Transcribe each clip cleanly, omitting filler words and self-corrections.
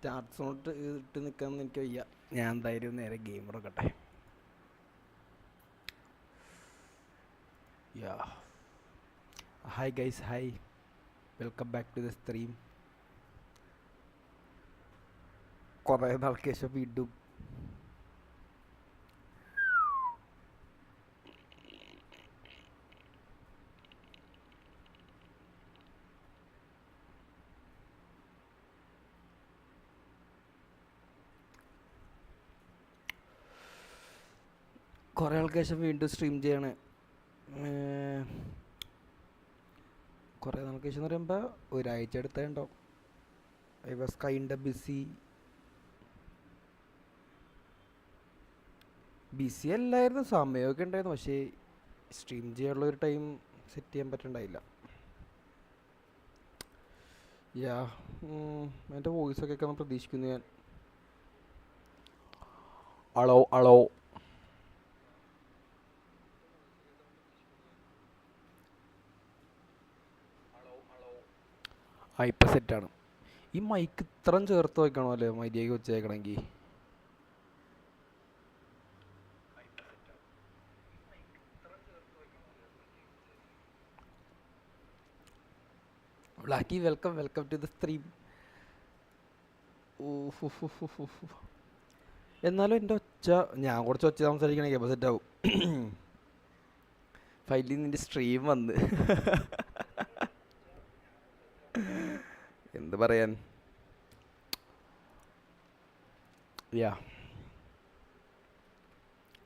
Start saute ഇട്ട് നിൽക്കാമെന്ന് എനിക്ക് വയ്യ. ഞാൻ എന്തായാലും നേരെ ഗെയിം ഇറക്കട്ടെ. Yeah hi guys, hi, welcome back to the stream. കുറേ നാൾക്ക് ശേഷം വീണ്ടും സ്ട്രീം ചെയ്യാണ്. കുറേ നാൾക്ക് ശേഷം എന്ന് പറയുമ്പോൾ ഒരാഴ്ച എടുത്തുണ്ടാവും. ഐ വാസ് കൈൻഡ് ബിസി അല്ലായിരുന്നു, സമയമൊക്കെ ഉണ്ടായിരുന്നു. പക്ഷേ സ്ട്രീം ചെയ്യാനുള്ള ഒരു ടൈം സെറ്റ് ചെയ്യാൻ പറ്റുന്നുണ്ടായില്ല. യാ എൻ്റെ വോയിസൊക്കെ കേൾക്കാൻ പ്രതീക്ഷിക്കുന്നു ഞാൻ. അളോ അളോ ഇപ്പം സെറ്റാണ്. ഈ മൈക്ക് ഇത്രയും ചേർത്ത് വയ്ക്കണോ അല്ലേ മര്യാദയ്ക്ക് വെച്ചേക്കണമെങ്കിൽ? ബ്ലാക്കി വെൽക്കം ടു ദ സ്ട്രീം. എന്നാലും എൻ്റെ ഒച്ച, ഞാൻ കുറച്ച് ഒച്ച സംസാരിക്കണമെങ്കിൽ അപ്പോൾ സെറ്റാവും. ഫൈനലി നിൻ്റെ സ്ട്രീം വന്ന്. എന്ത് പറയാൻ. യാ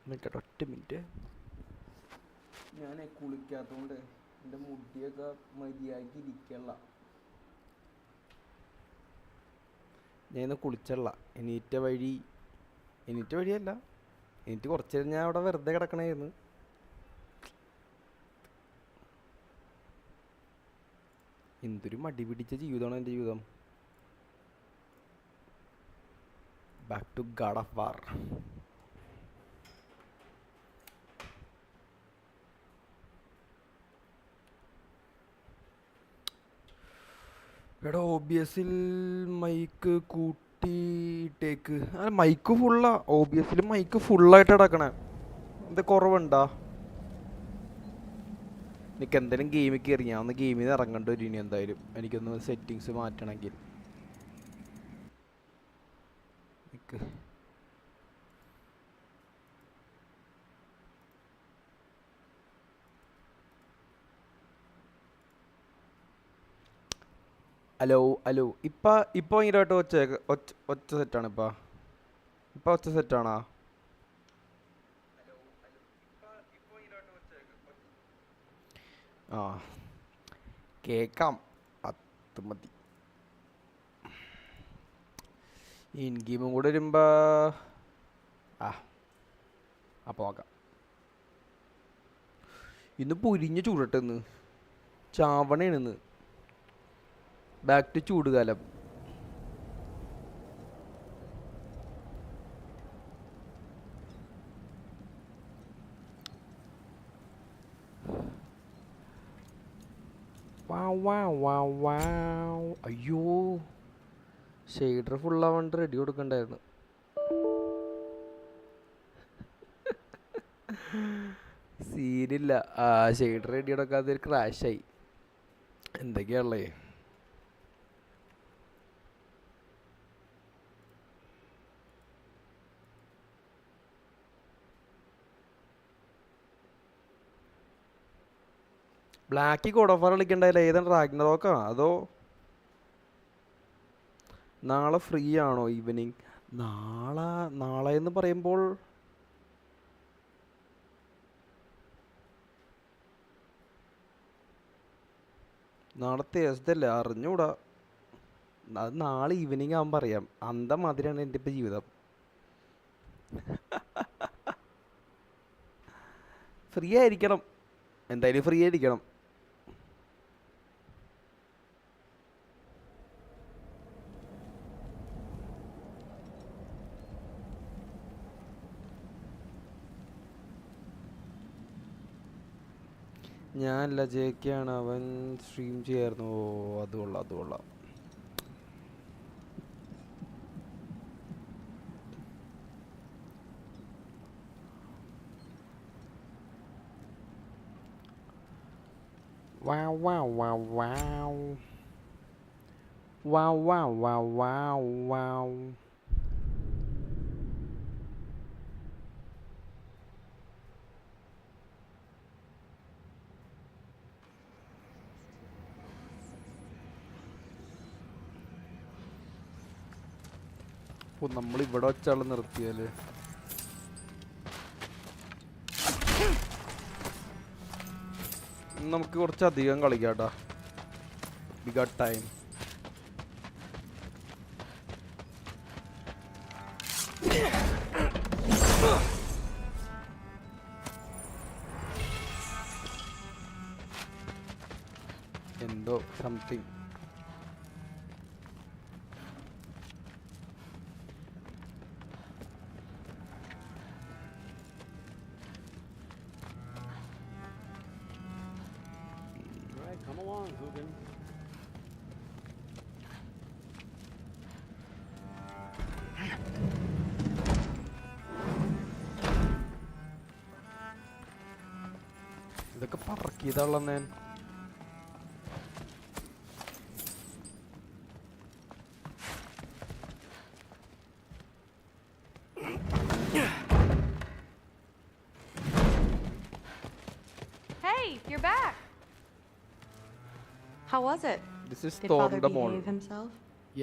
നിൽക്കട്ടെ, ഒറ്റ മിനിറ്റ്. ഞാൻ കുളിക്കാത്തതുകൊണ്ട് എൻ്റെ മുടിയൊക്കെ മര്യാദയ്ക്ക് ഇരിക്കല്ല. ഞാനിന്ന് കുളിച്ചല്ല. എണീറ്റ വഴിയല്ല, എനിക്ക് കുറച്ച് നേരം ഞാൻ അവിടെ വെറുതെ കിടക്കണമായിരുന്നു. എന്തൊരു മടി പിടിച്ച ജീവിതമാണ് എൻ്റെ ജീവിതം. Back to God of War. എടാ OBS-ൽ മൈക്ക് കൂട്ടിയിട്ടേക്ക്. മൈക്ക് ഫുള്ളാ. OBS-ൽ മൈക്ക് ഫുള്ളായിട്ട് കിടക്കണേ. എന്താ കുറവുണ്ടാ? എനിക്ക് എന്തായാലും ഗെയിമിൽ കയറി. ഞാൻ ഒന്ന് ഗെയിമിൽ നിന്ന് ഇറങ്ങേണ്ടി വരും ഇനി എന്തായാലും. എനിക്കൊന്ന് സെറ്റിങ്സ് മാറ്റണമെങ്കിൽ. ഹലോ ഇപ്പം ഭയങ്കരമായിട്ട് ഒച്ച സെറ്റാണ്. ഇപ്പം ഒച്ച സെറ്റാണോ? ആ കേൾക്കാം, അത് മതി. ഇൻ ഗെയിമും കൂടെ വരുമ്പോൾ അപ്പോൾ നോക്കാം. ഇന്ന് പൊരിഞ്ഞ ചൂടട്ടെന്ന്, ചാവണേണെന്ന്. Back to ചൂടുകാലം. അയ്യോ, ഷെയ്ഡർ ഫുള്ളാവാണ്ട് റെഡി കൊടുക്കണ്ടായിരുന്നു. സീനില്ല. ഷെയ്ഡർ റെഡി കൊടുക്കാതെ ഒരു ക്രാഷായി. എന്തൊക്കെയാണല്ലേ. ബ്ലാക്ക് ഗോഡ് ഓഫ് വാർ കളിക്കണ്ടായില്ല. ഏതാണ്, റാഗ്നറോക്കാണോ അതോ നാളെ ഫ്രീ ആണോ ഈവനിങ്? നാളെ എന്ന് പറയുമ്പോൾ നാളെ തേഴ്സ്ഡേ അല്ലേ? അറിഞ്ഞൂടാ. അത് നാളെ ഈവനിങ് ആകുമ്പോൾ അറിയാം. മാതിരിയാണ് എൻ്റെ ഇപ്പം ജീവിതം. ഫ്രീ ആയിരിക്കണം, എന്തായാലും ഫ്രീ ആയിരിക്കണം. ഞാനല്ല, ജെക്കെയാണ്. അവൻ സ്ട്രീം ചെയ്യായിരുന്നു. ഓ, അത് കൊള്ളാം. Wow, wow, wow, wow. Wow, wow, wow, wow, wow. അപ്പോൾ നമ്മൾ ഇവിടെ വെച്ചാൽ നിർത്തിയാൽ നമുക്ക് കുറച്ചധികം കളിക്കാട്ടാ. We got time. എന്തോ സംതിങ്. Come along, Hoogan. ഇതൊക്കെ പറക്കിയതാണല്ലോ ഞാൻ. Hey, you're back. How was it? This is Did Father Thornda Mall. behave himself?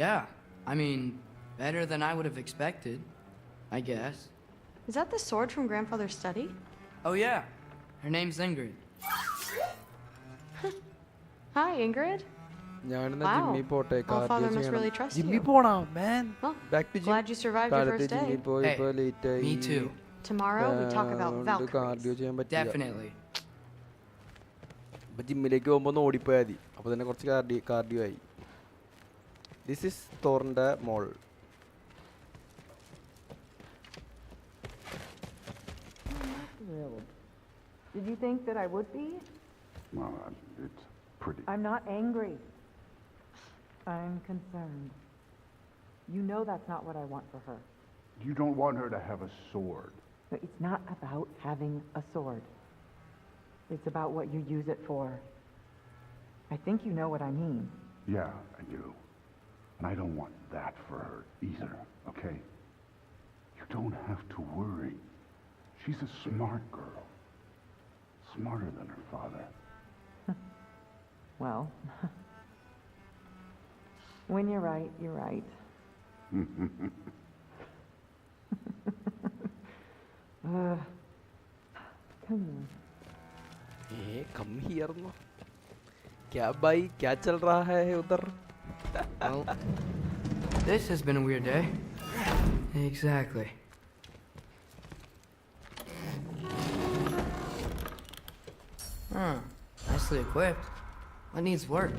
Yeah, I mean, better than I would have expected, I guess. Is that the sword from Grandfather's study? Oh yeah, her name's Ingrid. Hi, Ingrid. ഞാനിന്ന് Wow. Jimmy പോട്ടെ. Well, Father must really trust Jimmy you. പോണോ man? Well, Back to gym. glad you survived your കാലത്ത് first Jimmy day. പോയപ്പോൾ Hey, late ആയി. Me too. Tomorrow we talk about cardio Valkyries. ചെയ്യാൻ പറ്റില്ല. Definitely. അപ്പോൾ ജിമ്മിലേക്ക് പോകുമ്പോൾ ഒന്ന് ഓടിപ്പോയാൽ മതി. അപ്പോൾ തന്നെ കുറച്ച് കാർഡിയോ ആയി. ദിസ് ഇസ് തോർണ്ട മോൾ. Thrilled. Did you think that I would be? Well, it's pretty. I'm not angry. I'm concerned. You know that's not what I want for her. You don't want her to have a sword. But it's not about having a sword. It's about what you use it for. I think you know what I mean. Yeah, I do. And I don't want that for her either, okay? You don't have to worry. She's a smart girl. Smarter than her father. Well, when you're right, you're right. Come here. Come here no. क्या भाई क्या चल रहा है उधर? Well, this has been a weird day. Exactly. Huh. Nicely equipped. What needs work?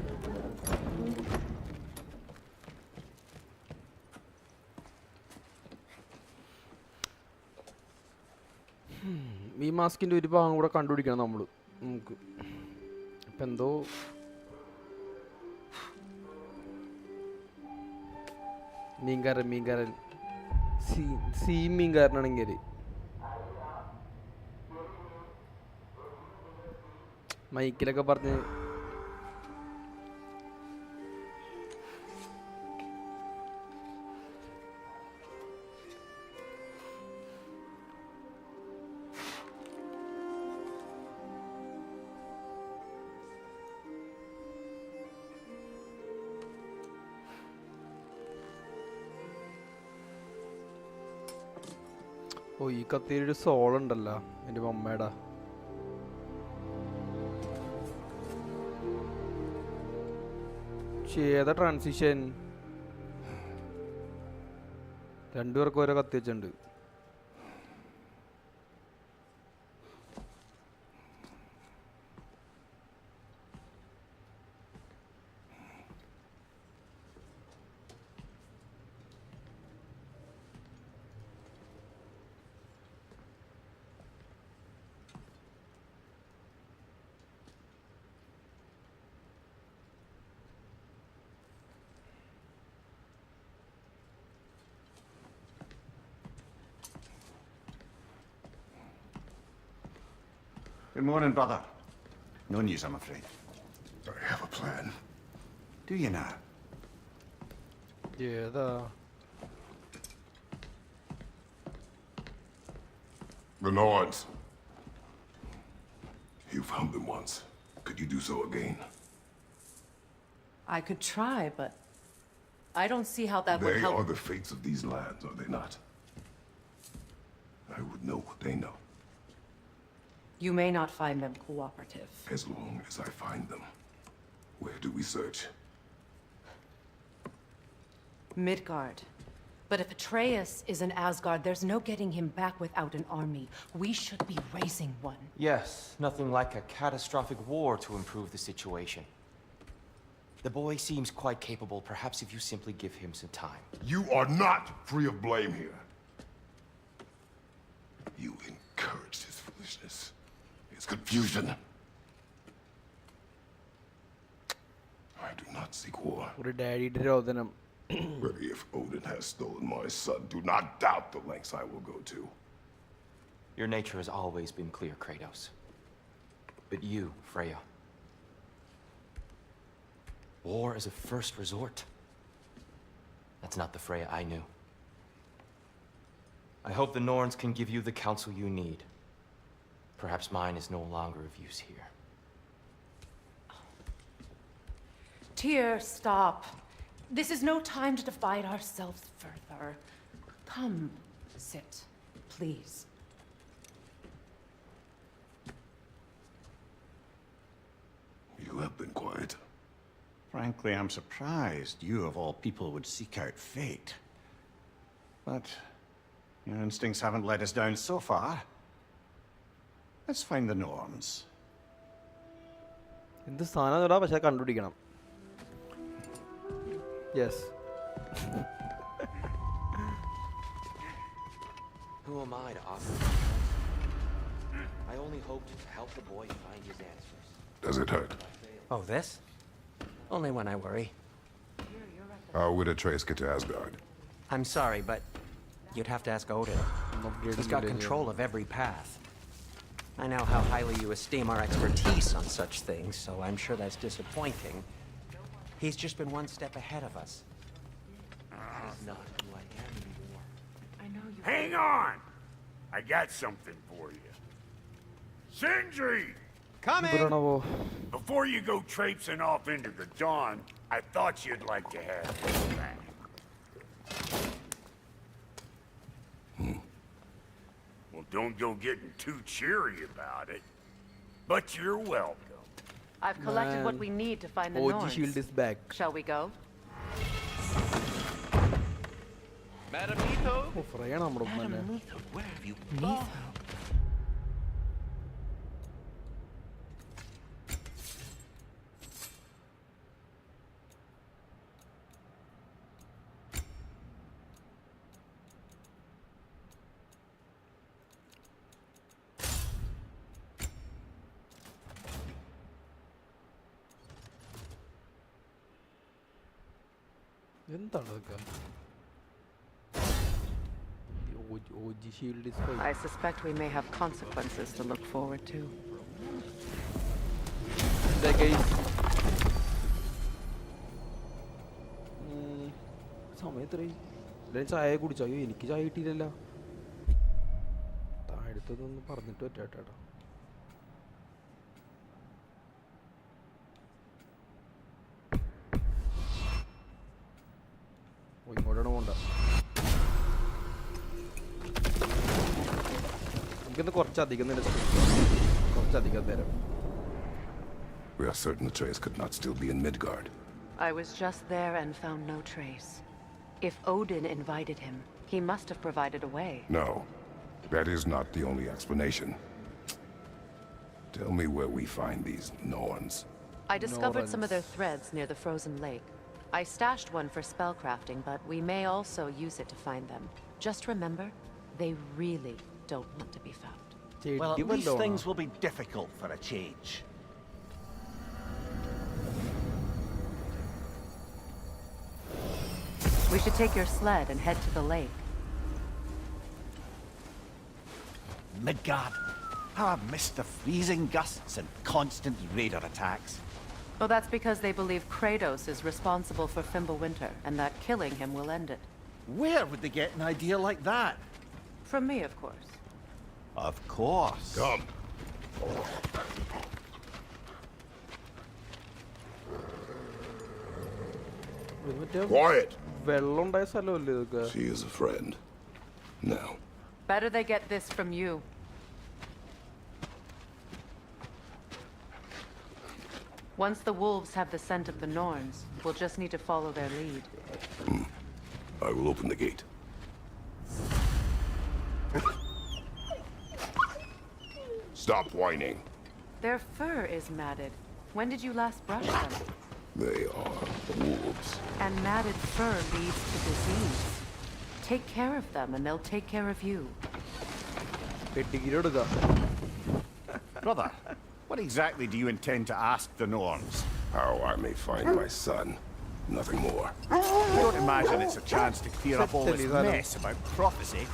ഈ മാസ്കിന്റെ ഒരു ഭാഗം കൂടെ കണ്ടുപിടിക്കണം നമ്മൾ. നമുക്ക് ഇപ്പം എന്തോ മീൻകാരൻ സീ മീൻകാരനാണെങ്കിൽ മൈക്കിലൊക്കെ പറഞ്ഞ് ഓ ഈ കത്തിയൊരു സോളുണ്ടല്ലോ എൻ്റെ മമ്മയുടെ. ഏതാ ട്രാൻസിഷൻ? രണ്ടുപേർക്കും ഓരോ കത്തി വെച്ചിട്ടുണ്ട്. Good morning, brother. No news, I'm afraid. plan. Do you now? ഏതാ The Nords. You found them once. Could you do so again? I could try, but I don't see how that would They help. are the fates of these lands, are they not? I would know what they know, You may not find them cooperative. as long as I find them. Where do we search? Midgard. But if Atreus is in Asgard, there's no getting him back without an army. We should be raising one. Yes, nothing like a catastrophic war to improve the situation. The boy seems quite capable. Perhaps if you simply give him some time. You are not free of blame here. You encouraged his foolishness, his confusion. I do not seek war. ഒരു ഡാഡിയുടെ രോദനം. But if Odin has stolen my son, do not doubt the lengths I will go to. Your nature has always been clear, Kratos. But you, Freya. War is a first resort. That's not the Freya I knew. I hope the Norns can give you the counsel you need. Perhaps mine is no longer of use here. Tyr, stop. This is no time to divide ourselves further. Come, sit, please. You have been quiet. Frankly, I'm surprised you, of all people, would seek out fate. But your instincts haven't let us down so far. Let's find the Norns. എന്ത് സാധനം ഇടാ പക്ഷെ കണ്ടുപിടിക്കണം. Yes Who am I to offer? I only hoped to help the boy find his answers. Does it hurt? Oh, this? Only when I worry. How would Atreus get to Asgard? I'm sorry, but you'd have to ask Odin. He's got control of every path. I know how highly you esteem our expertise on such things, so I'm sure that's disappointing. He's just been one step ahead of us. That is not who I am anymore. I know you. Hang on! I got something for you. Sindri! ഇവരാണാവോ Before you go traipsing off into the dawn, I thought you'd like to have this back. Well, don't go getting too cheery about it. But you're welcome. I've collected what Man. we need to find the OG Norns. shield is back. Shall we go? ഓ ഫ്രയാണ് നമ്മുടെ ഒപ്പം തന്നെ. Where have you Neither. എന്താണ് ഇതൊക്കെ? OG shield is back. I suspect we may have consequences to look forward to. എന്താ guys? സമയത്രേ എല്ലാവരും ചായ കുടിച്ചോ? അയ്യോ എനിക്ക് ചായ കിട്ടിയില്ലല്ലോ. താഴെടുത്തതൊന്ന് പറഞ്ഞിട്ട് പറ്റാട്ടാ. ഇങ്ങോട്ടാണ് പോണ്ട. നമുക്കിന്ന് കുറച്ചധികം നേരം. We are certain Atreus could not still be in Midgard. I was just there and found no trace. If Odin invited him, he must have provided a way. No, that is not the only explanation. Tell me where we find these Norns. I discovered some of their Norns. threads near the frozen lake. I stashed one for spellcrafting, but we may also use it to find them. Just remember, they really don't want to be found. Well, at ചെടി least വല്ലോണോ? things will be difficult for a change. We should take your sled and head to the lake. Midgard. How I've missed the freezing gusts and constant raider attacks. Well, that's because they believe Kratos is responsible for Fimbulwinter, and that killing him will end it. Where would they get an idea like that? From me, of course. Of course. Come. Quiet. വെള്ളം ഉണ്ടായ സ്ഥലമല്ലേ ഇതൊക്കെ? She is a friend. Now. Better they get this from you. Once the wolves have the scent of the Norns, we'll just need to follow their lead. I will open the gate. Stop whining. Their fur is matted. When did you last brush them? They are wolves. And matted fur leads to disease. Take care of them and they'll take care of you. പെട്ടിക്കിരി എടുക്ക. Brother, what exactly do you intend to ask the Norns? How I may find my son. Nothing more. I don't imagine it's a chance to clear up all this mess about prophecy.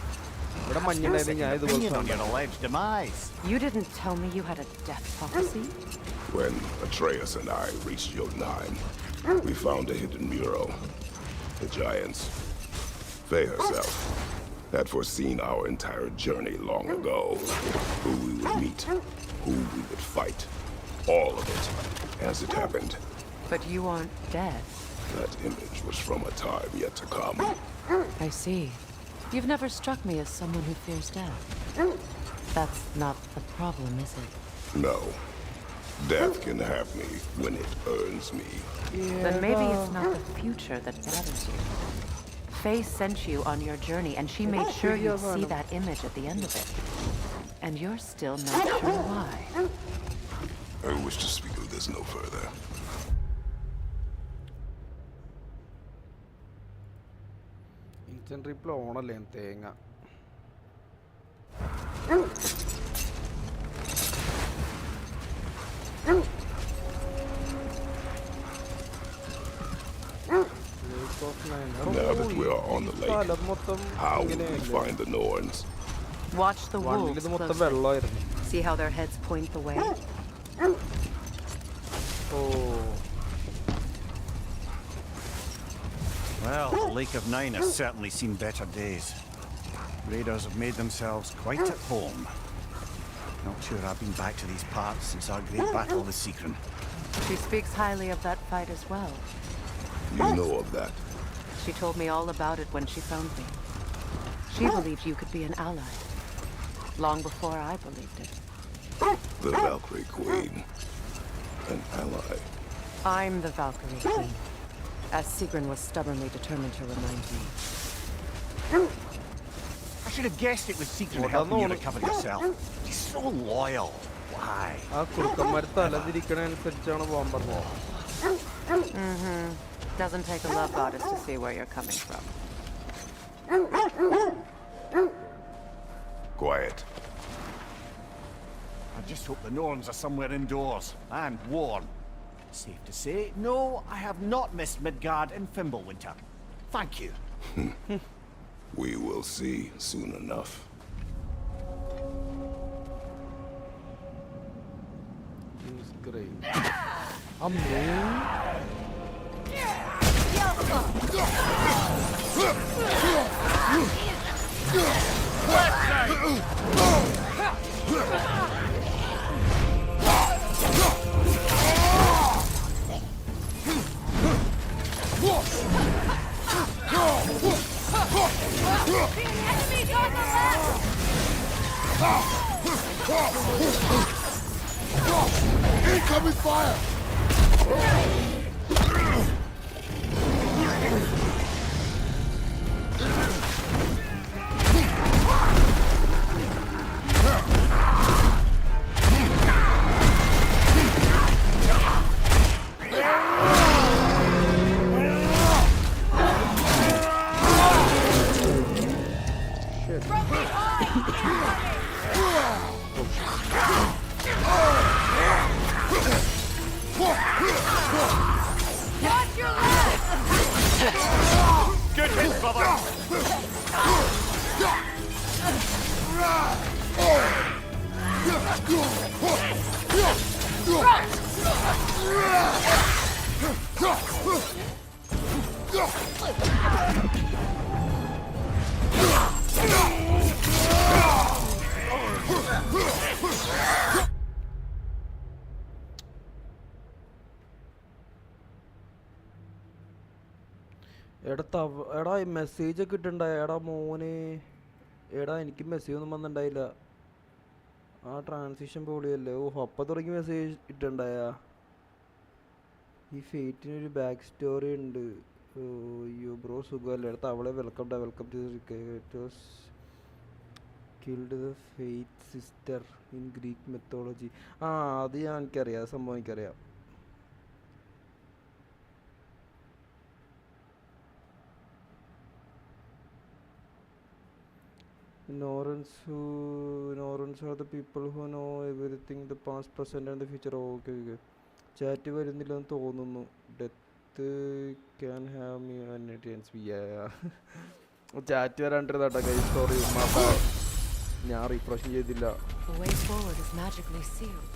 ഇവിടെ മഞ്ഞുണ്ടായിരുന്നു ഞാൻ ഇതുപോലെ Opinion on your alleged demise. You didn't tell me you had a death prophecy? When Atreus and I reached Jotunheim, we found a hidden mural. The giants, Faye herself, had foreseen our entire journey long ago. Who we would meet, who we would fight. All of it, as it happened. But you aren't dead. That image was from a time yet to come. I see. You've never struck me as someone who fears death. That's not the problem, is it? No. Death can have me when it earns me. Then maybe it's not the future that bothers you. Faye sent you on your journey, and she made sure you'd see that image at the end of it. And you're still not sure why. I wish to speak of this no further. Instant replay ഓണല്ലേ തേങ്ങ. Now that we are on the lake, how will we find the Norns? Watch the wolves ഇത് മൊത്തം closely. വെള്ളമായിരുന്നു. See how their heads point the way? Well, the Lake of Nine has certainly seen better days. Raiders have made themselves quite at home. Not sure I've been back to these parts since our great battle with Seekron. She speaks highly of that fight as well. You know of that? She told me all about it when she found me. She believed you could be an ally. Long before I believed it. The Valkyrie Queen. An ally. I'm the Valkyrie Queen. As Seekron was stubbornly determined to remind me. I should have guessed it was Seekron helping you recover yourself. He's so loyal. Why? ആ കുറുക്കന്മാർ തലതിരിക്കണനുസരിച്ചാണ് പോകാൻ പറഞ്ഞത്. Doesn't take a love goddess to see where you're coming from. Quiet. I just hope the Norns are somewhere indoors and warm. Safe to say, no, I have not missed Midgard and Fimbulwinter. Thank you. We will see soon enough. It's great. അമ്മേ. Incoming fire! Good hit, brother! എടാ message ഒക്കെ ഇട്ടുണ്ടായ എടാ മോനെ എടാ എനിക്ക് message ഒന്നും വന്നിട്ടുണ്ടായില്ല ആ transition പൊളിയല്ലേ ഓ അപ്പം തുടങ്ങി മെസ്സേജ് ഇട്ടുണ്ടായ ഈ ഫേറ്റിനൊരു ബാക്ക് സ്റ്റോറി ഉണ്ട് അയ്യോ ബ്രോ സുഖമല്ലേ അടുത്ത അവളെ welcome to killed the faith sister in Greek mythology ആ അത് എനിക്കറിയാം സംഭവം എനിക്കറിയാം Norans are the people who know everything, the past, present and the future. Okay. Chat വരുന്നില്ലെന്ന് തോന്നുന്നു. Death can have me and it ends. Yeah. Chat വരാണ്ടിരുന്നാട്ടാ guys. Sorry. ഞാൻ refresh ചെയ്തില്ല. The way forward is magically sealed.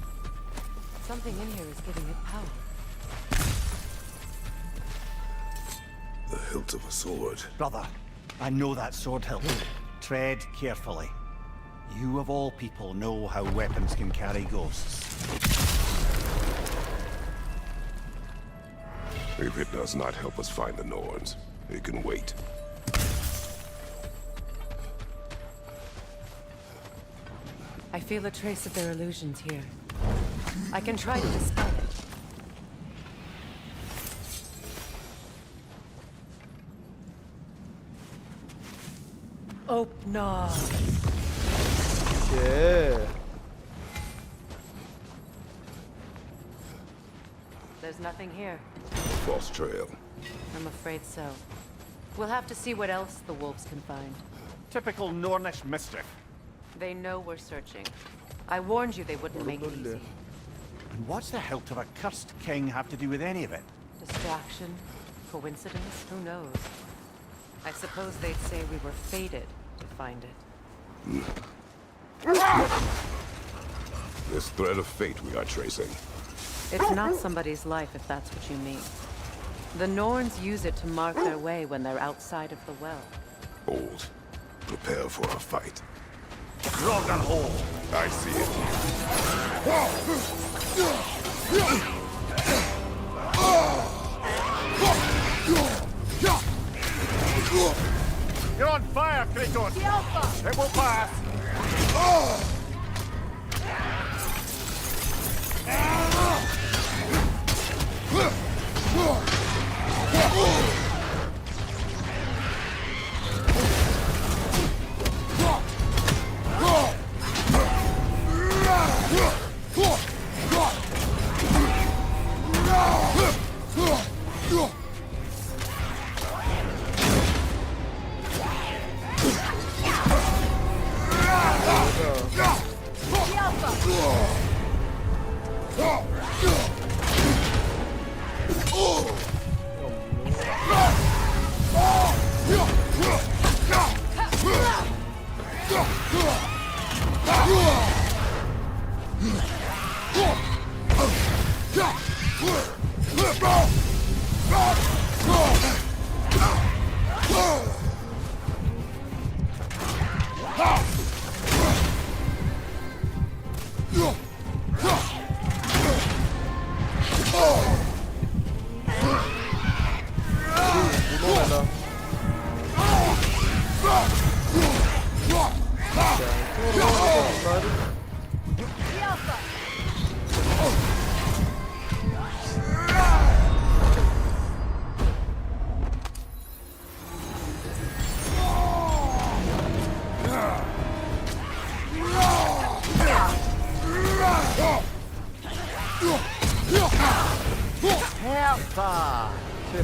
Something in here is giving it power. The hilt of a sword. Brother, I know that sword hilt. Tread carefully. You of all people know how weapons can carry ghosts. If it does not help us find the Norns, it can wait. I feel a trace of their illusions here. I can try to dispel it. No. Yeah. There's nothing here. False trail. I'm afraid so. We'll have to see what else the wolves can find. Typical Nornish mischief. They know we're searching. I warned you they wouldn't make it easy. And what's the hilt of a cursed king have to do with any of it? Distraction? Coincidence? Who knows? I suppose they'd say we were fated to find it. This thread of fate we are tracing. It's not somebody's life, if that's what you mean. The Norns use it to mark their way when they're outside of the well. Old. Prepare for a fight. Ragnarök! I see it. You're on fire, Kratos! It will pass!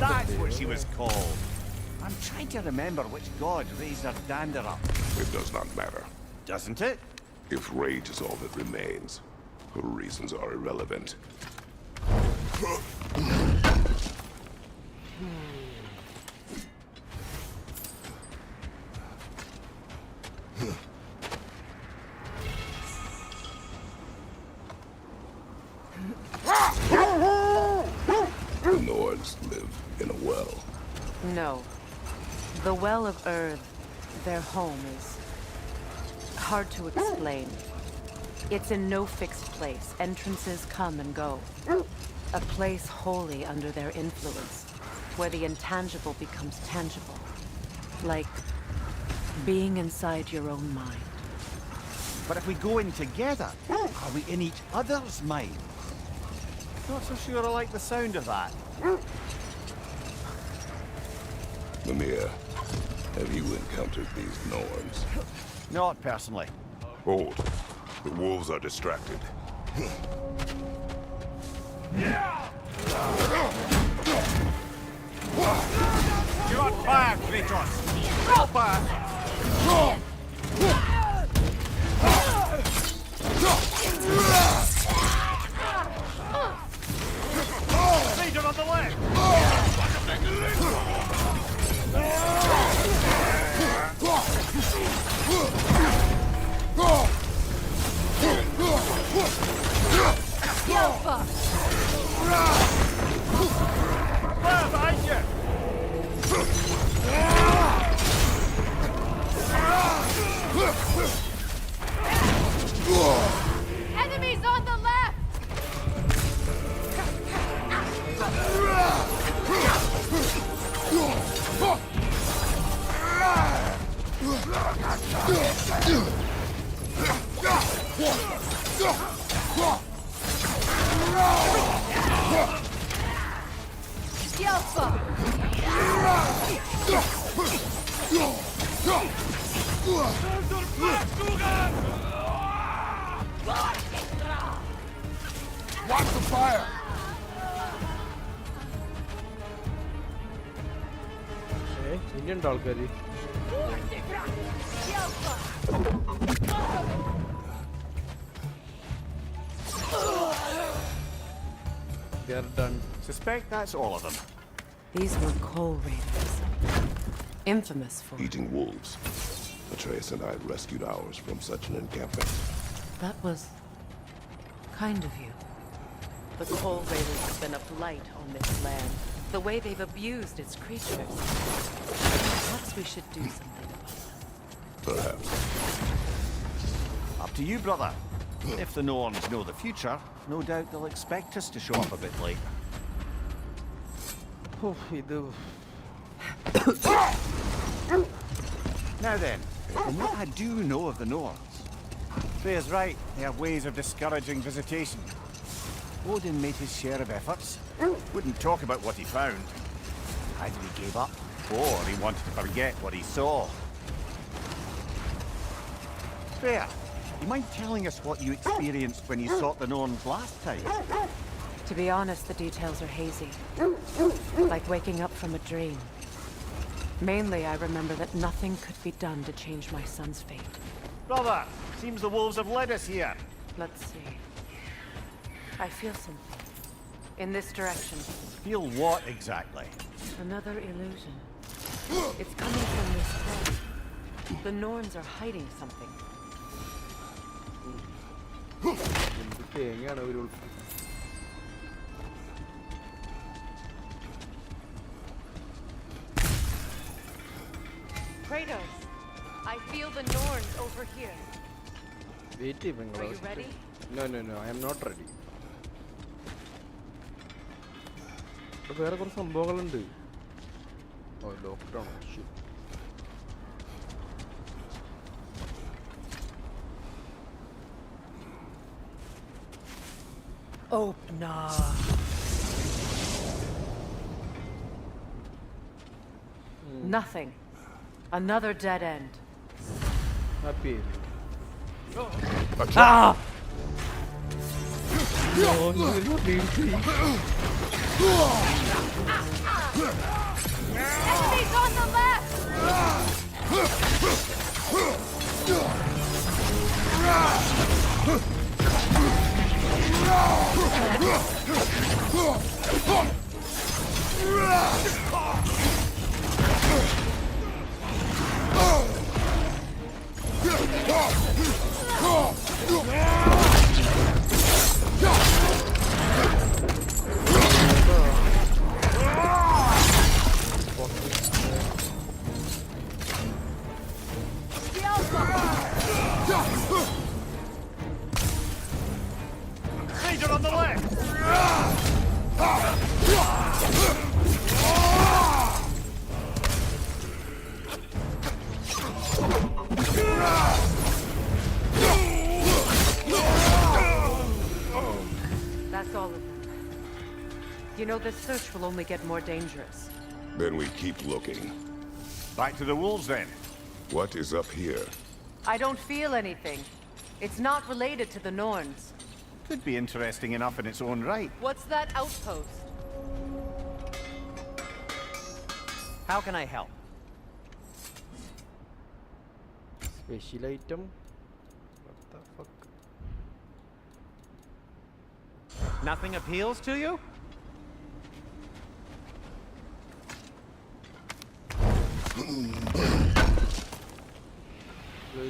That's what she was called. I'm trying to remember which god raised her dander up. It does not matter. Doesn't it? If rage is all that remains, her reasons are irrelevant. must live in a well. No. The Well of Earth, their home, is hard to explain. It's in no fixed place. Entrances come and go. A place wholly under their influence, where the intangible becomes tangible. Like being inside your own mind. But if we go in together, are we in each other's mind? Not so sure I like the sound of that. Mimir, have you encountered these norns? Not personally. Hold. The wolves are distracted. You're on fire, Kratos! Go back! Leader on the left! Where behind you? Enemies on the left! Watch the fire! ഇനിയുണ്ട് ആൾക്കാര്. They're done. Suspect that's all of them. These were coal raiders. Infamous for... Eating wolves. Atreus and I rescued ours from such an encampment. That was... kind of you. The coal raiders have been a blight on this land. The way they've abused its creatures. Perhaps we should do something about them. Perhaps. Up to you, brother. If the Norns know the future, no doubt they'll expect us to show up a bit late. Now then, from what I do know of the Norns, Freya's right, they have ways of discouraging visitation. Odin made his share of efforts. Wouldn't talk about what he found. Either he gave up, or he wanted to forget what he saw. Freya, you mind telling us what you experienced when you sought the Norns last time? To be honest, the details are hazy. Like waking up from a dream. Mainly, I remember that nothing could be done to change my son's fate. Brother, seems the wolves have led us here. Let's see. I feel something. In this direction. Feel what exactly? Another illusion. It's coming from this way. The Norns are hiding something. Kratos, I feel the Norns over here. Wait, Are you ready? No, I am not ready. വേറെ കുറച്ച് സംഭവങ്ങളുണ്ട്. Oh lockdown shit. Opener. Nothing. Another dead end. Happy. Ah! Enemies on the left! on the left! That's all of them. You know, this search will only get more dangerous. Then we keep looking. Back to the wolves, then. What is up here? I don't feel anything. It's not related to the Norns. Could be interesting enough in its own right. What's that outpost? How can I help? Special item. What the fuck? Nothing appeals to you?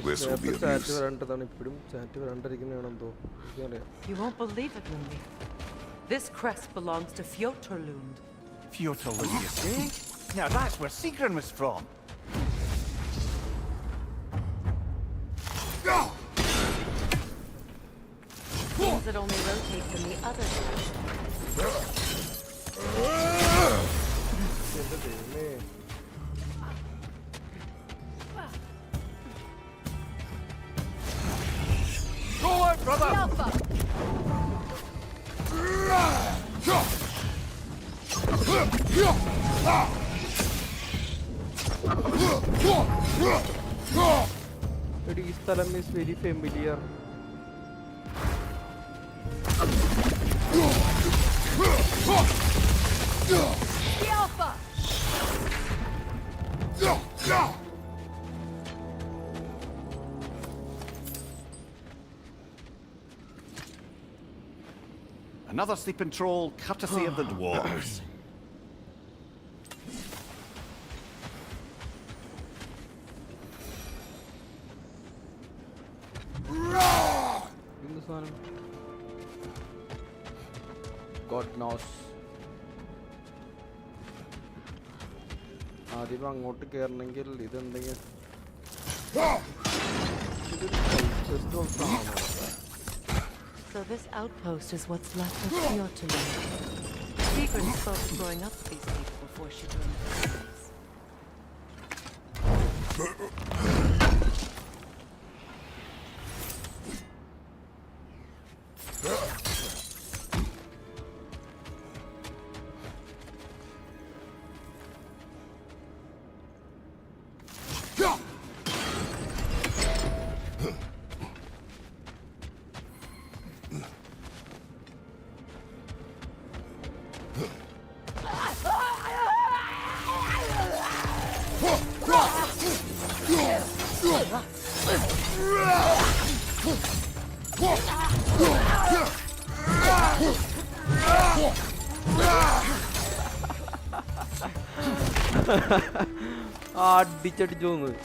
This will be of use. You won't believe it, Lindy. This crest belongs to Fjotorlund. Fjotorlund, you say? Now that's where Sigrun was from. Means it only rotates in the other direction. Go out, brother! Alpha! This സ്ഥലം is very familiar. The Alpha! Another sleeping troll, courtesy of the dwarves. God knows. ആദ്യം അങ്ങോട്ട് കയറണമെങ്കിൽ ഇതെന്തെങ്കിലും So this outpost is what's left of Fjotorlund. Sigrun spoke of growing up with these people before she joined the police. അടിച്ചടിച്ചു തോന്നുന്നു.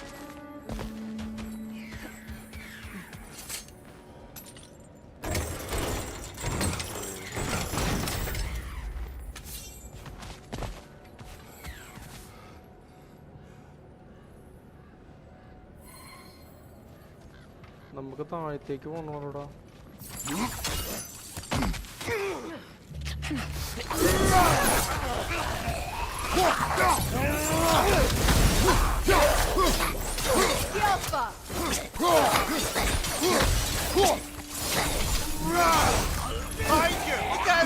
നമുക്ക് താഴത്തേക്ക് പോണോടാ. Alpha! Behind you! Look out!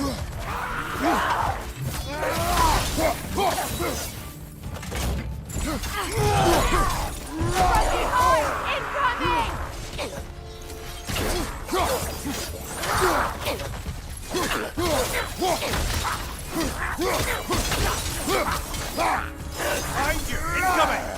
Incoming! Behind you! Incoming!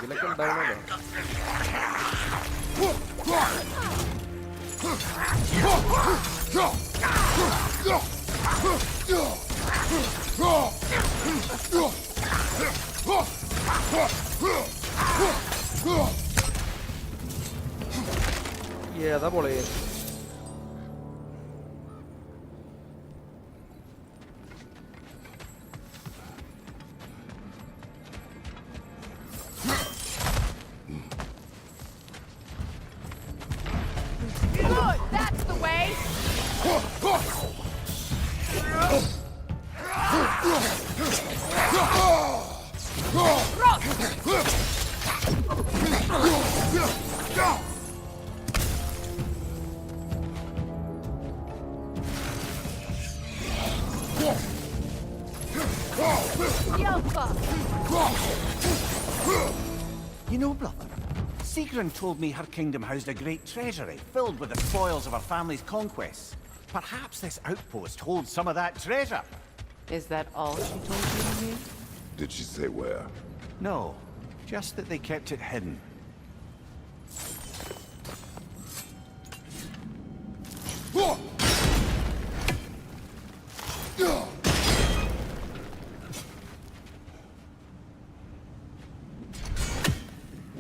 എന്തെങ്കിലൊക്കെ ഉണ്ടാവണല്ലോ. ഏതാ പൊളേ? Good, that's the way. You know, brother, Sigrun told me her kingdom housed a great treasury filled with the spoils of her family's conquests. Perhaps this outpost holds some of that treasure. Is that all she told you to me? Did she say where? No, just that they kept it hidden.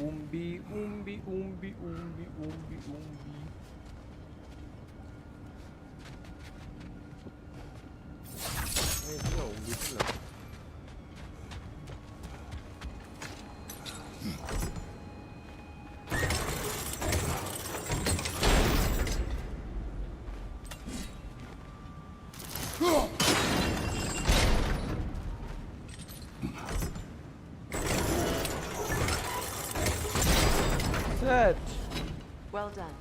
Umbi, umbi, umbi, umbi, umbi, umbi. Ini umbi lah. Set. Well done.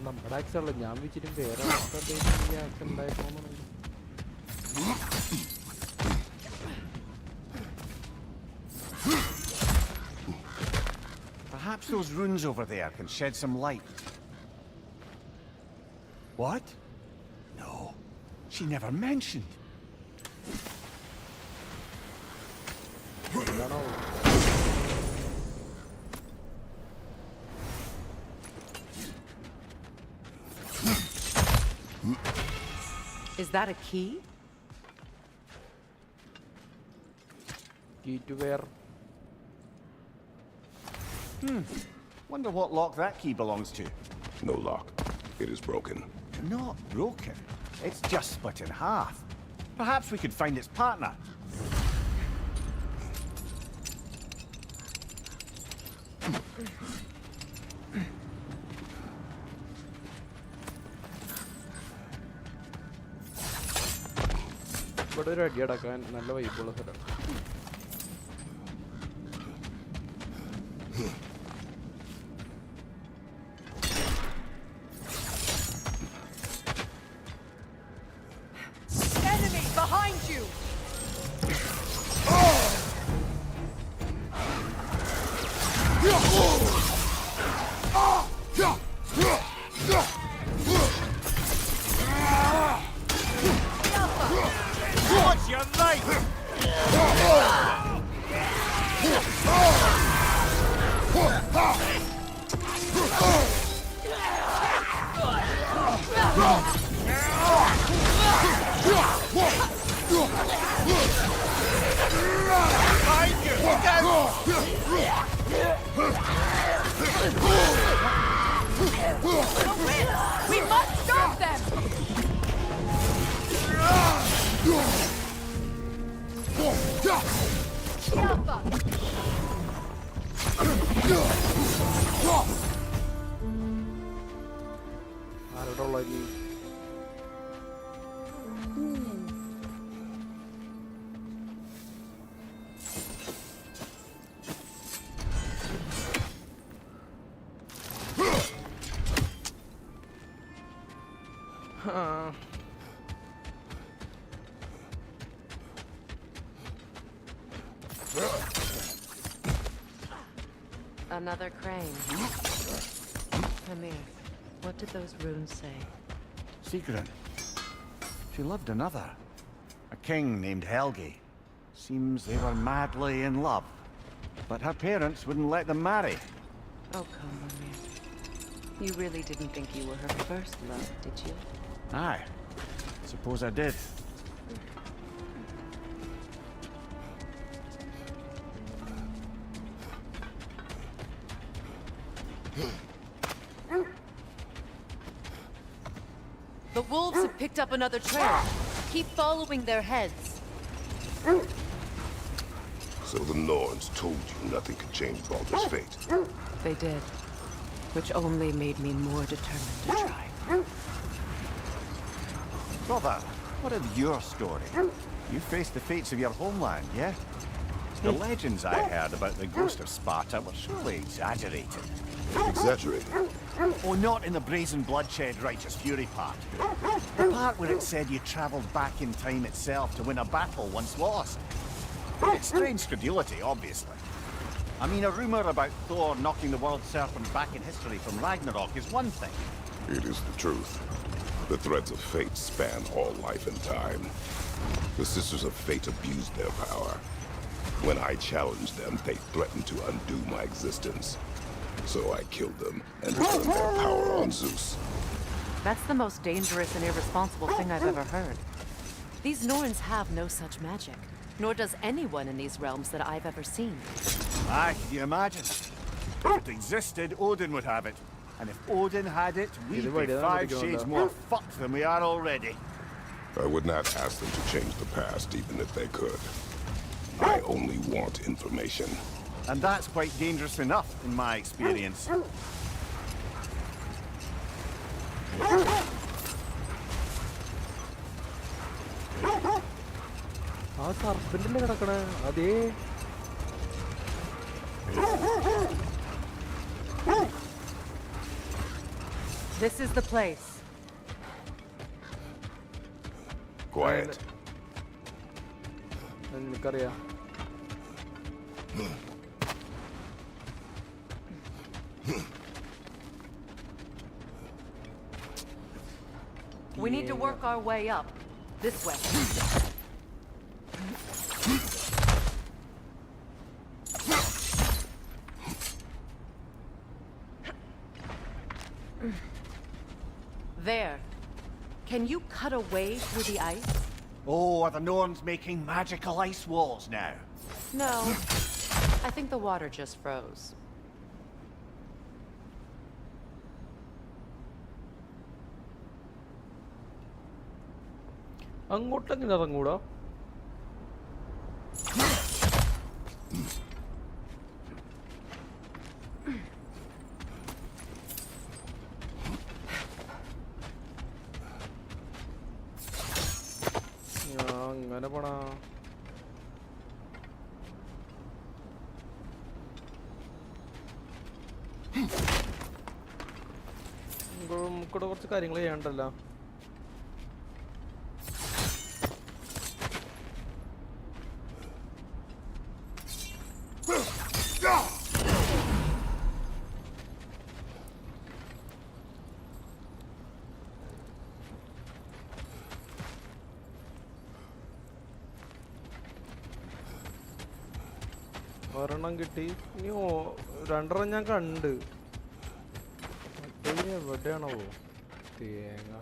നമ്മുടെ ആക്സല്ല ഞാൻ വെച്ചിട്ട് വേറെ accent ഉണ്ടായിരുന്നു. Perhaps those runes over there can shed some light. What? No, she never mentioned. Is that a key? Key to where? Wonder what lock that key belongs to. No lock. It is broken. Not broken. It's just split in half. Perhaps we could find its partner. ഇവിടെ ഒരു അടി അടക്കാൻ നല്ല വൈബുള്ള സ്ഥലം. Enemy behind you. Watch your light! Behind you! Look out! We must stop them. Alpha. ആരുടെ ഉള്ള ഇനി? Another crane. Amir, what did those runes say? Sigrun. She loved another. A king named Helgi. Seems they were madly in love. But her parents wouldn't let them marry. Oh, come on, Amir. You really didn't think you were her first love, did you? Aye. Suppose I did. The wolves have picked up another trail. Keep following their heads. So the Norns told you nothing could change Baldur's fate. They did. Which only made me more determined to try. Brother, what of your story? You faced the fates of your homeland, yeah? The legends I heard about the ghost of Sparta were surely exaggerated. Exaggerated? Oh, not in the brazen bloodshed righteous fury part. The part where it said you travelled back in time itself to win a battle once lost. It's strange credulity, obviously. I mean, a rumour about Thor knocking the world serpent back in history from Ragnarök is one thing. It is the truth. The threads of fate span all life and time. The Sisters of Fate abused their power. When I challenged them, they threatened to undo my existence. So I killed them and turned their power on Zeus. That's the most dangerous and irresponsible thing I've ever heard. These Norns have no such magic, nor does anyone in these realms that I've ever seen. Aye, can you imagine? If it existed, Odin would have it. And if Odin had it, we'd be 5 shades more fucked than we are already. I would not ask them to change the past, even if they could. I only want information. And that's quite dangerous enough, in my experience. ആ സർപ്പന്റില് കിടക്കണ അതേ This is the place. Quiet. എനിക്കറിയാം. We need to work our way up. This way. There. Can you cut a way through the ice? Oh, are the Norns making magical ice walls now? No. I think the water just froze. അങ്ങോട്ടെങ്ങനെ ഇറങ്ങൂടാ? അങ്ങനെ പോണാ. നമുക്കിവിടെ കുറച്ച് കാര്യങ്ങൾ ചെയ്യാണ്ടല്ലോ. ഒരെണ്ണം കിട്ടി. ഇനി രണ്ടെണ്ണം ഞാൻ കണ്ട്. മറ്റേ എവിടെയാണോ തേങ്ങ?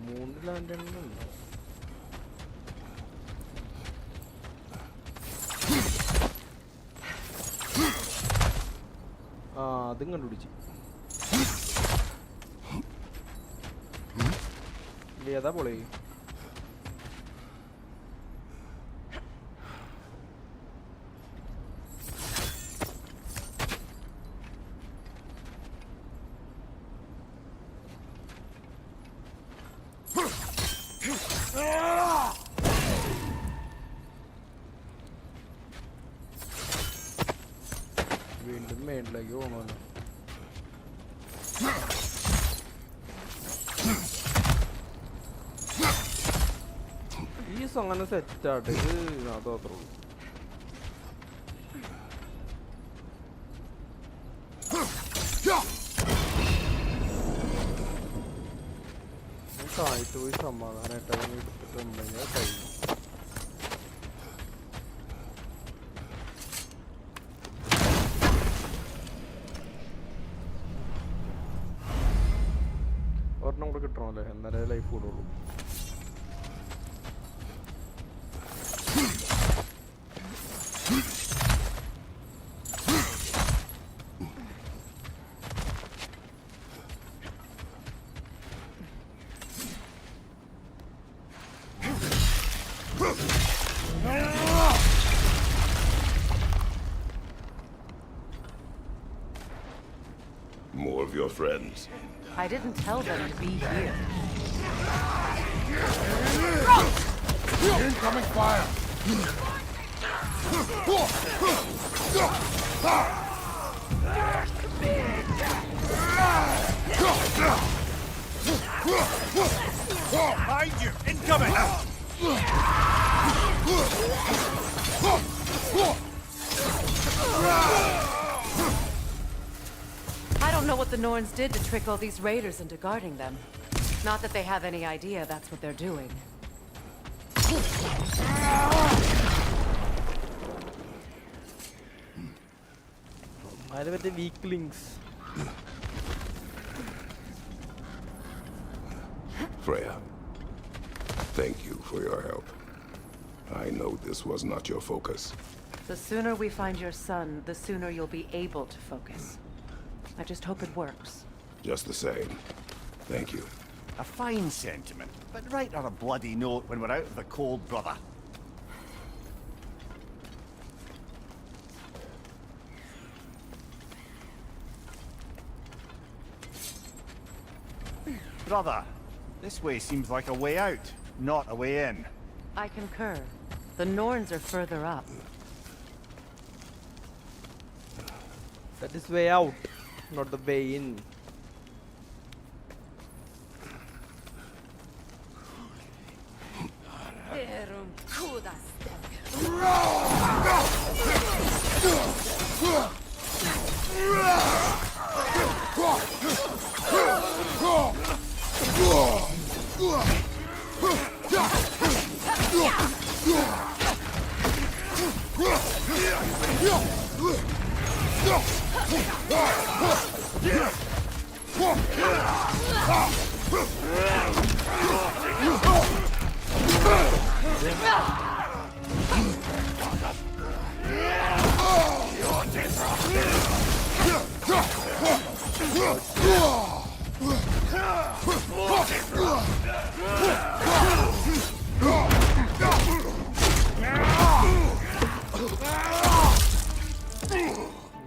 മൂന്നിലാണ്ടോ? ആ അതും കണ്ടുപിടിച്ച്. ഏതാ പൊളി? വീണ്ടും മേളിലേക്ക് പോകണമല്ലോ. ഈ സോങ്ങനെ സെറ്റാട്ട് ഇത് അതത്രേ ഉള്ളൂ. ആയിട്ട് പോയി സമാധാനമായിട്ട് അതിനെ എടുത്തിട്ടുണ്ടെങ്കിൽ കഴിയും. ഒരെണ്ണം കൂടെ കിട്ടണമല്ലേ, എന്നാലേ life കൂടുള്ളൂ. More of your friends. I didn't tell them to be here. Incoming fire! Behind you! Incoming! I don't know what the Norns did to trick all these raiders into guarding them. Not that they have any idea that's what they're doing. I with the weaklings. Freya, thank you for your help. I know this was not your focus. The sooner we find your son, the sooner you'll be able to focus. I just hope it works. Just the same, thank you. A fine sentiment, but write her a bloody note when we're out of the cold, brother. Brother, this way seems like a way out, not a way in. I concur. The Norns are further up. That is way out, not the way in.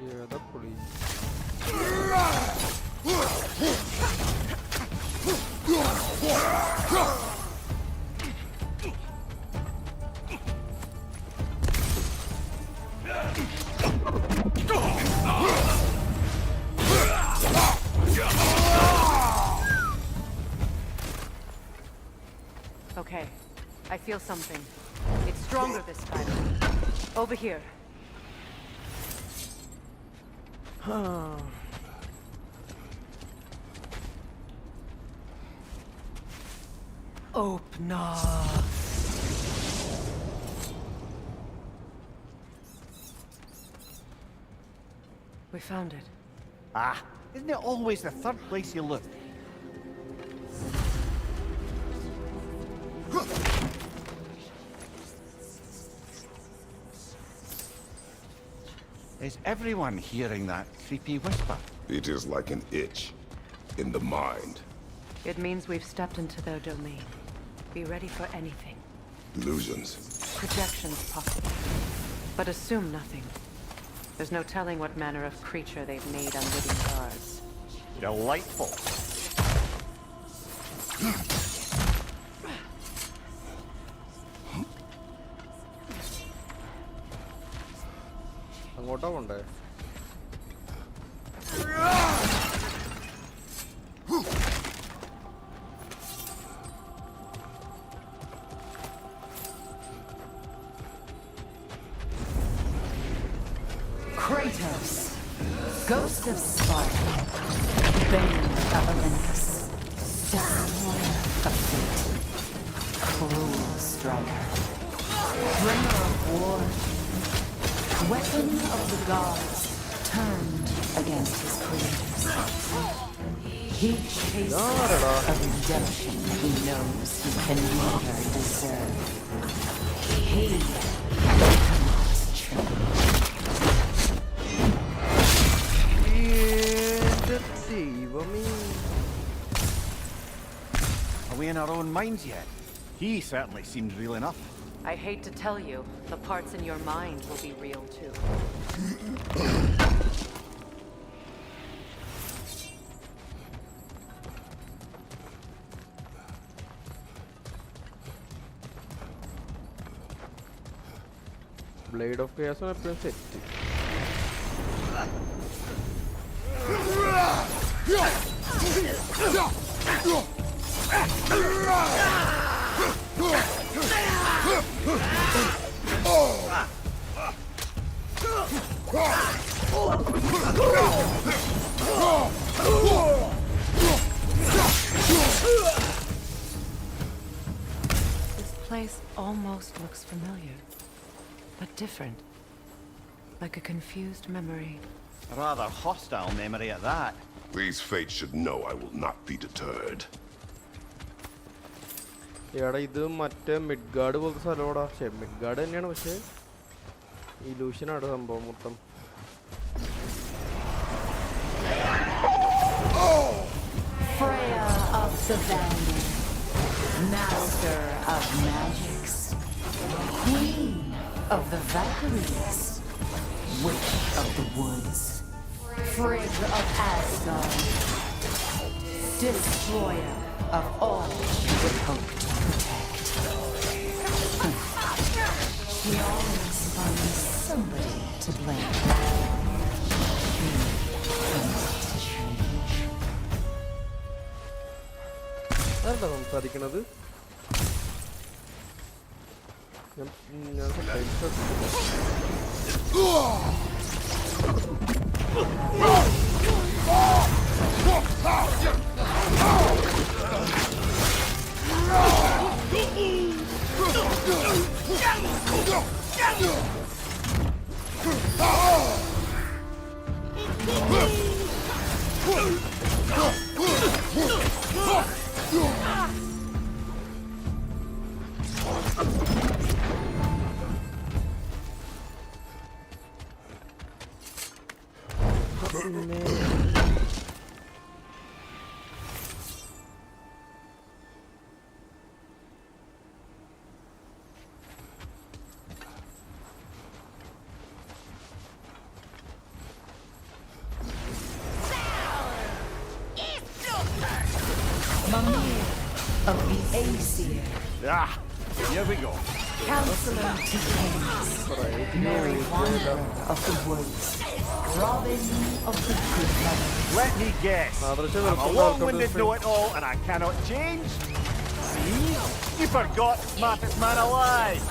Yeah, that's pretty. Okay, I feel something. It's stronger this time. Over here. Open up. We found it. Ah, isn't it always the third place you look? Is everyone hearing that creepy whisper? It is like an itch in the mind. It means we've stepped into their domain. Be ready for anything. Illusions. Projections possible. But assume nothing. There's no telling what manner of creature they've made unwitting guards. Delightful. അങ്ങോട്ടാ കൊണ്ടേ? Kratos, Ghost of Sparta, Bane of Olympus, Destroyer of Fate, Cruel Striker, Bringer of War, Weapon of the Gods, turned against his creators. He chases a redemption he knows he can never deserve. He cannot change. Are we in our own minds yet? He certainly seems real enough. I hate to tell you, the parts in your mind will be real too. Blade of Chaos on a set. This place almost looks familiar, but different. Like a confused memory. A rather hostile memory at that. These fates should know I will not be deterred. എടാ ഇത് മറ്റേ Midgard പോലത്തെ സ്ഥലമാടാ. Midgard തന്നെയാണ്, പക്ഷേ ഇലൂഷനാണ് സംഭവം മൊത്തം. Freya of Savannah, master of magics, queen of the Valkyries, witch of the woods, Frigg of Asgard, destroyer of all she would hope to protect. She always finds somebody to blame. എന്താ സംസാരിക്കണത്? ഞാൻ Of the Aesir. Ah, here we go. Counselor to kings, Mary Wanderer of the woods, Robin of the good mother. Let me guess. I'm a long-winded know-it-all and I cannot change? See? You forgot smartest man alive.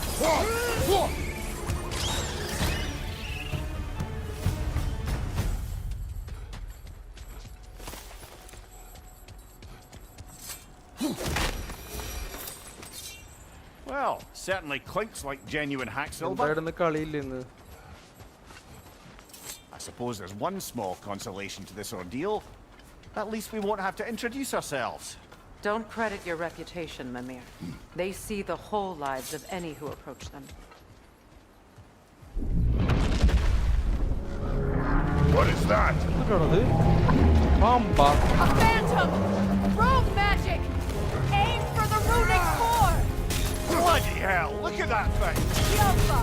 Well, certainly clinks like genuine hack silver. I suppose there's one small consolation to this ordeal. At least we won't have to introduce ourselves. Don't credit your reputation, Mimir. They see the whole lives of any who approach them. What is that? A phantom! Rogue magic! Aim for the runic core! Bloody hell, look at that thing! Yelpa!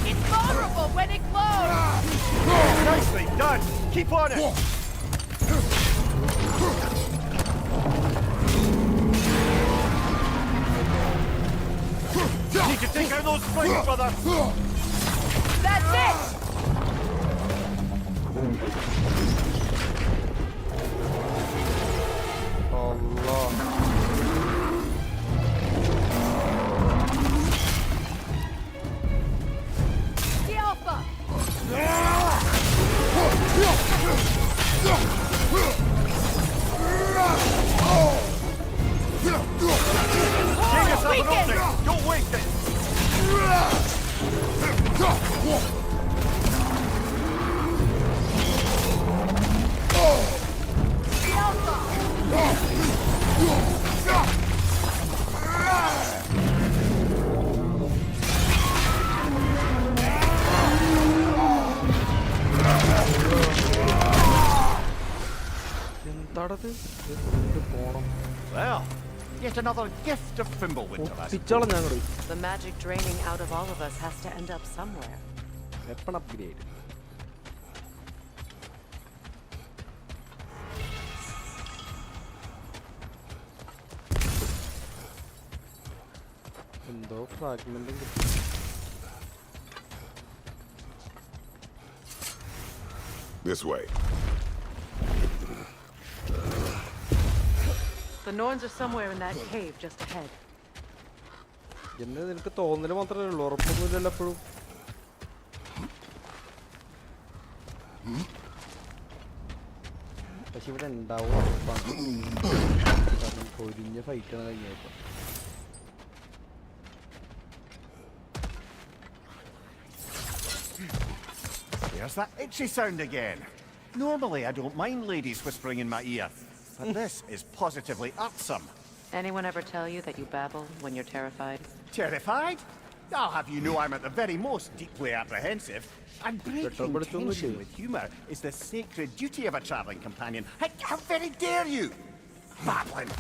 It's vulnerable when it glows! Nicely done! Keep on it! Need to take out those flames, brother! That's it! Alpha! Take yourself an optic! Don't waste it! Well, yet another gift of Fimbulwinter, I suppose. The magic draining out of all of us has to end up somewhere. Weapon upgrade. എന്തോ ഫ്രാഗ്മെന്റും This way. The Norns are somewhere in that cave just ahead. എന്നെ നിനക്ക് തോന്നല് മാത്രമേ ഉള്ളൂ, ഉറപ്പൊന്നുമില്ലല്ലോ എപ്പോഴും. പക്ഷെ ഇവിടെ ഉണ്ടാവും പൊരിഞ്ഞ ഫൈറ്റാണ് കഴിഞ്ഞപ്പോ. There's that itchy sound again. Normally I don't mind ladies whispering in my ear, but this is positively irksome. Anyone ever tell you that you babble when you're terrified? Terrified? I'll have you know I'm at the very most deeply apprehensive. And breaking tension with humour is the sacred duty of a travelling companion. How very dare you? Babbling.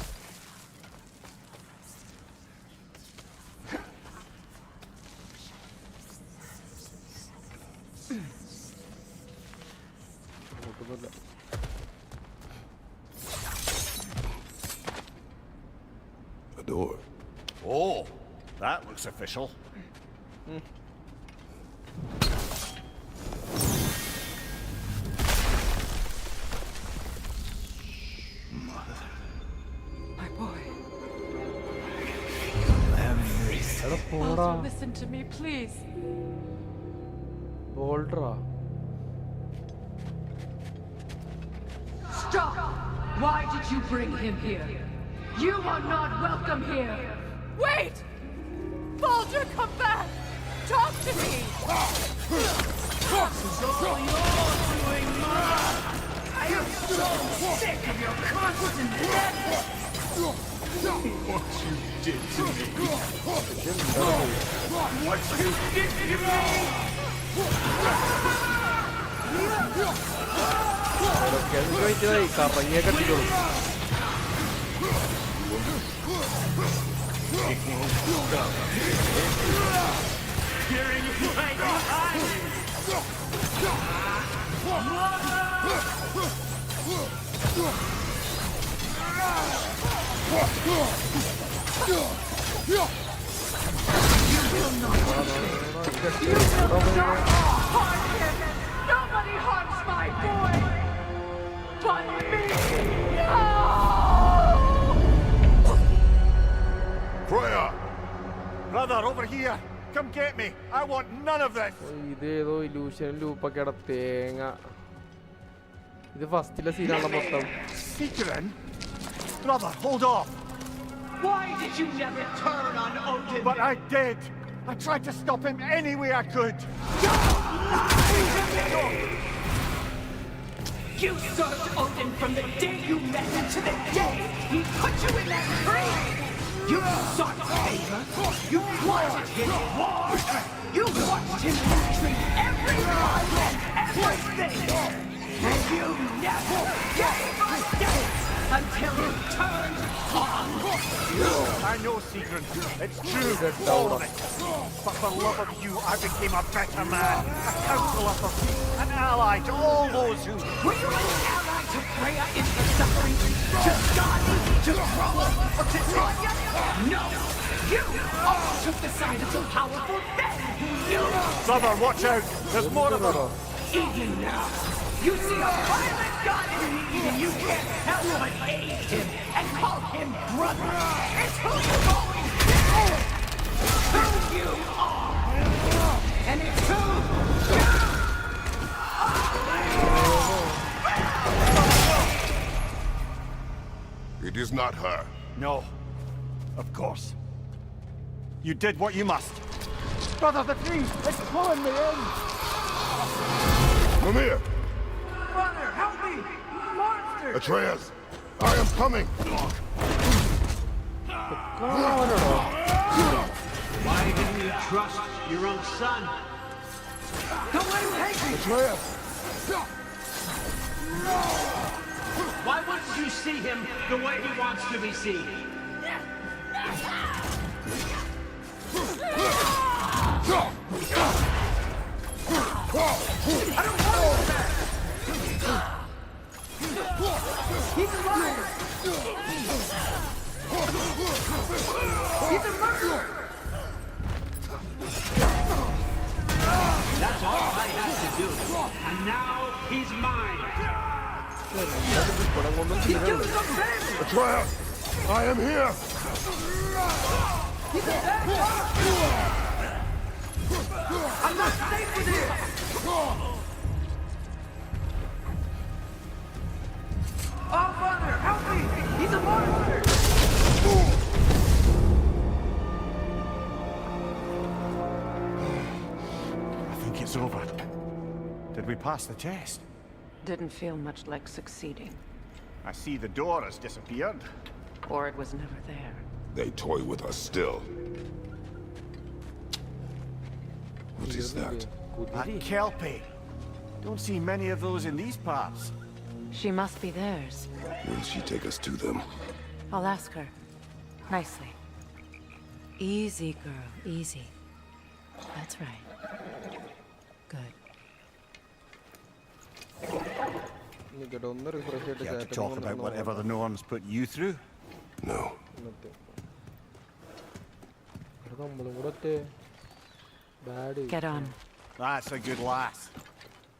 A door. Oh, that looks official. My boy. പോടാ Listen to me, please. ബോൾഡറാ. Stop! Why did you bring him here? You are not welcome here! Wait! Baldur, come back! Talk to me! This is all you're doing, Mom! I am so sick of your constant madness! What you did to me! What you did to me! കറങ്ങിയെ കട്ടിക്കോളൂ. Nobody harms my boy! But me! No! Freya! Brother, over here! Come get me! I want none of this! ഇതേതോ illusion ലൂപ്പൊക്കെ തേങ്ങ. ഇത് ഫസ്റ്റിലെ സീനാണ് മൊത്തം. Secret? Brother, hold off! Why did you never turn on Odin? But I did! I tried to stop him any way I could! You served Odin from the day you met him to the day he put you in that tree! You sought favor, you wanted his war, you watched him treat everyone and everything, and you never gave a damn until you turned on you! I know, Secret. It's true, all of it. But for love of you, I became a better man, a counselor for peace, an ally to all those who... Were you an ally to Freya in her suffering? To Skadi? To Rolla? Or to Tanya? No! You all took the side of the powerful men! You... Brother, watch out! There's more of them! Even now, you see a violent god in need and you can't help but aid him and call him brother! It's who you've always been! Who you are! And it's who you are! It is not her. No. Of course. You did what you must. Brother, the tree! It's pulling me in! Mimir! Brother, help me! Monster! Atreus! I am coming! Why didn't you trust your own son? Don't let him take me! Atreus! Why wouldn't you see him the way he wants to be seen? I don't want that! He's a liar! He's a murderer! That's all I had to do. And now he's mine. Atreya, I am here. I'm not safe with him! Oh, Father, help me! He's a monster! I think it's over. Did we pass the test? Didn't feel much like succeeding. I see the door has disappeared. Or it was never there. They toy with us still. What is that? A kelpie. Don't see many of those in these parts. She must be theirs. Will she take us to them? I'll ask her. Nicely. Easy, girl. Easy. That's right. Good. Care to talk about whatever the norms put you through? No. Get on. That's a good lass.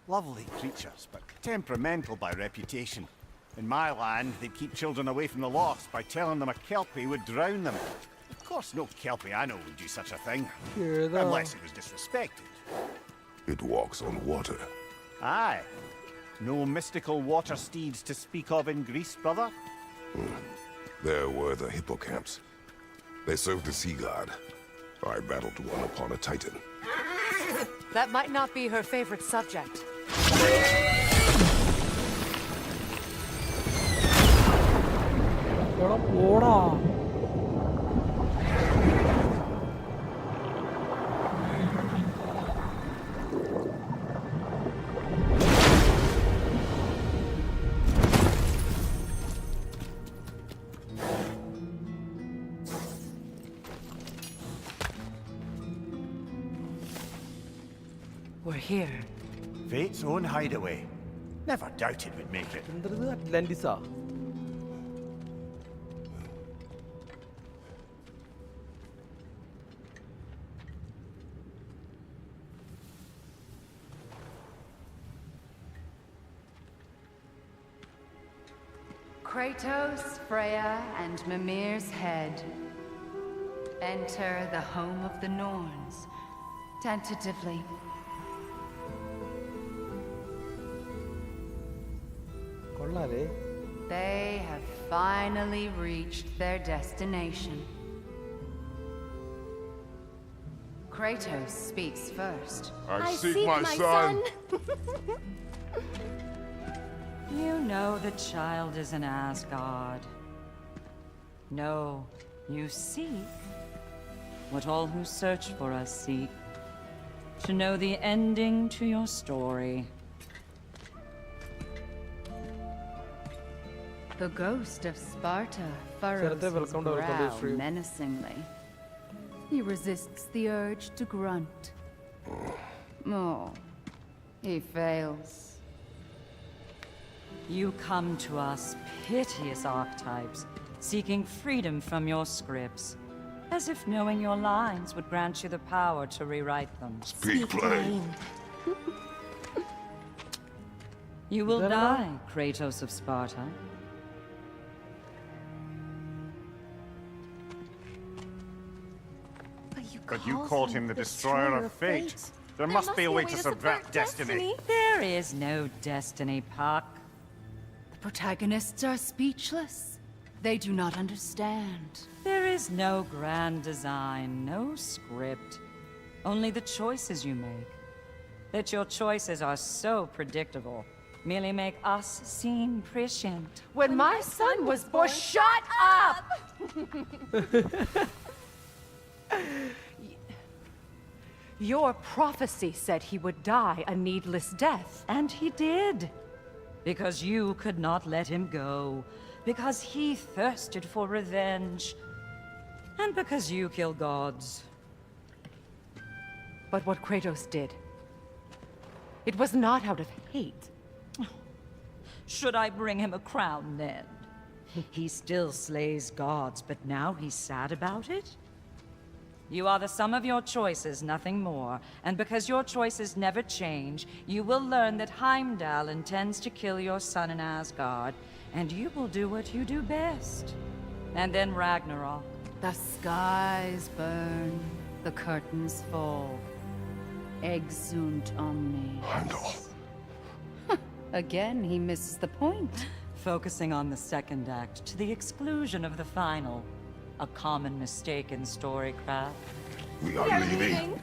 Lovely creatures, but temperamental by reputation. In my land, they'd keep children away from the lost by telling them a kelpie would drown them. Of course, no kelpie I know would do such a thing. Unless it was disrespected. It walks on water. Aye. No mystical water steeds to speak of in Greece, brother? There were the hippocamps. They served the sea god. I battled one upon a titan. That might not be her favorite subject. We're here. Fate's own hideaway. Never doubted we'd make it. Atlantis. Kratos, Freya, and Mimir's head. Enter the home of the Norns. Tentatively. They have finally reached their destination. Kratos speaks first. I seek my son. You know the child is in Asgard. No, you seek what all who search for us seek. To know the ending to your story. The ghost of Sparta furrows his brow menacingly. He resists the urge to grunt. Oh, he fails. You come to us, piteous archetypes, seeking freedom from your scripts. As if knowing your lines would grant you the power to rewrite them. Speak plain. You will die, Kratos of Sparta. But you called him the destroyer of fate. There must be a way to subvert destiny. There is no destiny, Puck. The protagonists are speechless. They do not understand. There is no grand design, no script. Only the choices you make. That your choices are so predictable, merely make us seem prescient. When my son was born, shut up! Your prophecy said he would die a needless death. And he did. Because you could not let him go. Because he thirsted for revenge. And because you kill gods. But what Kratos did, it was not out of hate. Should I bring him a crown then? He still slays gods, but now he's sad about it? You are the sum of your choices, nothing more. And because your choices never change, you will learn that Heimdall intends to kill your son in Asgard, and you will do what you do best. And then Ragnarok. The skies burn, the curtains fall. Exunt omnes. Heimdall. Again, he misses the point. Focusing on the second act to the exclusion of the final. A common mistake in storycraft. We are leaving.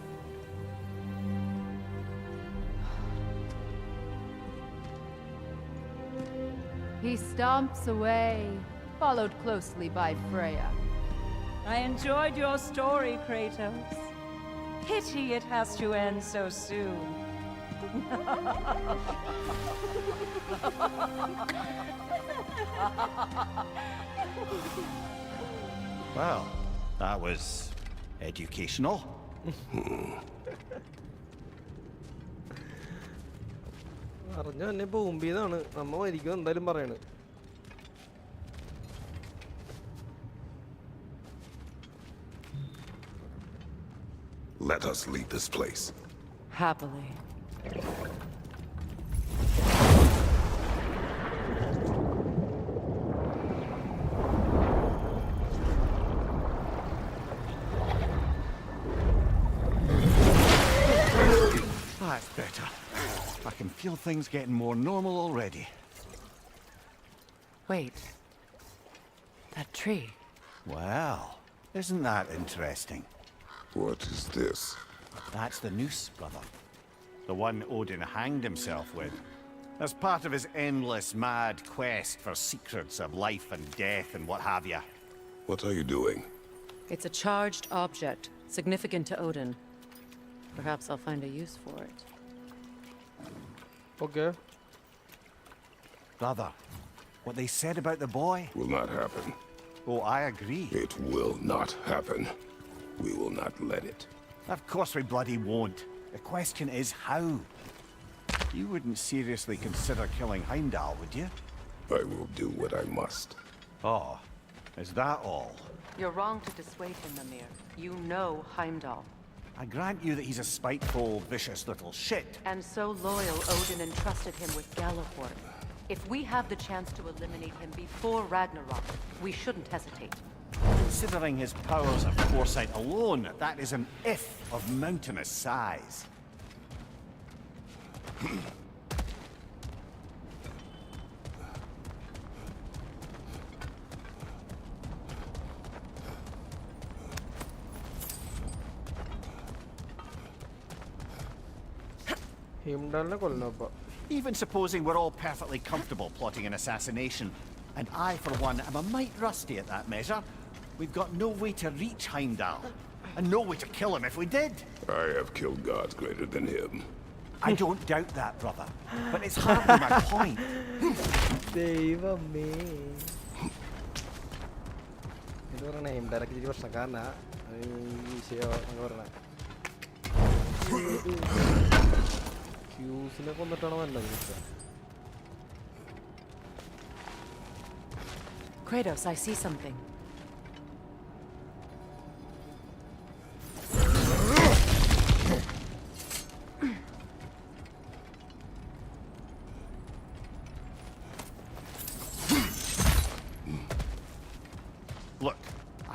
He stomps away, followed closely by Freya. I enjoyed your story, Kratos. Pity it has to end so soon. Well, that was educational. അറിഞ്ഞ എന്നെ ബോംബെന്നാണ് അമ്മ മരിക്കും എന്തായാലും പറയണ്. Let us leave this place. Happily. That's better. I can feel things getting more normal already. Wait. That tree. Well, isn't that interesting? What is this? That's the noose, brother. The one Odin hanged himself with. As part of his endless, mad quest for secrets of life and death and what have you. What are you doing? It's a charged object, significant to Odin. Perhaps I'll find a use for it. Okay. Brother, what they said about the boy? Will not happen. Oh, I agree. It will not happen. We will not let it. Of course we bloody won't. The question is how. You wouldn't seriously consider killing Heimdall, would you? I will do what I must. Oh, is that all? You're wrong to dissuade him, Mimir. You know Heimdall. I grant you that he's a spiteful, vicious little shit. And so loyal, Odin entrusted him with Galliford. If we have the chance to eliminate him before Ragnarok, we shouldn't hesitate. Considering his powers of foresight alone, that is an if of mountainous size. ഹിംഡാലിനെ കൊല്ലണപ്പ. Even supposing we're all perfectly comfortable plotting an assassination, and I, for one, am a mite rusty at that measure, we've got no way to reach Heimdall, and no way to kill him if we did. I have killed gods greater than him. I don't doubt that, brother, but it's hardly my point. ദൈവമേ. ഇത് പറയണേ ഹിംഡാലൊക്കെ ഇച്ചിരി പ്രശ്നക്കാരനാ. ഈ വിഷയം അങ്ങനെ പറയണേ. ക്യൂസിനെ കൊന്നിട്ടാണോ നല്ലത്? Kratos, I see something. Look,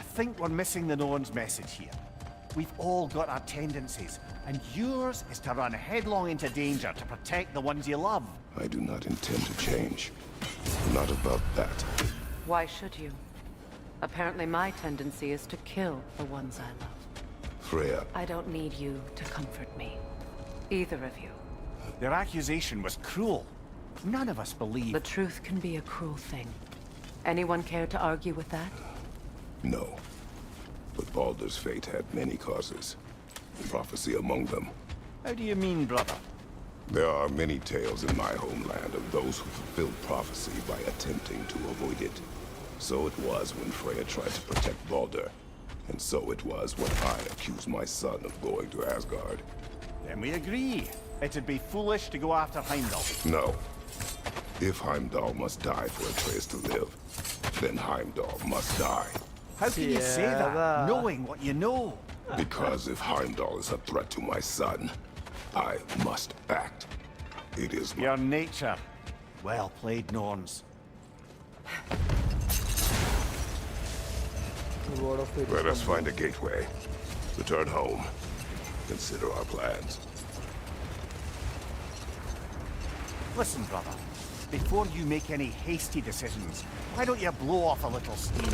I think we're missing the Norn's message here. We've all got our tendencies, and yours is to run headlong into danger to protect the ones you love. I do not intend to change. Not about that. Why should you? Apparently my tendency is to kill the ones I love. Freya. I don't need you to comfort me. Either of you. Their accusation was cruel. None of us believe. The truth can be a cruel thing. Anyone care to argue with that? No. But Baldur's fate had many causes. Prophecy among them. How do you mean, brother? There are many tales in my homeland of those who fulfilled prophecy by attempting to avoid it. So it was when Freya tried to protect Baldur. And so it was when I accused my son of going to Asgard. Then we agree. It'd be foolish to go after Heimdall. No. If Heimdall must die for Atreus to live, then Heimdall must die. How can you say that, knowing what you know? Because if Heimdall is a threat to my son, I must act. It is your nature. Well played, Norns. Let us find a gateway. Return home. Consider our plans. Listen, brother. Before you make any hasty decisions, why don't you blow off a little steam?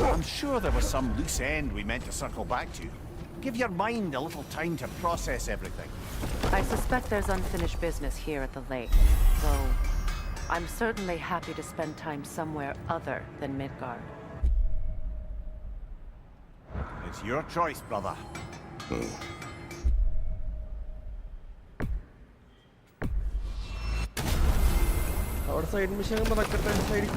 I'm sure there was some loose end we meant to circle back to. Give your mind a little time to process everything. I suspect there's unfinished business here at the lake, though I'm certainly happy to spend time somewhere other than Midgard. It's your choice, brother. Our side mission is side.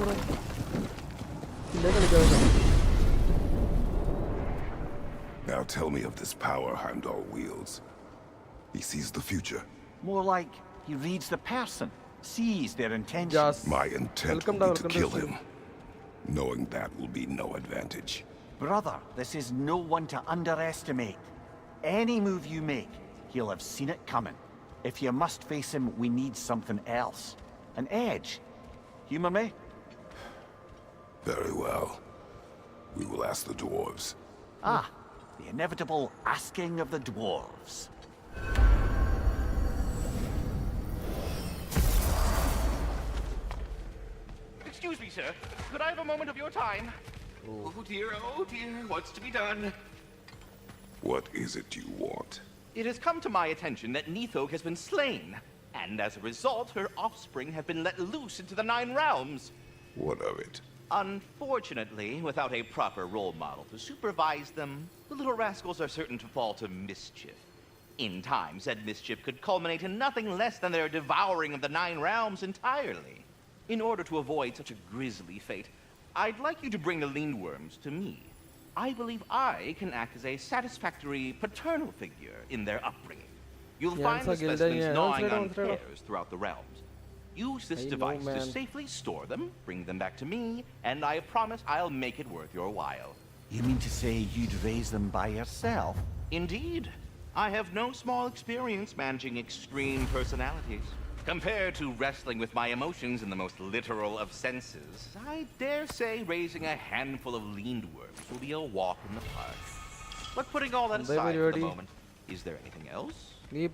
Now tell me of this power Heimdall wields. He sees the future. More like he reads the person, sees their intentions. My intent will be to kill him. Knowing that will be no advantage. Brother, this is no one to underestimate. Any move you make, he'll have seen it coming. If you must face him, we need something else. An edge. Humor me? Very well. We will ask the dwarves. Ah, the inevitable asking of the dwarves. Excuse me, sir. Could I have a moment of your time? Oh dear, what's to be done? What is it you want? It has come to my attention that Nithog has been slain, and as a result, her offspring have been let loose into the Nine Realms. What of it? Unfortunately, without a proper role model to supervise them, the little rascals are certain to fall to mischief. In time, said mischief could culminate in nothing less than their devouring of the Nine Realms entirely. In order to avoid such a grisly fate, I'd like you to bring the Lindworms to me. I believe I can act as a satisfactory paternal figure in their upbringing. You'll find the specimens gnawing on pears throughout the realms. Use this device to safely store them, bring them back to me, and I promise I'll make it worth your while. You mean to say you'd raise them by yourself? Indeed. I have no small experience managing extreme personalities. Compared to wrestling with my emotions in the most literal of senses, I dare say raising a handful of Lindworms will be a walk in the park. But putting all that aside for the moment, is there anything else? You're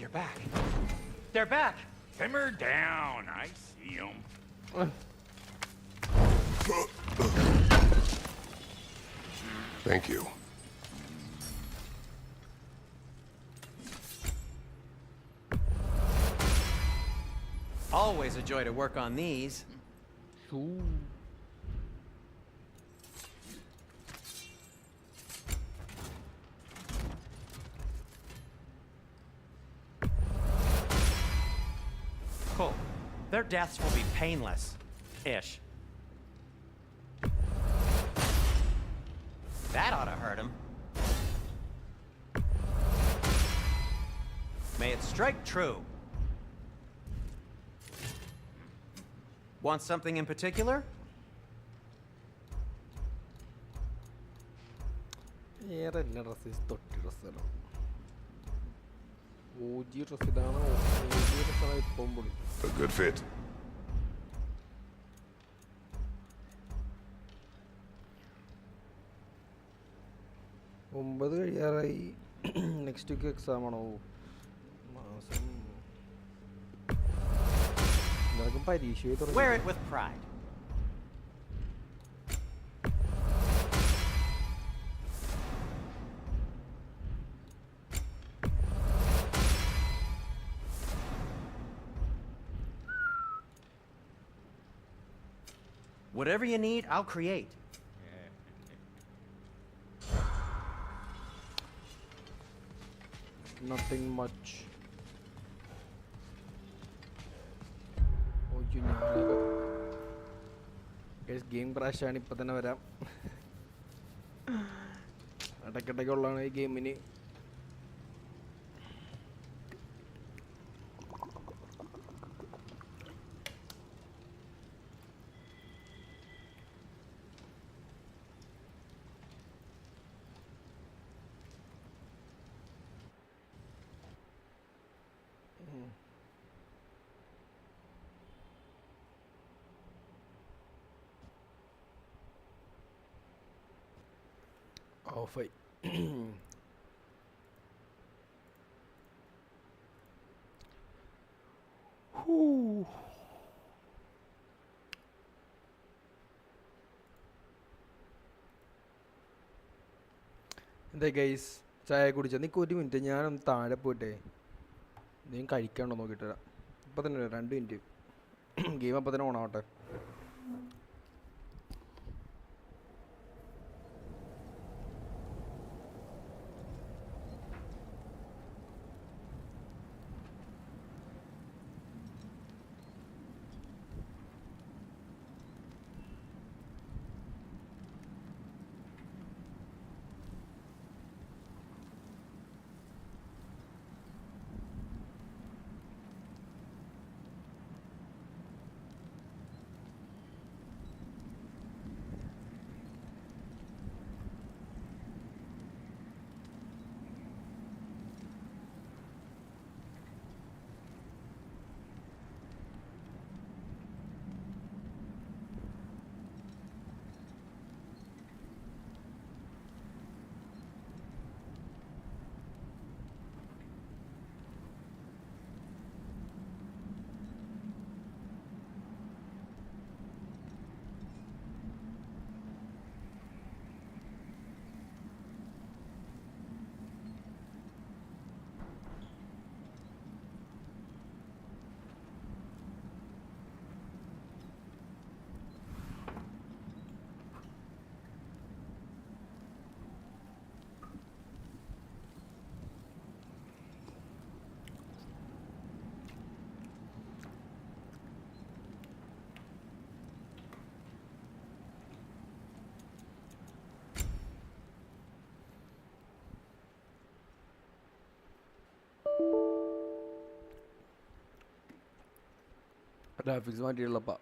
back. They're back. Simmer down. I see them. Thank you. Always a joy to work on these. Cool. Their deaths will be painless-ish. That ought to hurt him. May it strike true. Want something in particular? A good fit. Next week exam. Wear it with pride. Whatever you need, I'll create. Nothing much. Guys, game crash ആണ് ഇപ്പോ തന്നെ വരാം. ഇടയ്ക്കിടയ്ക്കുള്ളതാണ് ഈ ഗെയിമിന്. ഓഫായി. എന്താ guys ചായ കുടിച്ചാൽ നിൽക്ക് ഒരു മിനിറ്റ്, ഞാനൊന്ന് താഴെ പോയിട്ടേ നീ കഴിക്കാണ്ടോ നോക്കിയിട്ട് വരാം. ഇപ്പം തന്നെ 2 മിനിറ്റ് ഗെയിം അപ്പം തന്നെ ഓണാവട്ടെ. Graphics മാറ്റിയുള്ളപ്പാ.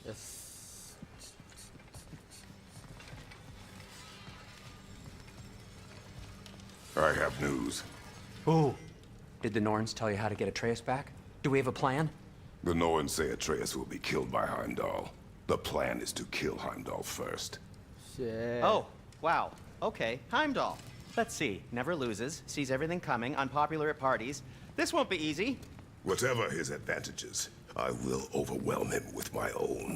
Yes. I have news. Ooh. Did the Norns tell you how to get Atreus back? Do we have a plan? The Norns say Atreus will be killed by Heimdall. The plan is to kill Heimdall first. Shit. Oh, wow. Okay, Heimdall. Let's see. Never loses, sees everything coming, unpopular at parties. This won't be easy. Whatever his advantages, I will overwhelm him with my own.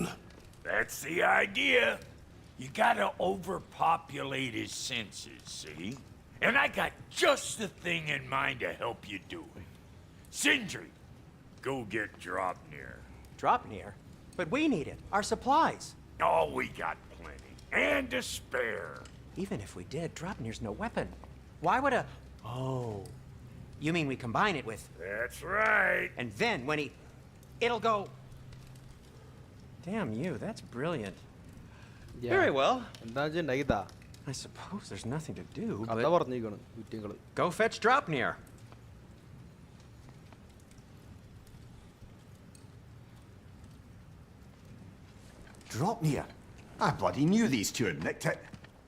That's the idea. You gotta overpopulate his senses, see? And I got just the thing in mind to help you do it. Sindri, go get Dropnir. Dropnir? But we need it. Our supplies. Oh, we got plenty. And to spare. Even if we did, Dropnir's no weapon. Why would a... Oh. You mean we combine it with... That's right. And then when he... It'll go... Damn you, that's brilliant. Yeah. Very well. എന്താ I suppose there's nothing to do, കഥ but... പറഞ്ഞിരിക്കണം കുറ്റിങ്ങള്. Go fetch Dropnir. Dropnir? I bloody knew these two had nicked it.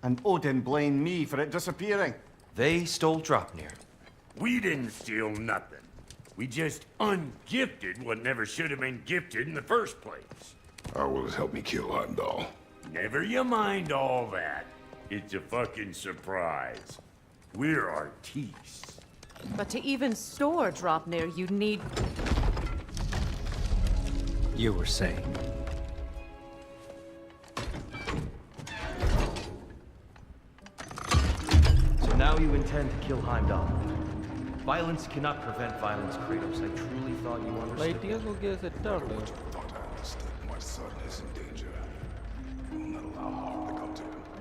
And Odin blamed me for it disappearing. They stole Dropnir. We didn't steal nothing. We just ungifted what never should have been gifted in the first place. How will it help me kill Heimdall? Never you mind all that. It's a fucking surprise. We're artistes. But to even store Dropnir, you'd need... You were saying... So now you intend to kill Heimdall. Violence cannot prevent violence, Kratos. I truly thought you understood. Lighting ഒക്കെ നോക്കിയാൽ set ആണല്ലോ. Thought I understood my son is in danger. I will not allow harm to come to him.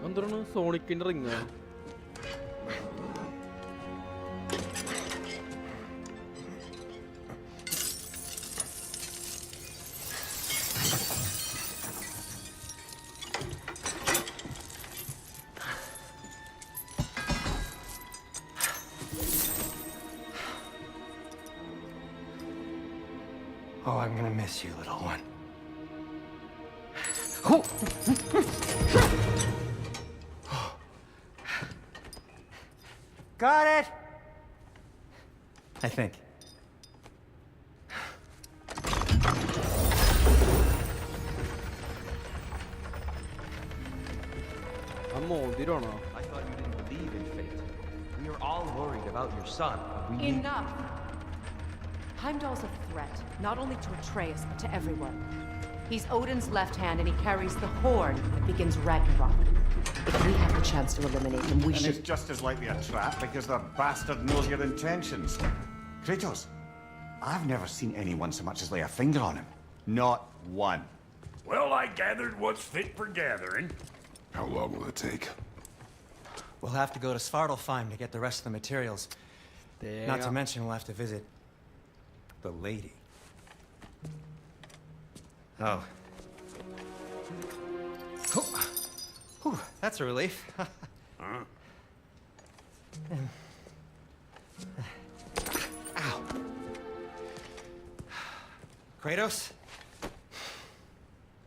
എന്താണ് സോണിക്കിന്റെ ring? Oh, I'm gonna miss you, little one. Got it! I think. മോതിരാണോ? I thought you didn't believe in fate. We are all worried about your son, but we need... Enough! Heimdall's a threat, not only to Atreus, but to everyone. He's Odin's left hand, and he carries the horn that begins Ragnarok. If we have the chance to eliminate him, we should... And it's just as likely a trap because the bastard knows your intentions. Kratos, I've never seen anyone so much as lay a finger on him. Not one. Well, I gathered what's fit for gathering. How long will it take? We'll have to go to Svartalfheim to get the rest of the materials. Not to mention we'll have to visit... the lady. Oh. Whew, that's a relief. Huh? Ow. Kratos?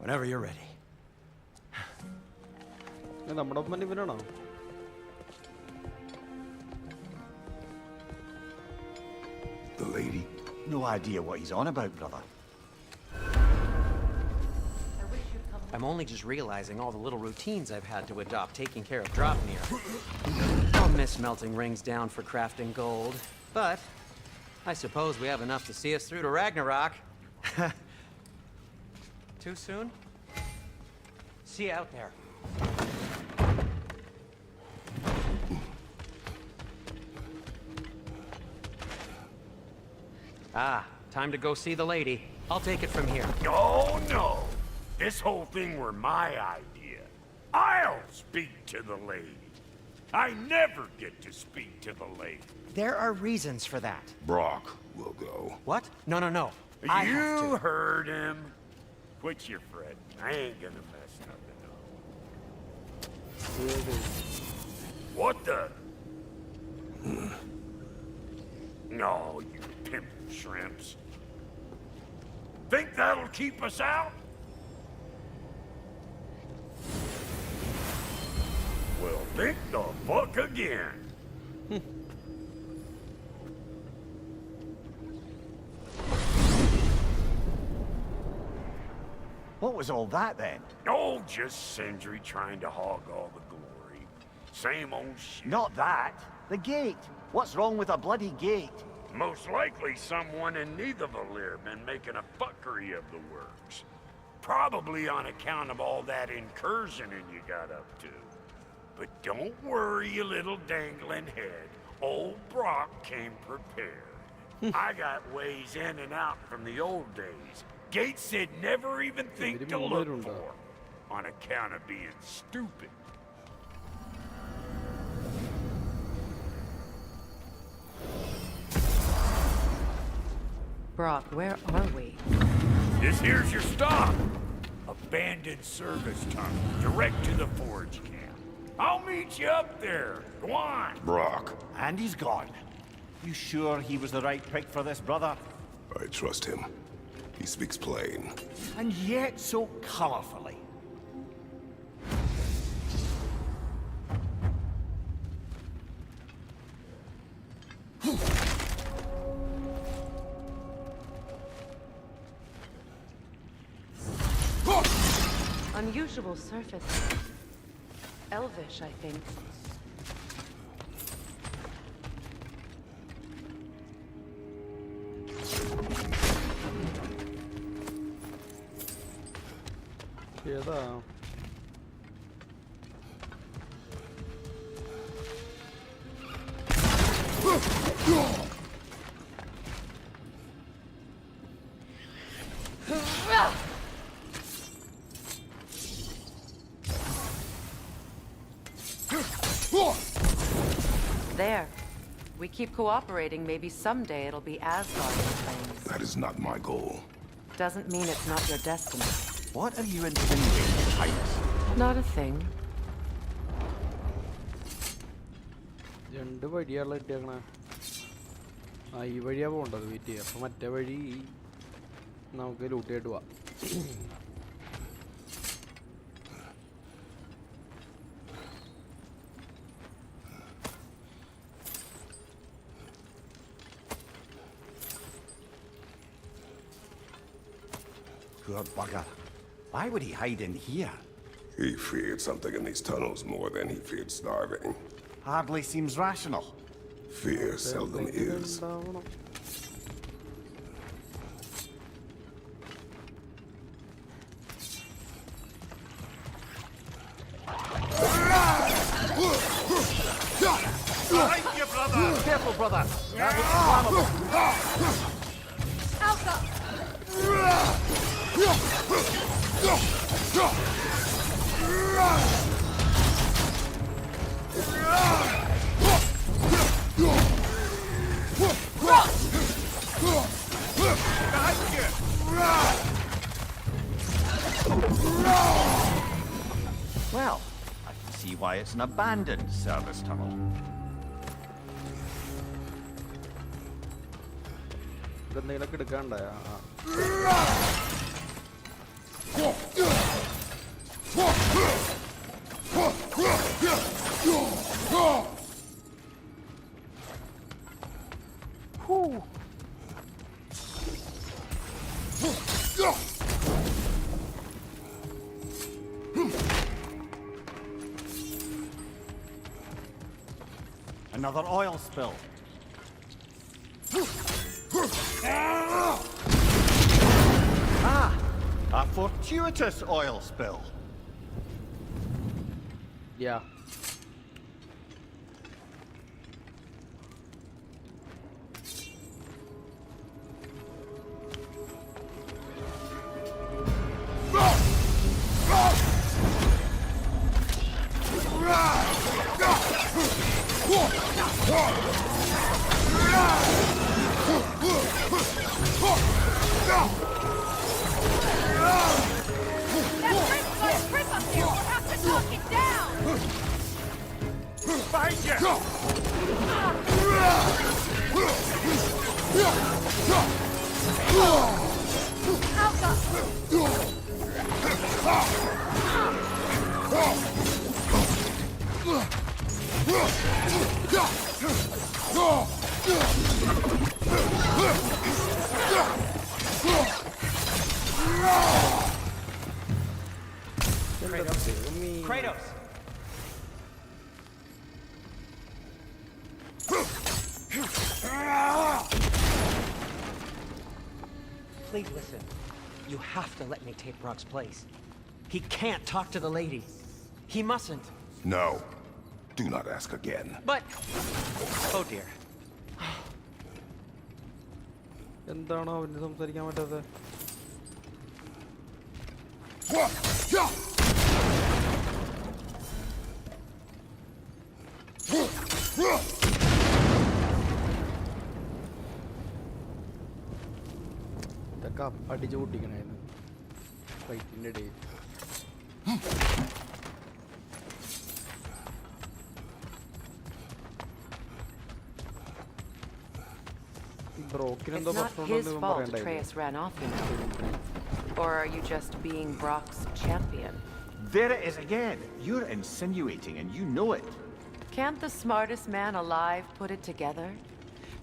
Whenever you're ready. നമ്മുടെ ഒപ്പം ഇവനാണോ? The lady? No idea what he's on about, brother. I'm only just realizing all the little routines I've had to adopt taking care of Dropnir. I'll miss melting rings down for crafting gold, but I suppose we have enough to see us through to Ragnarok. Too soon? See you out there. Ah, time to go see the lady. I'll take it from here. Oh, no. This whole thing were my idea. I'll speak to the lady. I never get to speak to the lady. There are reasons for that. Brock will go. What? No, no, no. I You have to. heard him. Quit your fretting. I ain't gonna mess nothing up. What the? No, you pimpin' shrimps. Think that'll keep us out? Well, think the fuck again. What was all that then? Oh, just Sindri trying to hog all the glory. Same old shit. Not that. The gate. What's wrong with a bloody gate? Most likely someone in Neitherville been making a fuckery of the works. Probably on account of all that incursioning you got up to. But don't worry, you little dangling head. Old Brock came prepared. I got ways in and out from the old days. Gates said never even think to look for, on account of being stupid. Brock, where are we? This here's your stop. Abandoned service tunnel, direct to the forge camp. I'll meet you up there. Go on. Brock. And he's gone. You sure he was the right pick for this, brother? I trust him. He speaks plain. And yet so colorfully. Unusual surface. Elvish, I think. ഏതാ? There. We keep cooperating, maybe someday it'll be Asgard in flames. That is not my goal. Doesn't mean it's not your destiny. What are you insinuating, Highness? Not a thing. രണ്ട് വഴിയാണല്ലോ ഇട്ടേക്കണേ. ആ ഈ വഴിയാ പോകേണ്ടത്. Wait ചെയ്യാം. അപ്പം മറ്റേ വഴി നമുക്ക് ലൂട്ടിയായിട്ട് പോവാം. Poor bugger. Why would he hide in here? He feared something in these tunnels more than he feared starving. Hardly seems rational. Fear seldom is. Right, you brother! Careful, brother! That was flammable. Alpha! Well, I can see why it's an abandoned service tunnel. ഇതെന്തെങ്കിലുമൊക്കെ എടുക്കാണ്ടായ Another oil spill. Ah! A fortuitous oil spill. Yeah. Kratos! please listen. You have to let me take Brock's place. He can't talk to the lady. He mustn't. No. Do not ask again. But... Oh dear. എന്താണോ അവന് സംസാരിക്കാൻ പറ്റാത്തത്? ഇതൊക്കെ അടിച്ചു പൊട്ടിക്കണായിരുന്നു ഫൈറ്റിന്റെ ഇടയിൽ. It's not his fault Atreus ran off, you know. Or are you just being Brock's champion? There it is again. You're insinuating and you know it. Can't the smartest man alive put it together?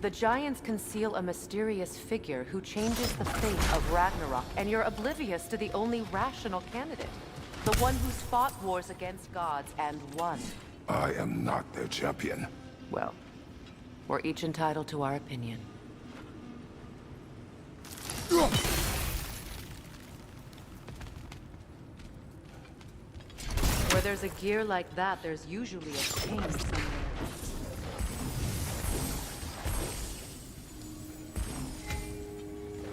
The Giants conceal a mysterious figure who changes the fate of Ragnarök, and you're oblivious to the only rational candidate. The one who's fought wars against gods and won. I am not their champion. Well, we're each entitled to our opinion. Where there's a gear like that, there's usually a chain somewhere.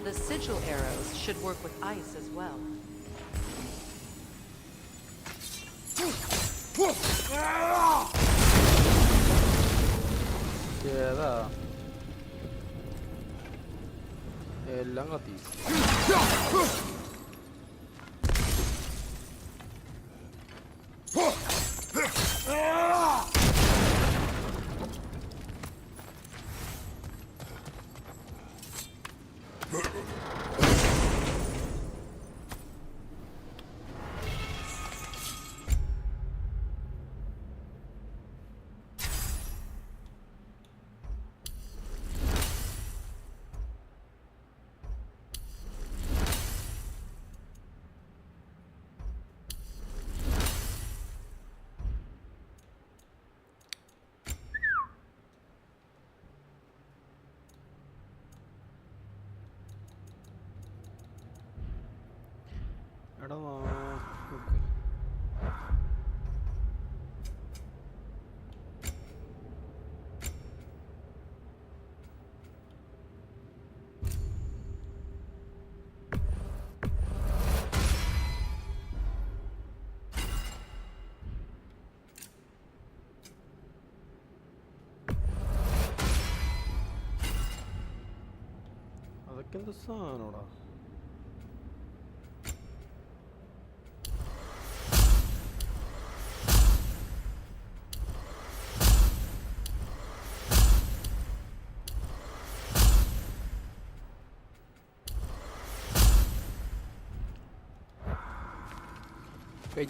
The sigil arrows should work with ice as well. ഏതാ എല്ലാം കത്തി. എടാ okay. അതൊക്കെ എന്ത് സാധനോടാ?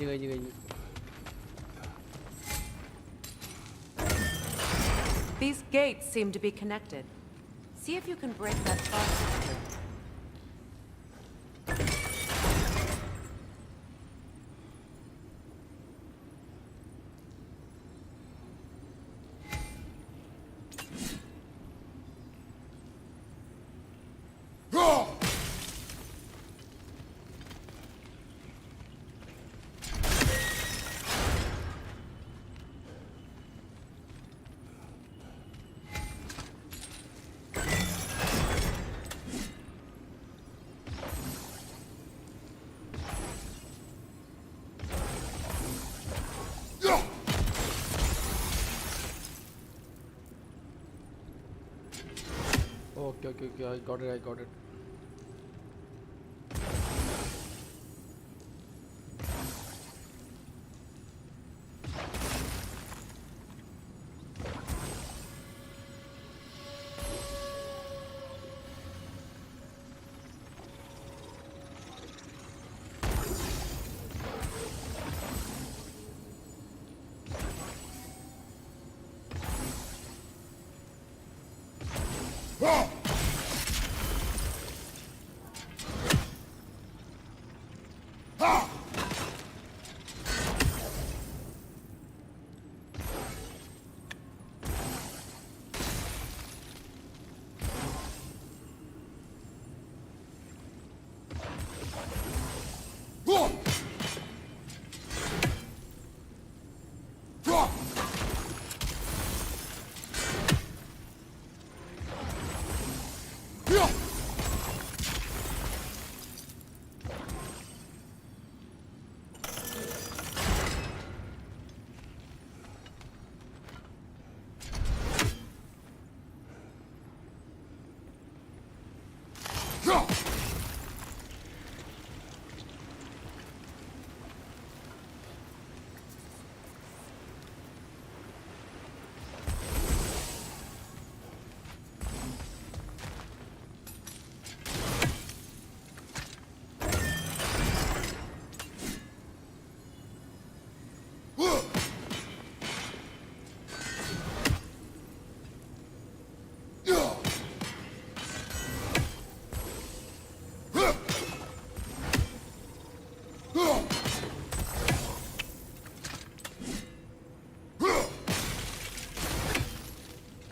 കഴിഞ്ഞു. These gates seem to be connected. See if you can break that fast. Okay, I got it.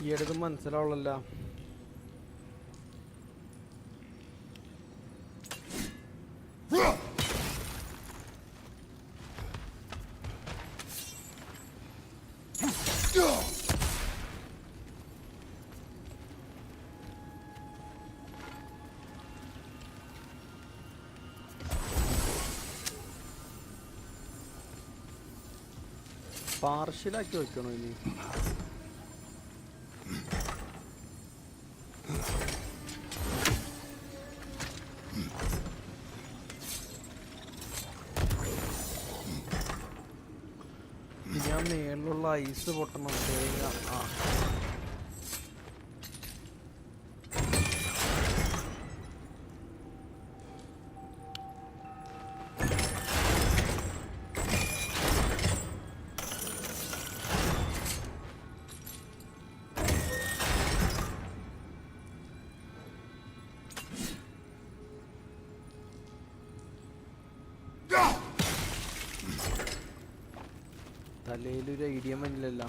ഈ അടുത്ത് മനസ്സിലാവുള്ളല്ലോ. പാർഷ്യലാക്കി വെക്കണോ ഇനി? ഞാൻ മേളിലുള്ള ഐസ് പൊട്ടണം. ആ തലയിലൊരു ഐഡിയ മഞ്ഞിലല്ല.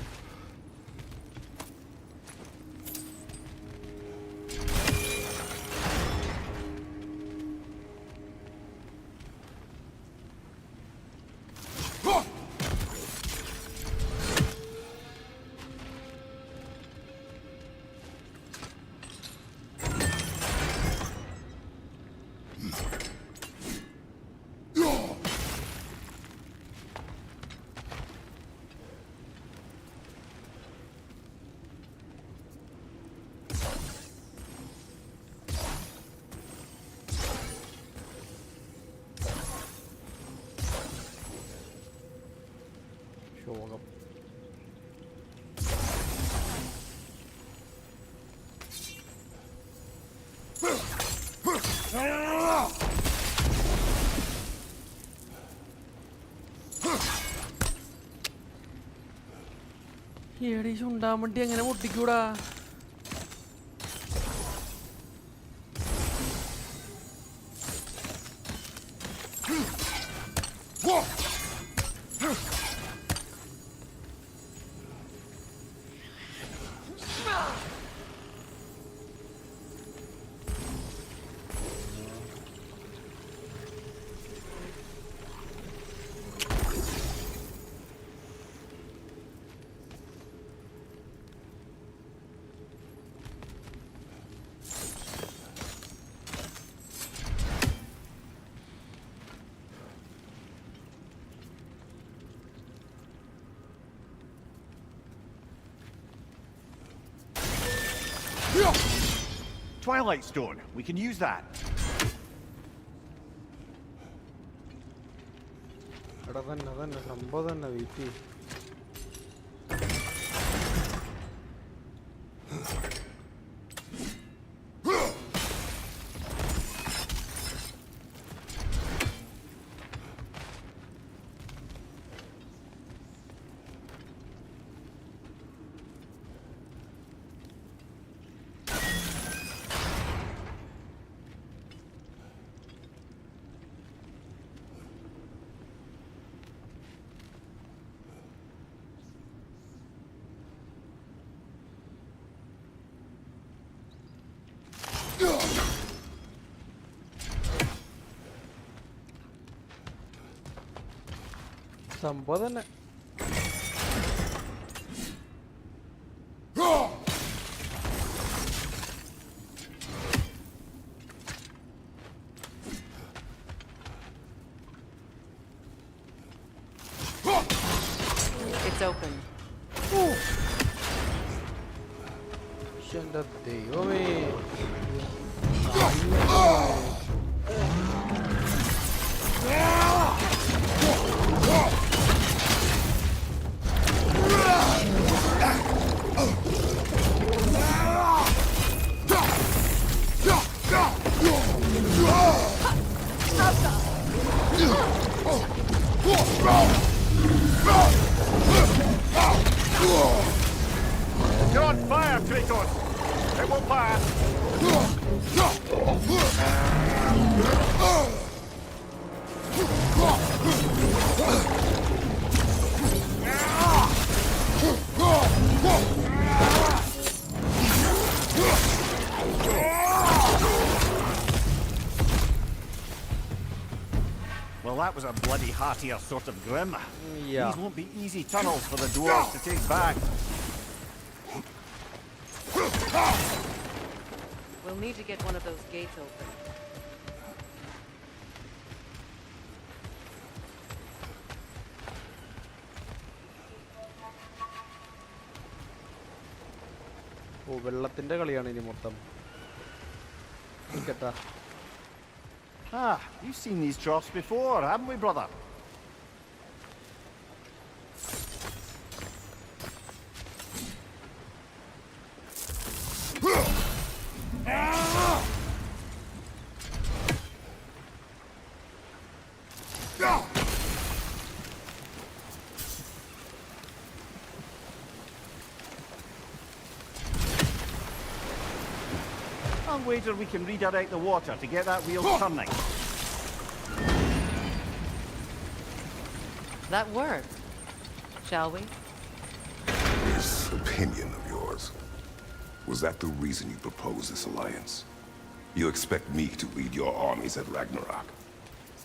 ശോകം. ഏടി ചുണ്ടാമണ്ടി എങ്ങനെ പൊട്ടിക്കൂടാ? Twilight Stone. We can use that. എടാ തന്നെ സംഭവം തന്നെ വെയിറ്റ്. സംഭവം തന്നെ. It's open. എൻ്റെ ദൈവമേ. You're on fire, Kratos! It won't pass! Well, that was a bloody heartier sort of grim. Yeah. These won't be easy tunnels for the dwarves to take back. We'll need to get one of those gates open. ഓ വെള്ളത്തിന്റെ കളിയാണ് ഇനി മൊത്തം. കേട്ടാ. Ah, you've seen these troughs before, haven't we, brother? I'll wager we can redirect the water to get that wheel turning. That worked. Shall we? This opinion of yours, was that the reason you proposed this alliance? You expect me to lead your armies at Ragnarök?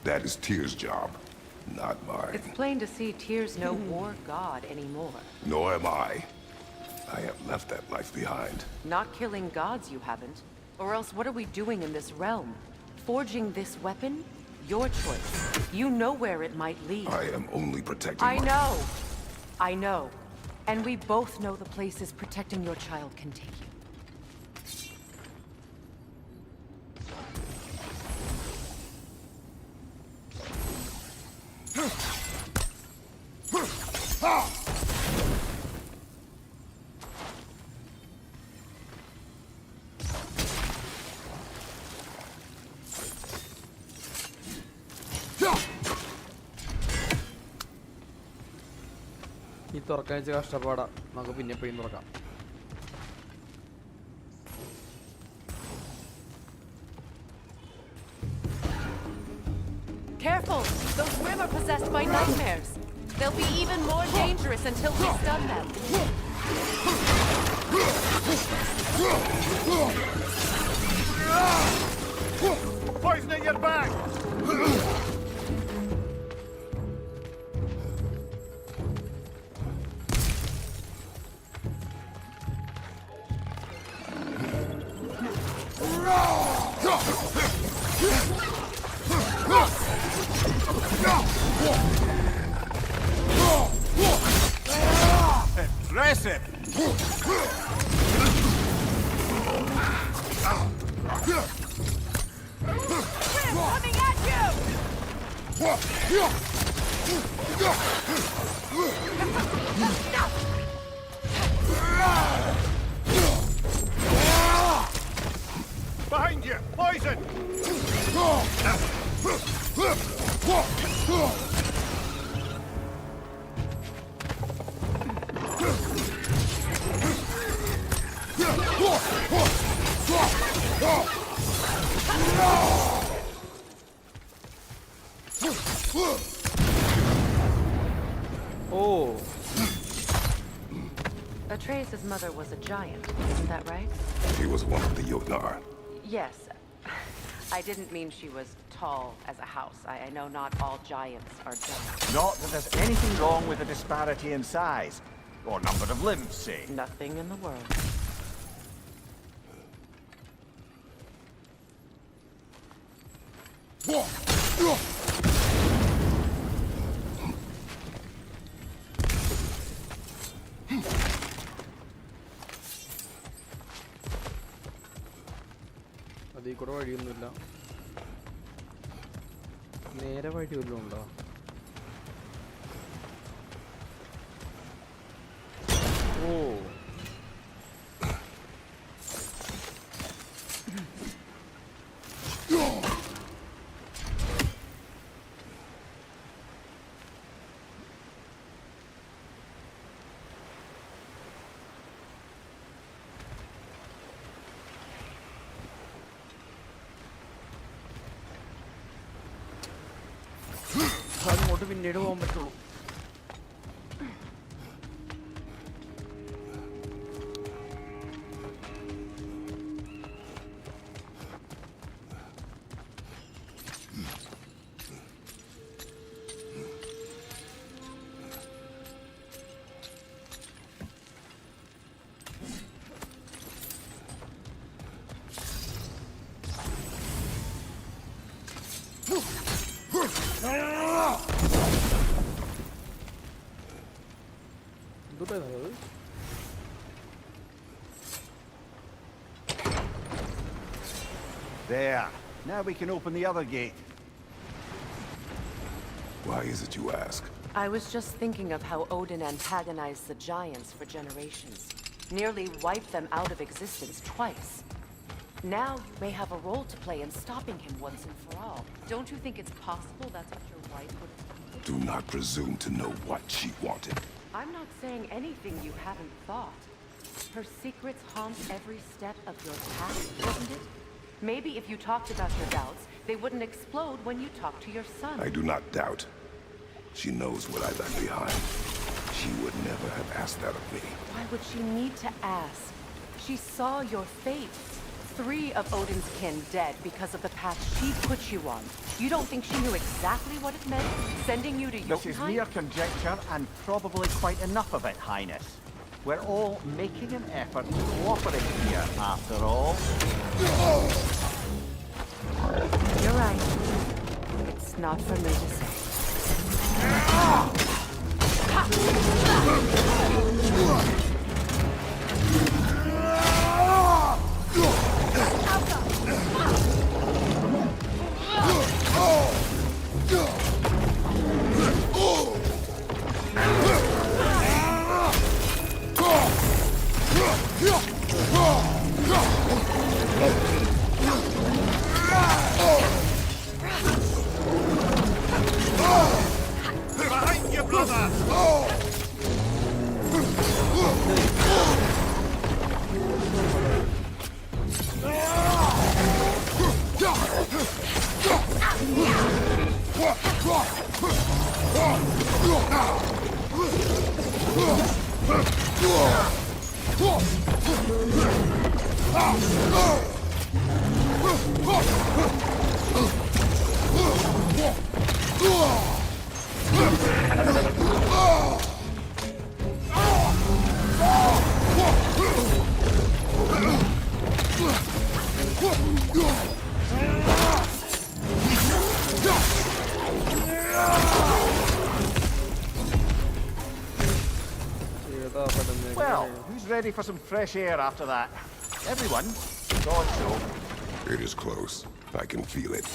That is Tyr's job, not mine. It's plain to see Tyr's no war god anymore. Nor am I. I have left that life behind. Not killing gods, you haven't. Or else what are we doing in this realm? Forging this weapon? Your choice. You know where it might lead. I am only protecting I know. And we both know the places protecting your child can take you. ഈ തുറക്കാൻ വെച്ച കഷ്ടപ്പാടാ. നമുക്ക് പിന്നെ പോയി തുറക്കാം. Careful! Those women are possessed by nightmares. They'll be even more dangerous until we stun them. Poisoning your back! Impressive! Coming at you! Behind you! Poison! Oh. Atreus' mother was a giant, isn't that right? She was one of the Jotnar. Yes. I didn't mean she was tall as a house. I know not all giants are giants. Not that there's anything wrong with a disparity in size. Or number of limbs, say. Nothing in the world. കൂടെ വഴിയൊന്നുമില്ല. നേരെ വഴി വല്ലതും ഉണ്ടോ? ഓ അങ്ങോട്ട് പിന്നീട് പോകാൻ പറ്റുള്ളൂ. There. Now we can open the other gate. Why is it you ask? I was just thinking of how Odin antagonized the giants for generations. Nearly wiped them out of existence twice. Now you may have a role to play in stopping him once and for all. Don't you think it's possible that's what your wife would have wanted? Do not presume to know what she wanted. I'm not saying anything you haven't thought. Her secrets haunt every step of your path, doesn't it? Maybe if you talked about your doubts, they wouldn't explode when you talk to your son. I do not doubt. She knows what I left behind. She would never have asked that of me. Why would she need to ask? She saw your fate. 3 of Odin's kin dead because of the path she put you on. You don't think she knew exactly what it meant, sending you to This is Jotunheim? mere conjecture and probably quite enough of it, Highness. We're all making an effort to cooperate here, after all. You're right. It's not for me to say. Behind you, brother! Well, who's ready for some fresh air after that? Everyone? God, so. It is close. I can feel it.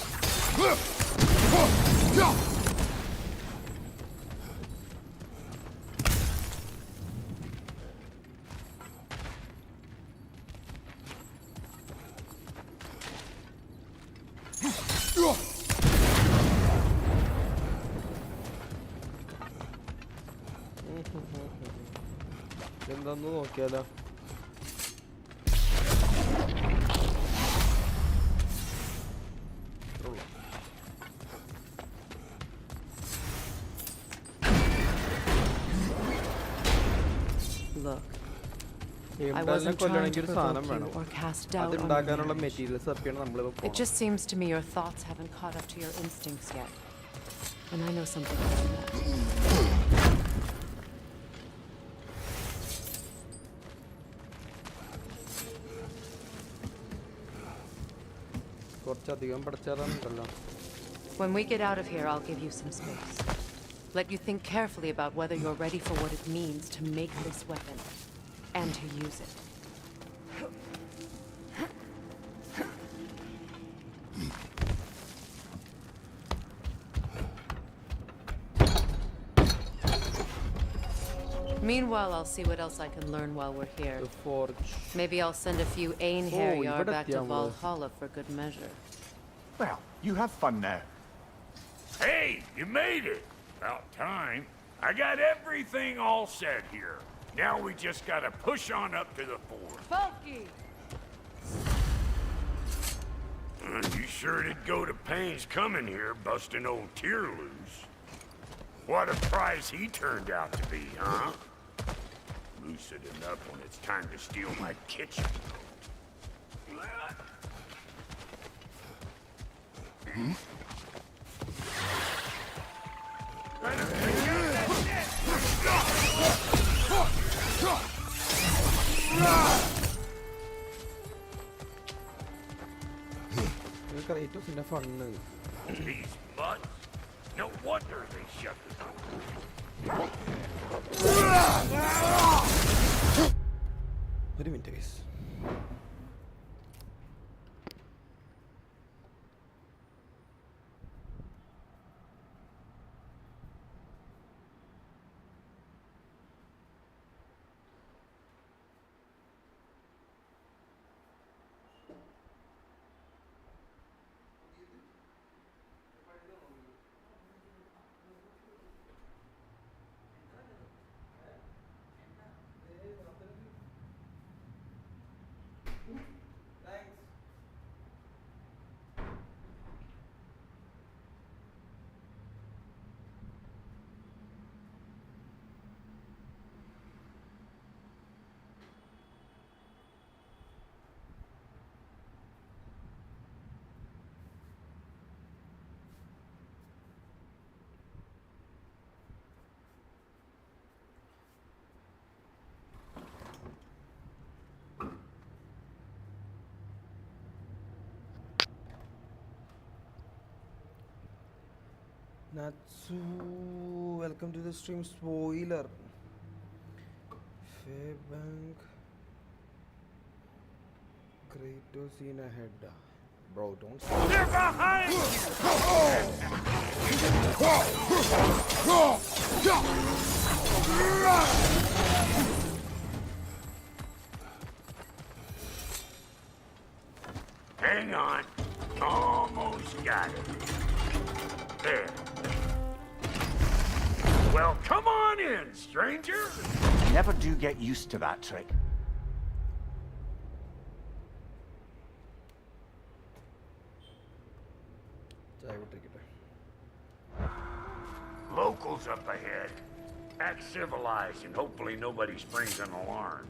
എന്താന്ന് നോക്കിയാലോ? I wasn't trying to provoke you or cast doubt on your marriage. It just seems to me your thoughts haven't caught up to your instincts yet. And I know something about that. When we get out of here, I'll give you some space. Let you think carefully about whether you're ready for what it means to make this weapon and to use it. Meanwhile, I'll see what else I can learn while we're here. The forge. Maybe I'll send a few Einherjar ഇവിടെ back to എത്തിയാ നമ്മള്. Valhalla for good measure. Well, you have fun now. Hey, you made it! About time. I got everything all set here. Now we just gotta push on up to the fort. Funky! You sure did go to pains coming here, busting old Tyr loose. What a prize he turned out to be, huh? Lucid enough when it's time to steal my kitchen. Kratos-ന്റെ fun. These mutts. No wonder they shut the door. ഒരു minute guys. Natsu, welcome to the stream. Spoiler. Fairbank. Kratos in ahead. Bro, don't. They're behind Hang on. Almost got it. There. Well, come on in, stranger. Never do get used to that trick. Locals up ahead. Act civilized and hopefully nobody springs an alarm.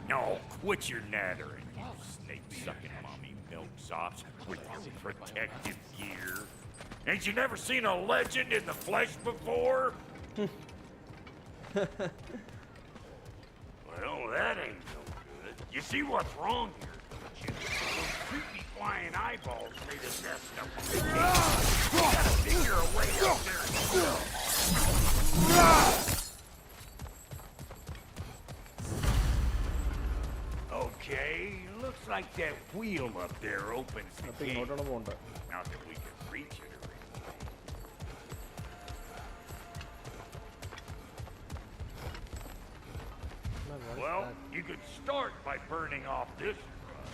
No, quit your nattering, you snake-sucking mommy milksops with your protective gear. Ain't you never seen a legend in the flesh before? Well, that ain't no good. You see what's wrong here, don't you? Those creepy flying eyeballs made a nest up on the gate. You gotta figure a way up there and go. Okay, looks like that wheel up there opens the gate. Not that we can reach it or anything. Well, you could start by burning off this rug.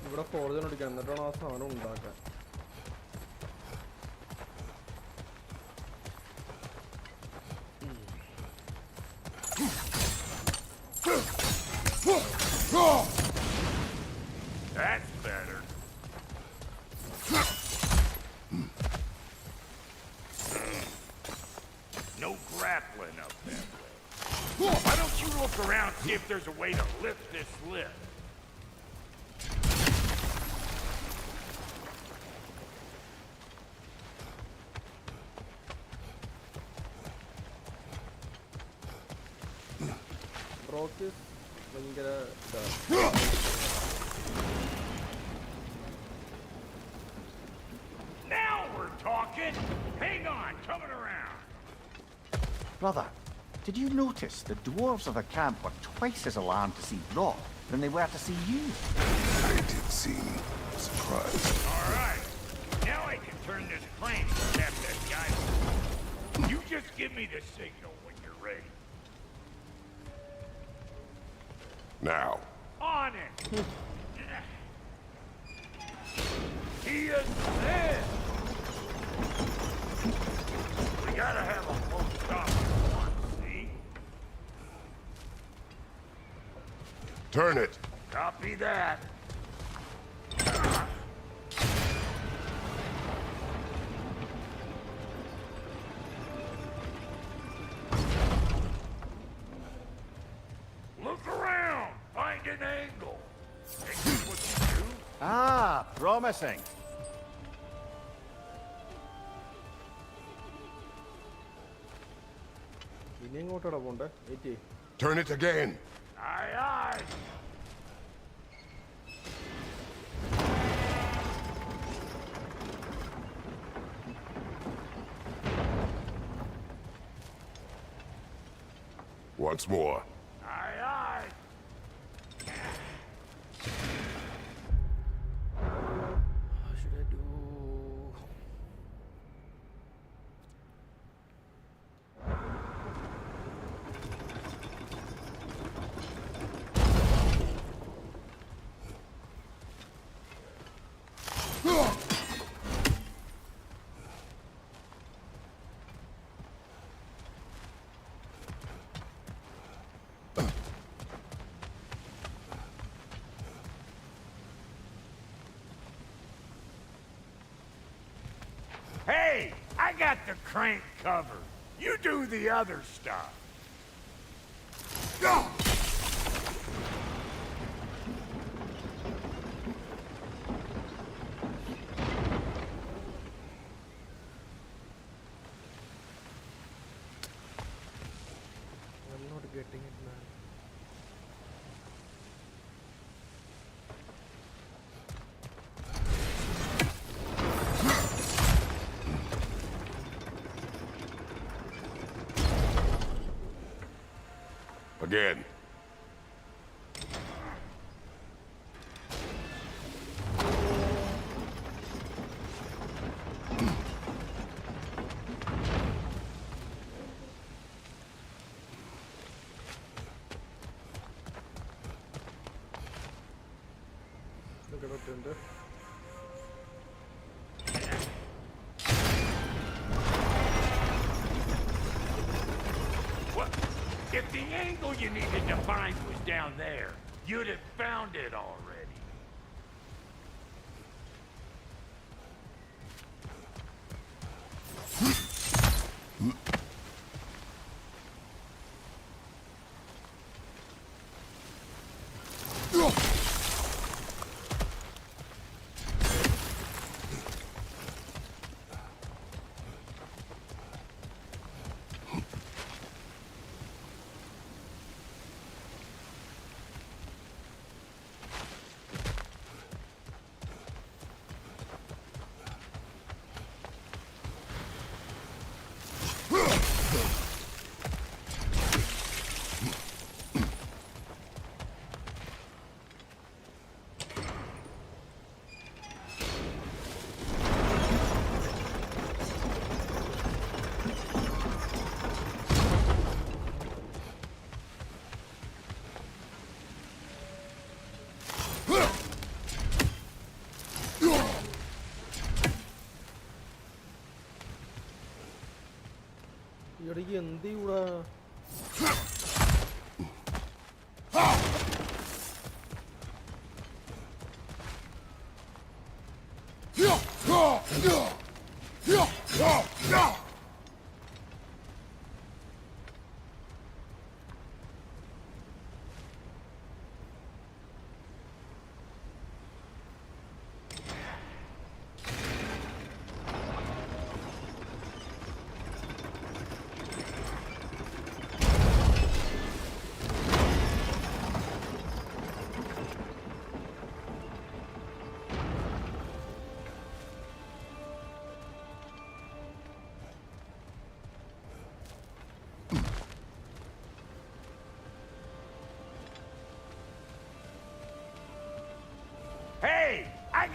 ഇവിടെ ഫോർജൻ അടിക്കണം എന്നിട്ടാണ് ആ സാധനം ഉണ്ടാക്കാൻ. That's better. No grappling up that way. Why don't you look around and see if there's a way to lift this lift? Brock is ഭയങ്കര Now we're talking! Hang on, coming around. Brother, did you notice the dwarves of the camp were twice as alarmed to see Rock than they were to see you? I did seem surprised. All right. Now I can turn this crane and tap that guy. You just give me the signal when you're ready. Now. On it! He is there! We gotta have a full stop at once, see? Turn it. Copy that. Look around! Find an angle! Think that's what you do? Ah, promising. ഇനി എങ്ങോട്ടാടാ പോണ്ടേ? Wait ചെയ്യ്. Turn it again. Aye, aye! Once more. Aye, aye! What should I do? Hey, I got the crank covered. You do the other stuff. Go! I'm not getting it, man. Again. Look at that tender. What? If the angle you needed to find was down there, you'd have found it already. ഇവിടെ എന്ത് ഇവിടെ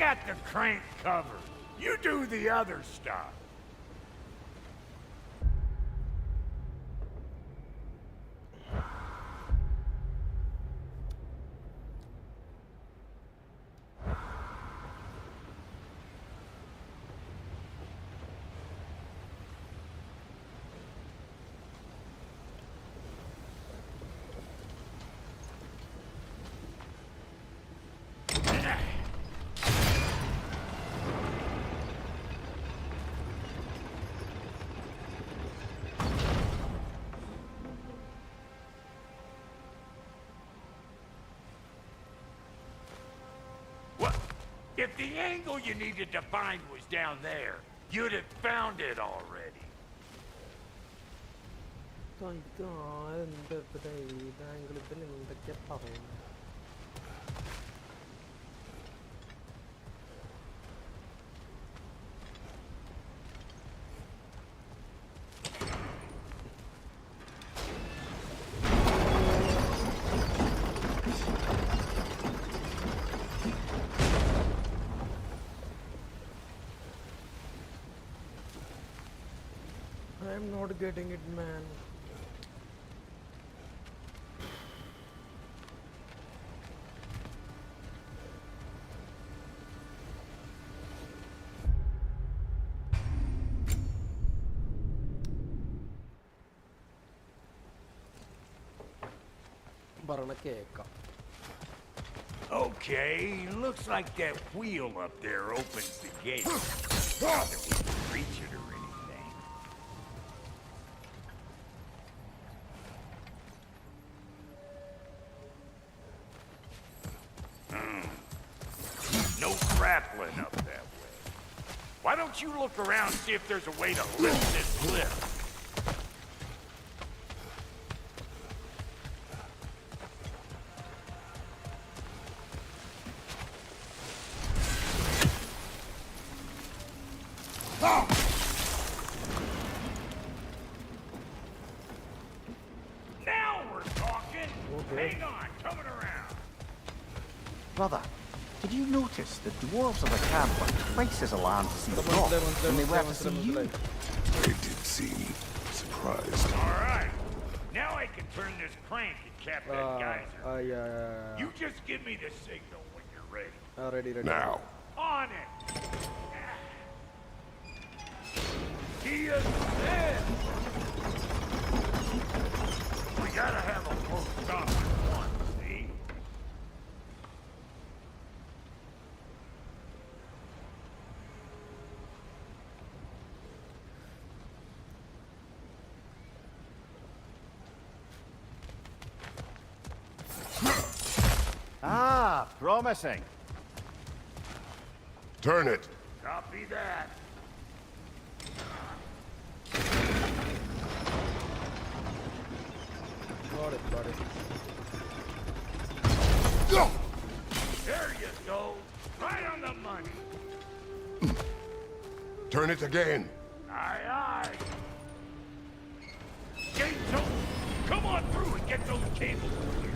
got the crank covered. You do the other stuff. If the angle you needed to find was down there, you'd have found it already. I'm not getting it, man. Okay, looks like that wheel up there opens the gate. Not that we can reach it or anything. No grappling up that way. Why don't you look around and see if there's a way to lift this lift? Now we're talking. Hang on, coming around. Brother, did you notice the dwarves of the camp were twice as alarmed to see the rock than they were to see you? They did seem surprised. All right. Now I can turn this crank and cap that geyser. You just give me the signal when you're ready. Ready. Now. On it. He is dead. We gotta have a close stop at once, see? Ah, promising. Turn it. Copy that. Got it. Go! There you go. Right on the money. Turn it again. Aye, aye. Gates open. Come on through and get those cables clear.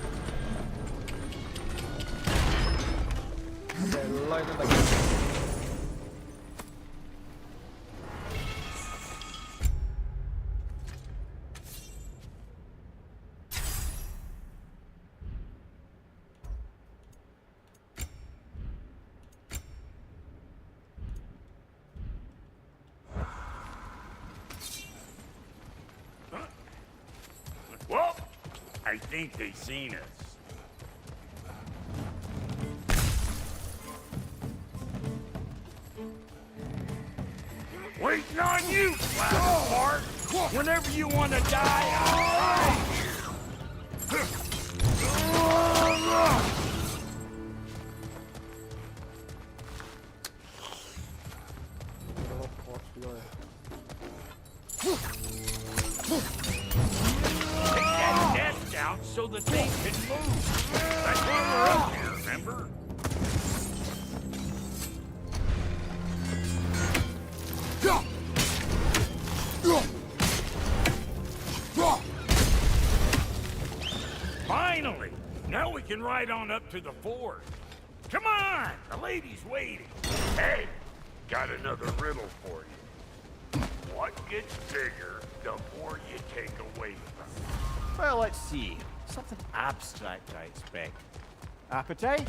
Well, I think they seen us. Waiting on you, Flat Whenever you want to die, I'm right here. Take that net down so the thing can move. That's why we're up here, remember? Finally! Now we can ride on up to the fort. Come on! The lady's waiting. Hey, got another riddle for you. What gets bigger the more you take away from it? Well, let's see. Something abstract, I expect. Appetite?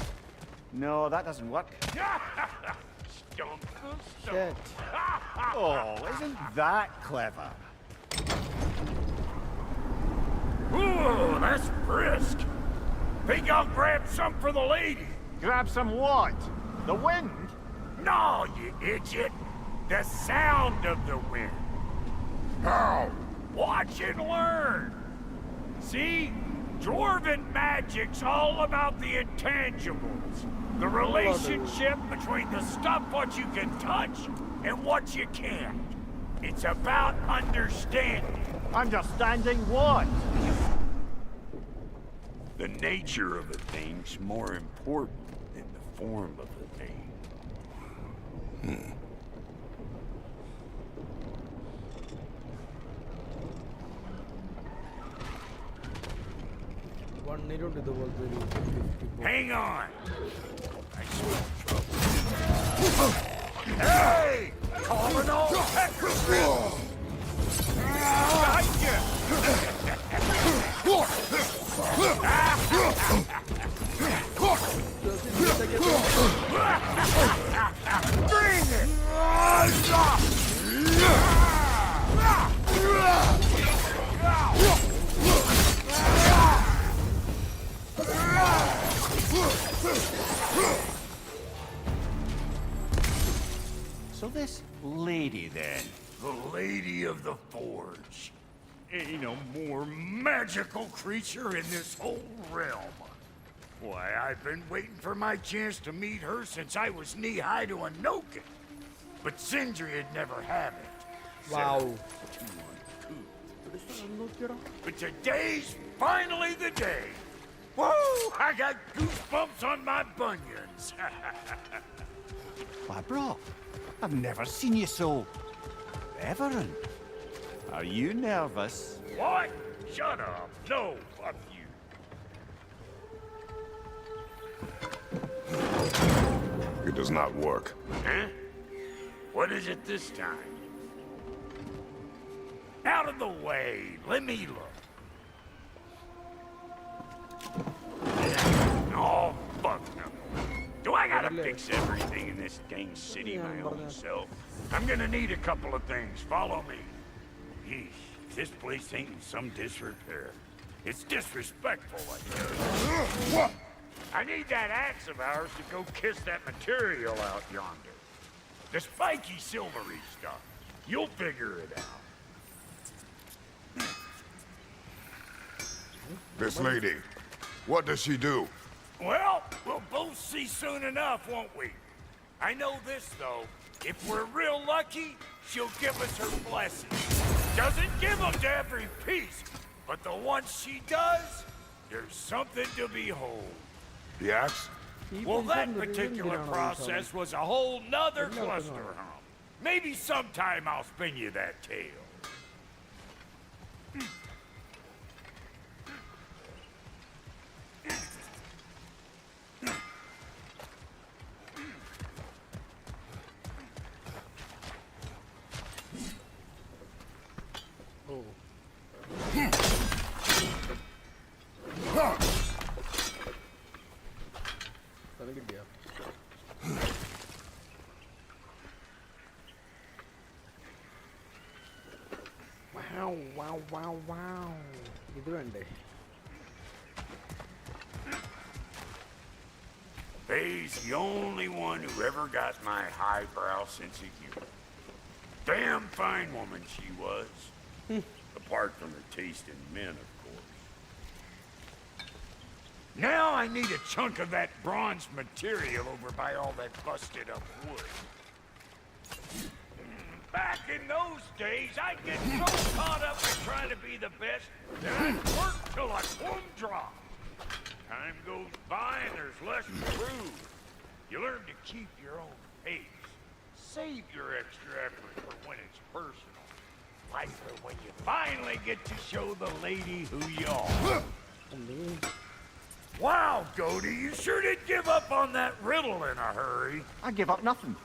No, that doesn't work. Stump the Shit. stump. Oh, isn't that clever? Ooh, that's brisk. Think I'll grab some for the lady? Grab some what? The wind? No, you idiot. The sound of the wind. Oh, watch and learn. See? Dwarven magic's all about the intangibles. The relationship between the stuff what you can touch and what you can't. It's about understanding. Understanding what? The nature of a thing's more important than the form of a thing. Hang on! I smell trouble. Hey! Calling all Petrus! Behind you! Bring it! So this lady, then? The Lady of the Forge. Ain't no more magical creature in this whole realm. Why, I've been waiting for my chance to meet her since I was knee-high to a Noken. But Sindri had never had it. Wow. But today's finally the day. Woo! I got goosebumps on my bunions. Why, bro, I've never seen you so reverent. Are you nervous? What? Shut up. No, fuck you. It does not work. Huh? What is it this time? Out of the way. Let me look. Oh, fuck no. Do I gotta fix everything in this dang city my own self? I'm gonna need a couple of things. Follow me. Yeesh, this place ain't in some disrepair. It's disrespectful, I guess. I need that axe of ours to go kiss that material out yonder. The spiky silvery stuff. You'll figure it out. This lady, what does she do? Well, we'll both see soon enough, won't we? I know this, though. If we're real lucky, she'll give us her blessing. Doesn't give them to every piece, but the ones she does, there's something to behold. The axe? Well, that particular process was a whole nother cluster hump. Maybe sometime I'll spin you that tale. Wow. ഇത് വേണ്ടേ? Faye's the only one who ever got my highbrow sense of humor. Damn fine woman she was. Apart from her taste in men, of course. Now I need a chunk of that bronze material over by all that busted up wood. Back in those days, I'd get so caught up in trying to be the best that I'd work till I plumb drop. Time goes by and there's less to prove. You learn to keep your own pace. Save your extra effort for when it's personal. Like for when you finally get to show the lady who you are. Wow, Goldie, you sure did give up on that riddle in a hurry. I give up nothing.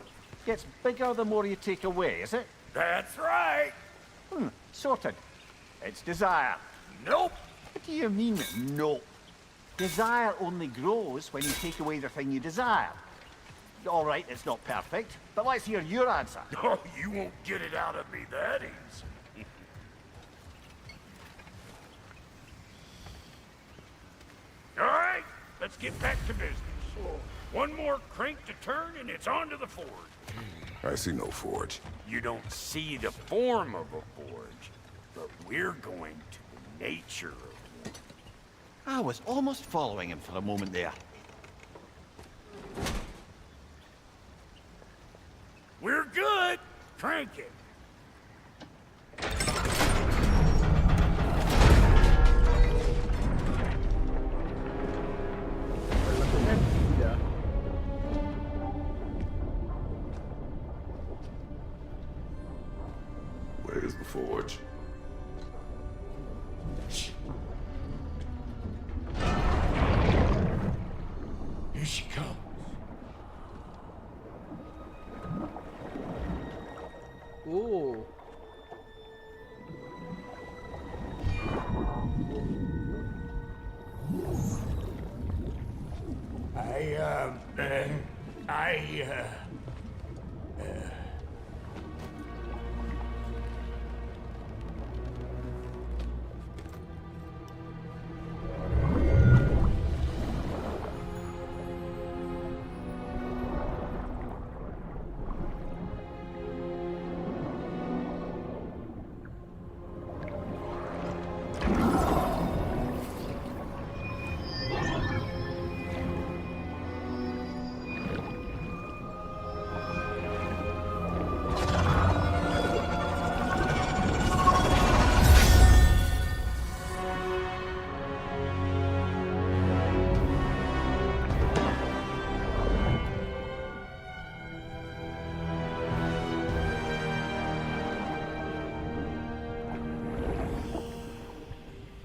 Gets bigger the more you take away, is it? That's right. Sorted. It's desire. Nope. What do you mean, nope? Desire only grows when you take away the thing you desire. All right, it's not perfect, but let's hear your answer. Oh, you won't get it out of me that easy. All right, let's get back to business. One more crank to turn and it's on to the forge. I see no forge. You don't see the form of a forge, but we're going to the nature of one. I was almost following him for a moment there. We're good. Crank it. Where's the forge? Here she comes. Oh.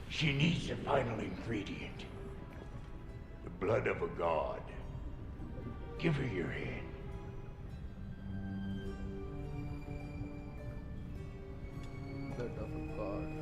She needs the final ingredient. The blood of a god. Give her your hand. Blood of a god.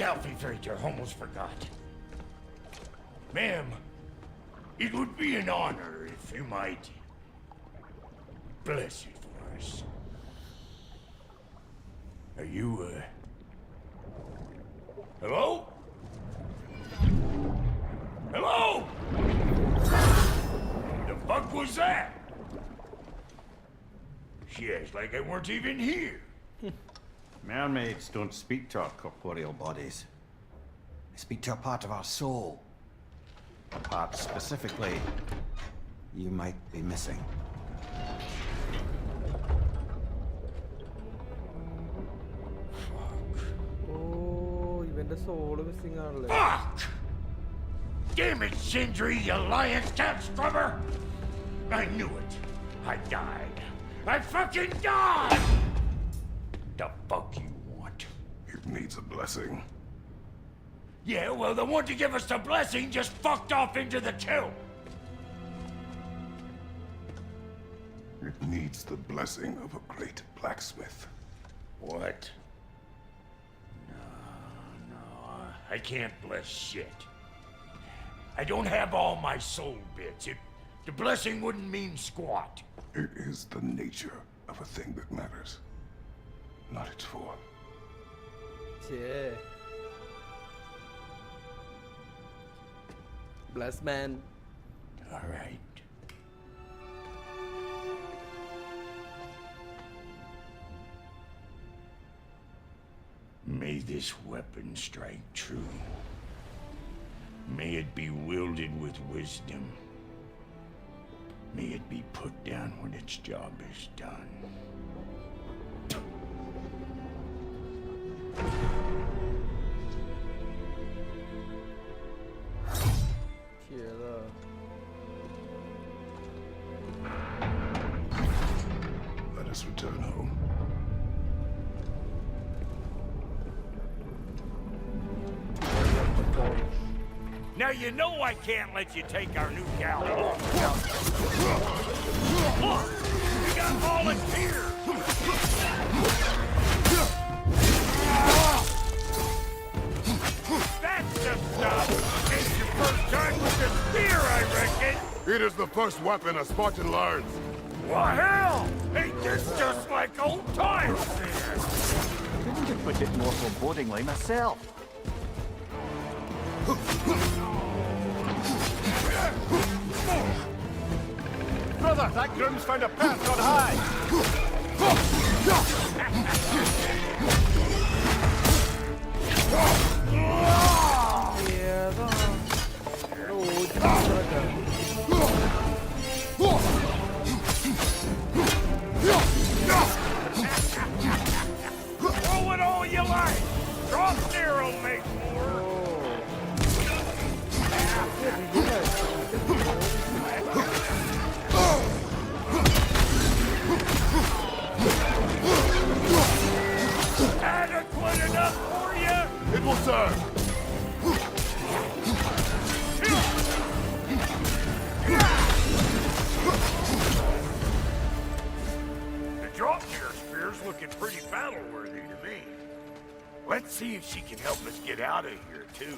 Infiltrator, almost forgot. Ma'am, it would be an honor if you might bless it for us. Are you, hello? Hello? The fuck was that? She acts like I weren't even here. Mermaids don't speak to our corporeal bodies. They speak to a part of our soul. A part specifically you might be missing. Oh, ഇവന്റെ soul missing ആണല്ലേ. Fuck! Damn it, Sindri, you lion cat scrubber! I knew it. I died. I fucking died! The fuck you want? It needs a blessing. Yeah, well, the one to give us the blessing just fucked off into the tomb. It needs the blessing of a great blacksmith. What? No, I can't bless shit. I don't have all my soul bits. The blessing wouldn't mean squat. It is the nature of a thing that matters, not its form. Yeah. Bless man. All right. May this weapon strike true. May it be wielded with wisdom. May it be put down when its job is done. Let us return home. Now you know I can't let you take our new gal home. Look, we got volunteers. That's the stuff. It's your first time with the spear, I reckon. It is the first weapon a Spartan learns. Well, hell! Ain't this just like old times? Couldn't have put it more forebodingly myself. Brother, that groom's found a perch on high! Throw it all you like! Drop there will make more! Adequate enough for you? It will serve. The drop near spear's looking pretty battle-worthy to me. Let's see if she can help us get out of here, too.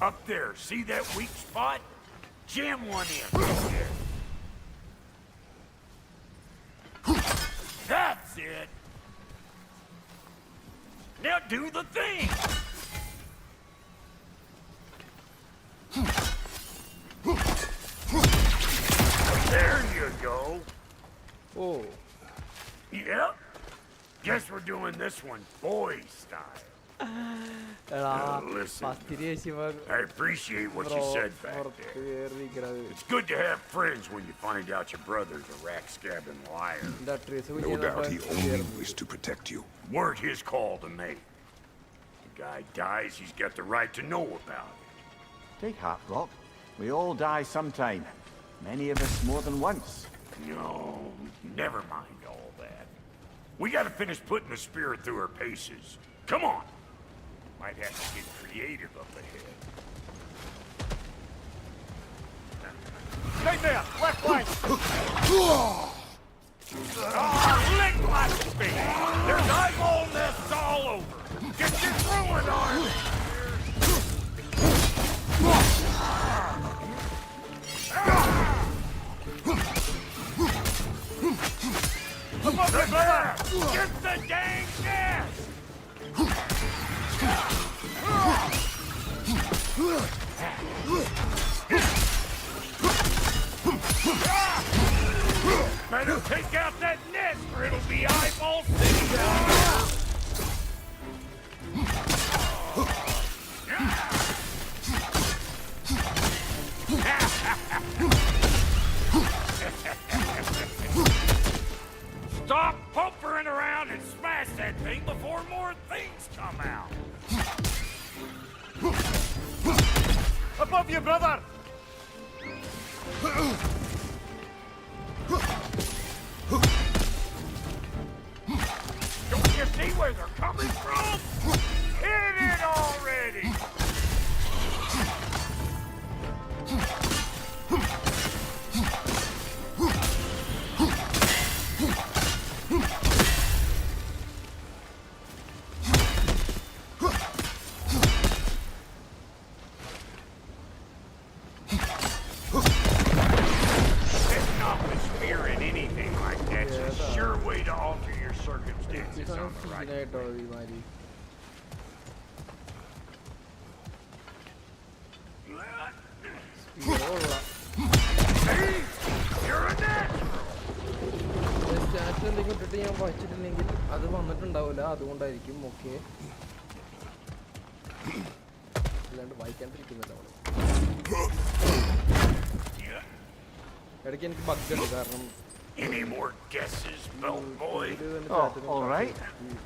Up there, see that weak spot? Jam one in right there. That's it! Now do the thing! There you go! Oh. Yep. Guess we're doing this one boy style. Listen, I appreciate what you said back there. It's good to have friends when you find out your brother's a rack-scabbing liar. No doubt he only wished to protect you. Weren't his call to make. The guy dies, he's got the right to know about it. Take heart, Rock. We all die sometime. Many of us more than once. No, never mind all that. We gotta finish putting the spirit through her paces. Come on! Might have to get creative up ahead. Right there! Left flank! Lick my spade! There's eyeball nests all over! Get your throwing arm! Get the dang gas! Better take out that nest or it'll be eyeball city! Stop pumpering around and smash that thing before more things come out! Above you, brother! Don't you see where they're coming from? Hit it already! Setting off the spear in anything like that's a sure way to alter your circumstances on the right. You're a natural! Stat എന്തെങ്കിലും ഇട്ടിട്ട് ഞാൻ വായിച്ചിട്ടില്ലെങ്കിൽ അത് വന്നിട്ടുണ്ടാവില്ല, അതുകൊണ്ടായിരിക്കും. Okay, അല്ലാണ്ട് വായിക്കാണ്ടിരിക്കുന്നില്ല അവള്. ഇടയ്ക്ക് എനിക്ക് bug ഉണ്ട്, കാരണം Any more guesses, belt boy? Oh, all right.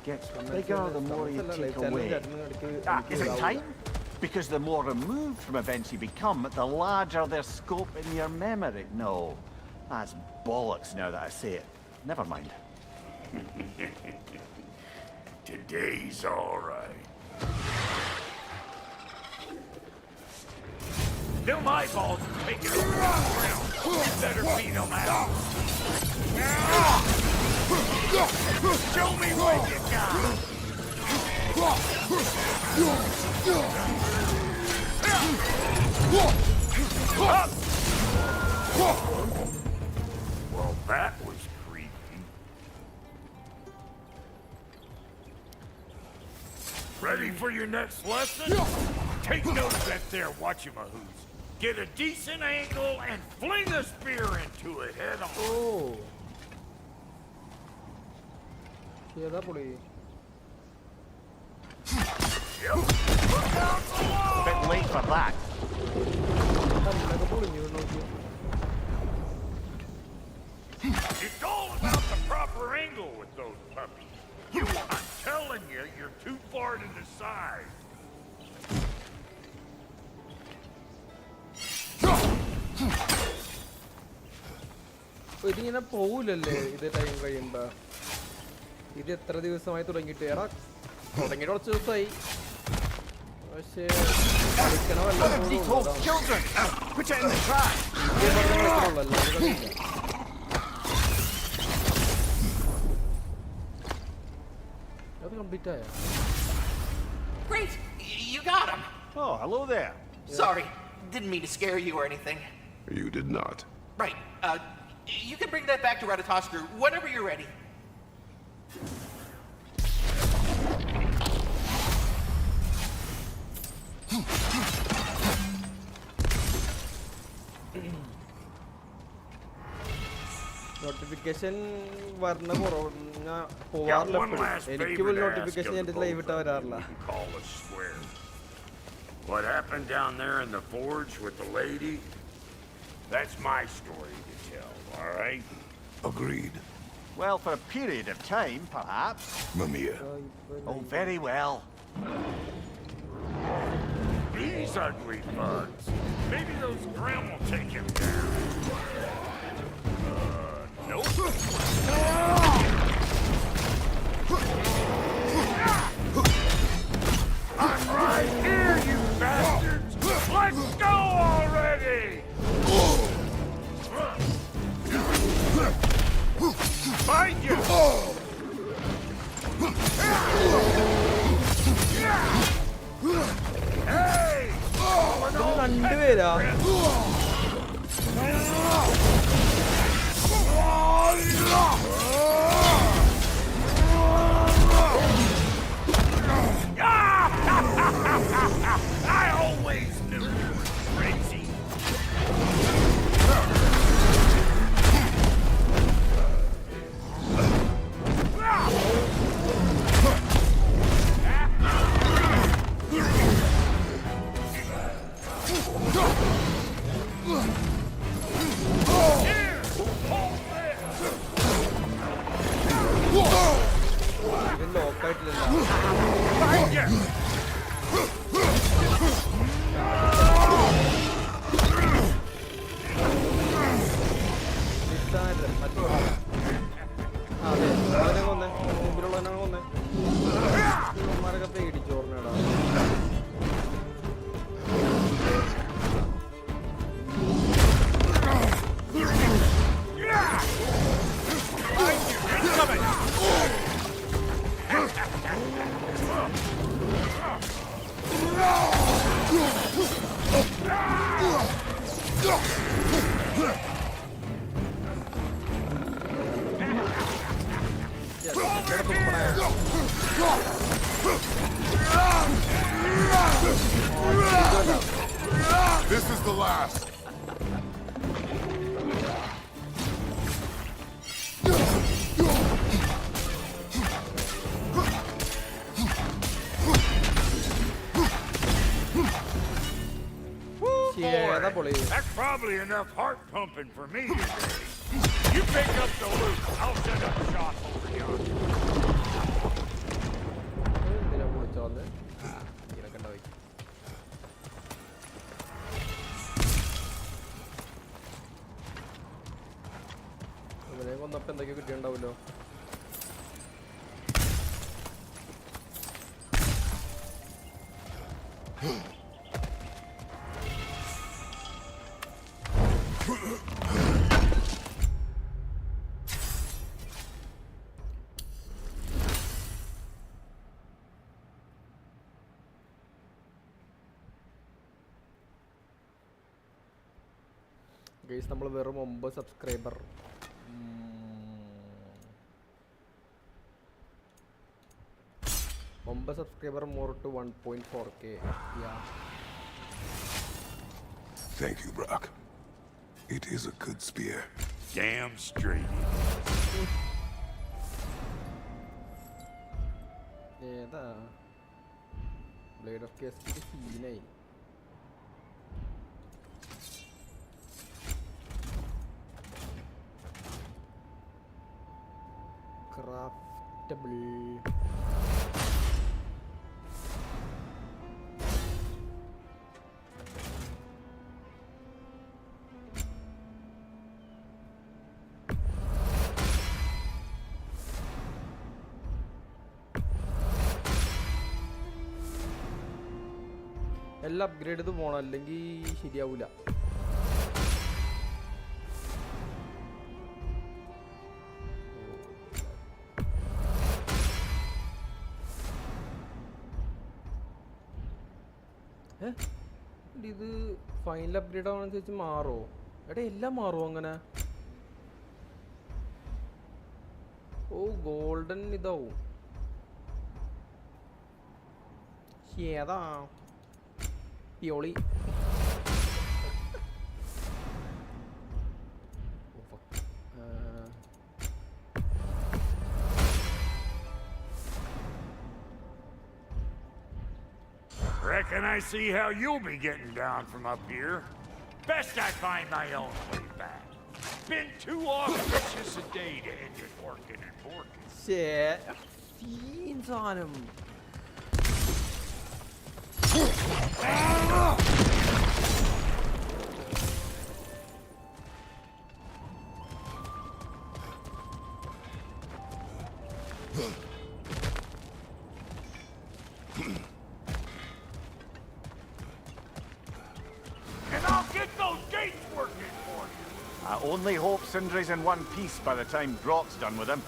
Gets bigger the more you take away. Is it time? Because the more removed from events you become, the larger their scope in your memory. No, that's bollocks now that I say it. Never mind. Today's all right. Them eyeballs are taking a round. You better beat them out. Show me what you got. Up. Well, that was creepy. Ready for your next lesson? Take note of that there whatchamahoos. Get a decent angle and fling a spear into it head on. Oh. ഏതാ പൊളി? Yep. Look out below! A bit late for that. It's all about the proper angle with those puppies. I'm telling you, you're too far to the side. ഇതിങ്ങനെ പോവില്ലല്ലേ ഇത് time കഴിയുമ്പോ? ഇത് എത്ര ദിവസമായി തുടങ്ങിയിട്ട്? എടാ തുടങ്ങിയിട്ട് കുറച്ച് ദിവസമായി, പക്ഷേ കളിക്കണ അത് കംപ്ലീറ്റ് ആയ. Great! You got him! Oh, hello there. Sorry, didn't mean to scare you or anything. You did not. Right, you can bring that back to Ratatoskru whenever you're ready. Notification വരണ പോവാറില്ല. എനിക്ക് പോലും notification എൻ്റെ live ഇട്ട വരാറില്ല. What happened down there in the forge with the lady? That's my story to tell, all right? Agreed. Well, for a period of time, perhaps. Mamiya. Oh, very well. These ugly bugs. Maybe those Grim will take him down. Nope. I'm right here, you bastards! Let's go already! Find you! Hey! രണ്ടുപേരാ? I always knew you were crazy. Here, hold this. last. Boy, that's probably enough heart pumping for me today. You pick up the loot. I'll set up shop over yonder. കൊന്നപ്പോ എന്തൊക്കെയോ കിട്ടിയുണ്ടാവല്ലോ. Guys നമ്മൾ വെറും 9 subscriber. 9 subscriber more to 1.4k. Yeah. Thank you, Brock. It is a good spear. Damn straight. ഏതാ blade of case സീനായി. ക്രാഫ്റ്റബിൾ. എല്ലാം upgrade ചെയ്ത് പോകണം, അല്ലെങ്കിൽ ശരിയാവൂല. ഇത് ഫൈനൽ അപ്ഗ്രേഡ് ആവുന്നതനുസരിച്ച് മാറോ? എടാ എല്ലാം മാറുമോ അങ്ങനെ? ഓ ഗോൾഡൻ ഇതാവും. ഏതാ പിയോളി? Reckon I see how you'll be getting down from up here. Best I find my own way back. Been too auspicious a day to end it working and working. Shit. Fiends on him. And I'll get those gates working for you. I only hope Sindri's in one piece by the time Brock's done with him.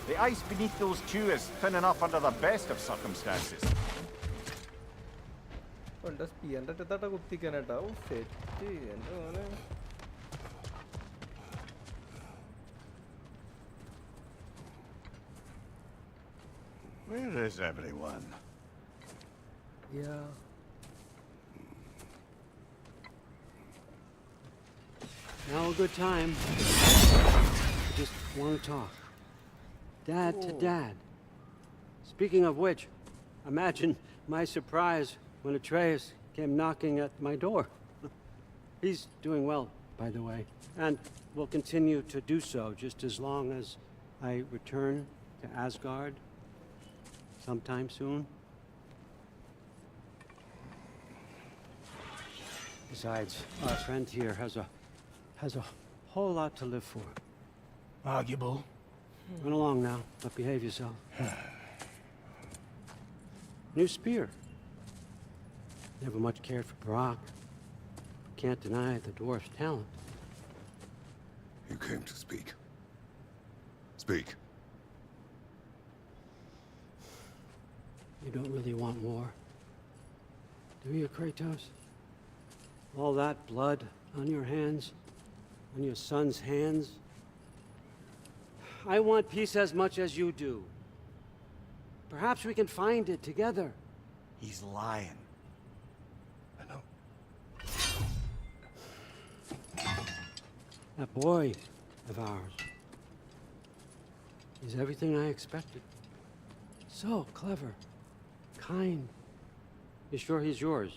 The ice beneath those two is thin enough under the best of circumstances. Where is everyone? Yeah. Now a good time. I just want to talk. Dad to Dad. Speaking of which, imagine my surprise when Atreus came knocking at my door. He's doing well, by the way, and will continue to do so just as long as I return to Asgard sometime soon. Besides, our friend here has a whole lot to live for. Arguable. Run along now, but behave yourself. New spear. Never much cared for Brock. Can't deny the dwarf's talent. You came to speak. Speak. You don't really want war, do you, Kratos? All that blood on your hands, on your son's hands. I want peace as much as you do. Perhaps we can find it together. He's lying. I know. That boy of ours is everything I expected. So clever, kind. You sure he's yours?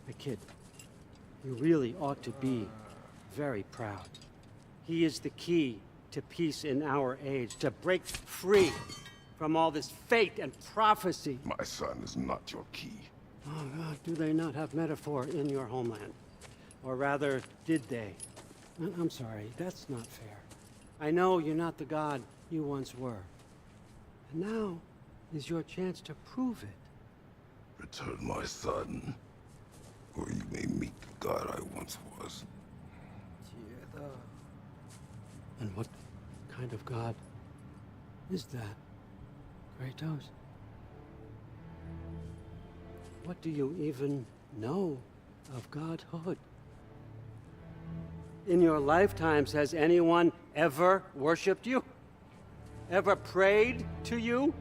Hey, kid, you really ought to be very proud. He is the key to peace in our age, to break free from all this fate and prophecy. My son is not your key. Oh, God, do they not have metaphor in your homeland? Or rather, did they? I'm sorry, that's not fair. I know you're not the god you once were. And now is your chance to prove it. Return my son, or you may meet the god I once was. And what kind of god is that, Kratos? What do you even know of godhood? In your lifetimes, has anyone ever worshipped you? Ever prayed to you?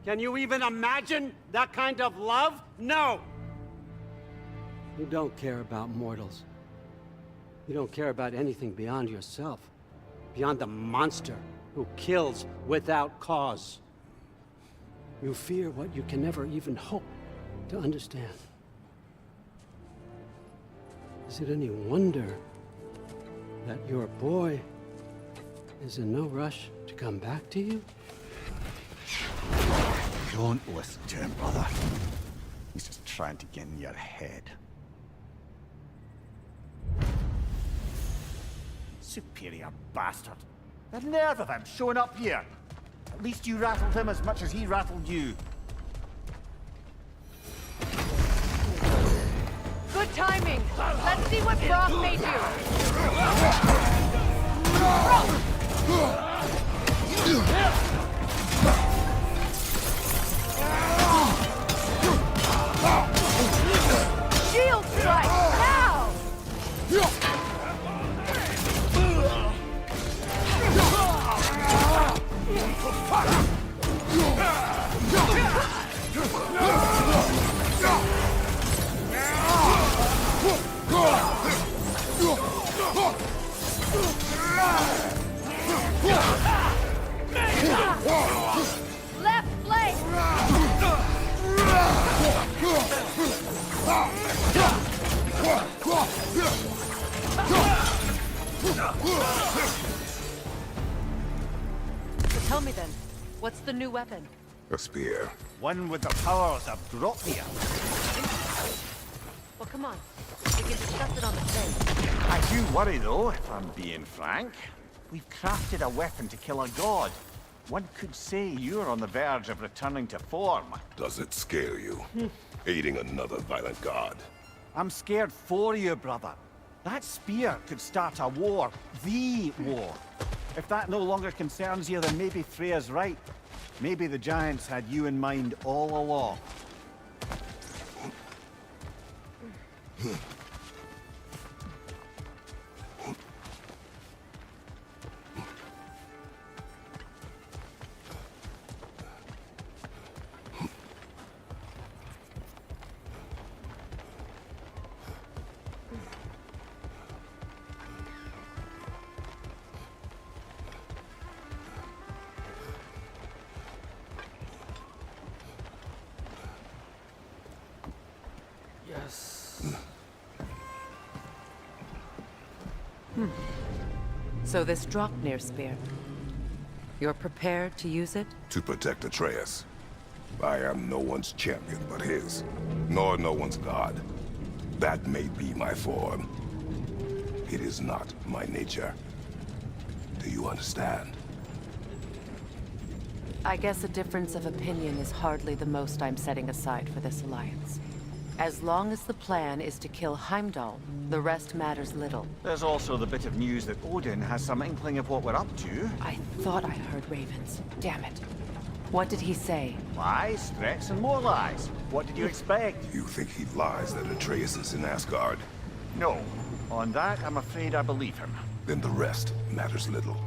Can you even imagine that kind of love? No! You don't care about mortals. You don't care about anything beyond yourself, beyond the monster who kills without cause. You fear what you can never even hope to understand. Is it any wonder that your boy is in no rush to come back to you? Don't listen to him, brother. He's just trying to get in your head. Superior bastard. The nerve of him showing up here. At least you rattled him as much as he rattled you. Good timing. Let's see what Brock may do. Shield strike now! Left flank! So tell me then, what's the new weapon? A spear. One with the powers of Grotnia. Well, come on. We can discuss it on the plane. I do worry, though, if I'm being frank. We've crafted a weapon to kill a god. One could say you're on the verge of returning to form. Does it scare you? Aiding another violent god? I'm scared for you, brother. That spear could start a war. The war. If that no longer concerns you, then maybe Freya's right. Maybe the Giants had you in mind all along. So this Draupnir spear, you're prepared to use it? To protect Atreus. I am no one's champion but his, nor no one's god. That may be my form. It is not my nature. Do you understand? I guess a difference of opinion is hardly the most I'm setting aside for this alliance. As long as the plan is to kill Heimdall, the rest matters little. There's also the bit of news that Odin has some inkling of what we're up to. I thought I heard ravens. Damn it. What did he say? Lies, threats, and more lies. What did you expect? You think he lies that Atreus is in Asgard? No. On that, I'm afraid I believe him. Then the rest matters little.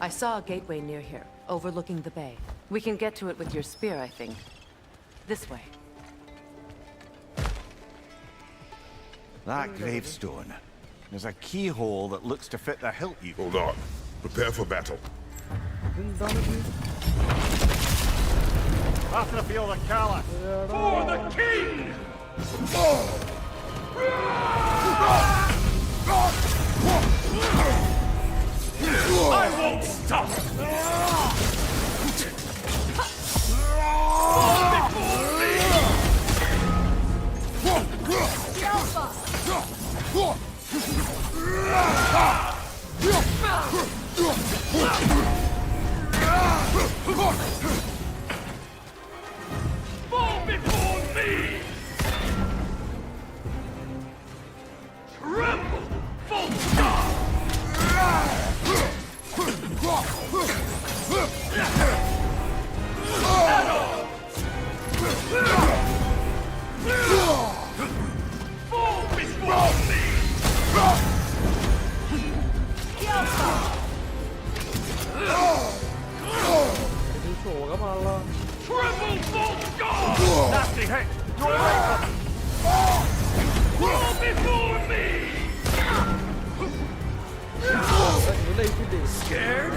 I saw a gateway near here, overlooking the bay. We can get to it with your spear, I think. This way. That gravestone. There's a keyhole that looks to fit the hilt you... Hold on. Prepare for battle. After the field of Cala. For the king! I won't stop! Fall before me! Tremble, Volstar! Fall before me! Tremble, Volstar! Nasty hit! Go away from me! Fall before me! Scared?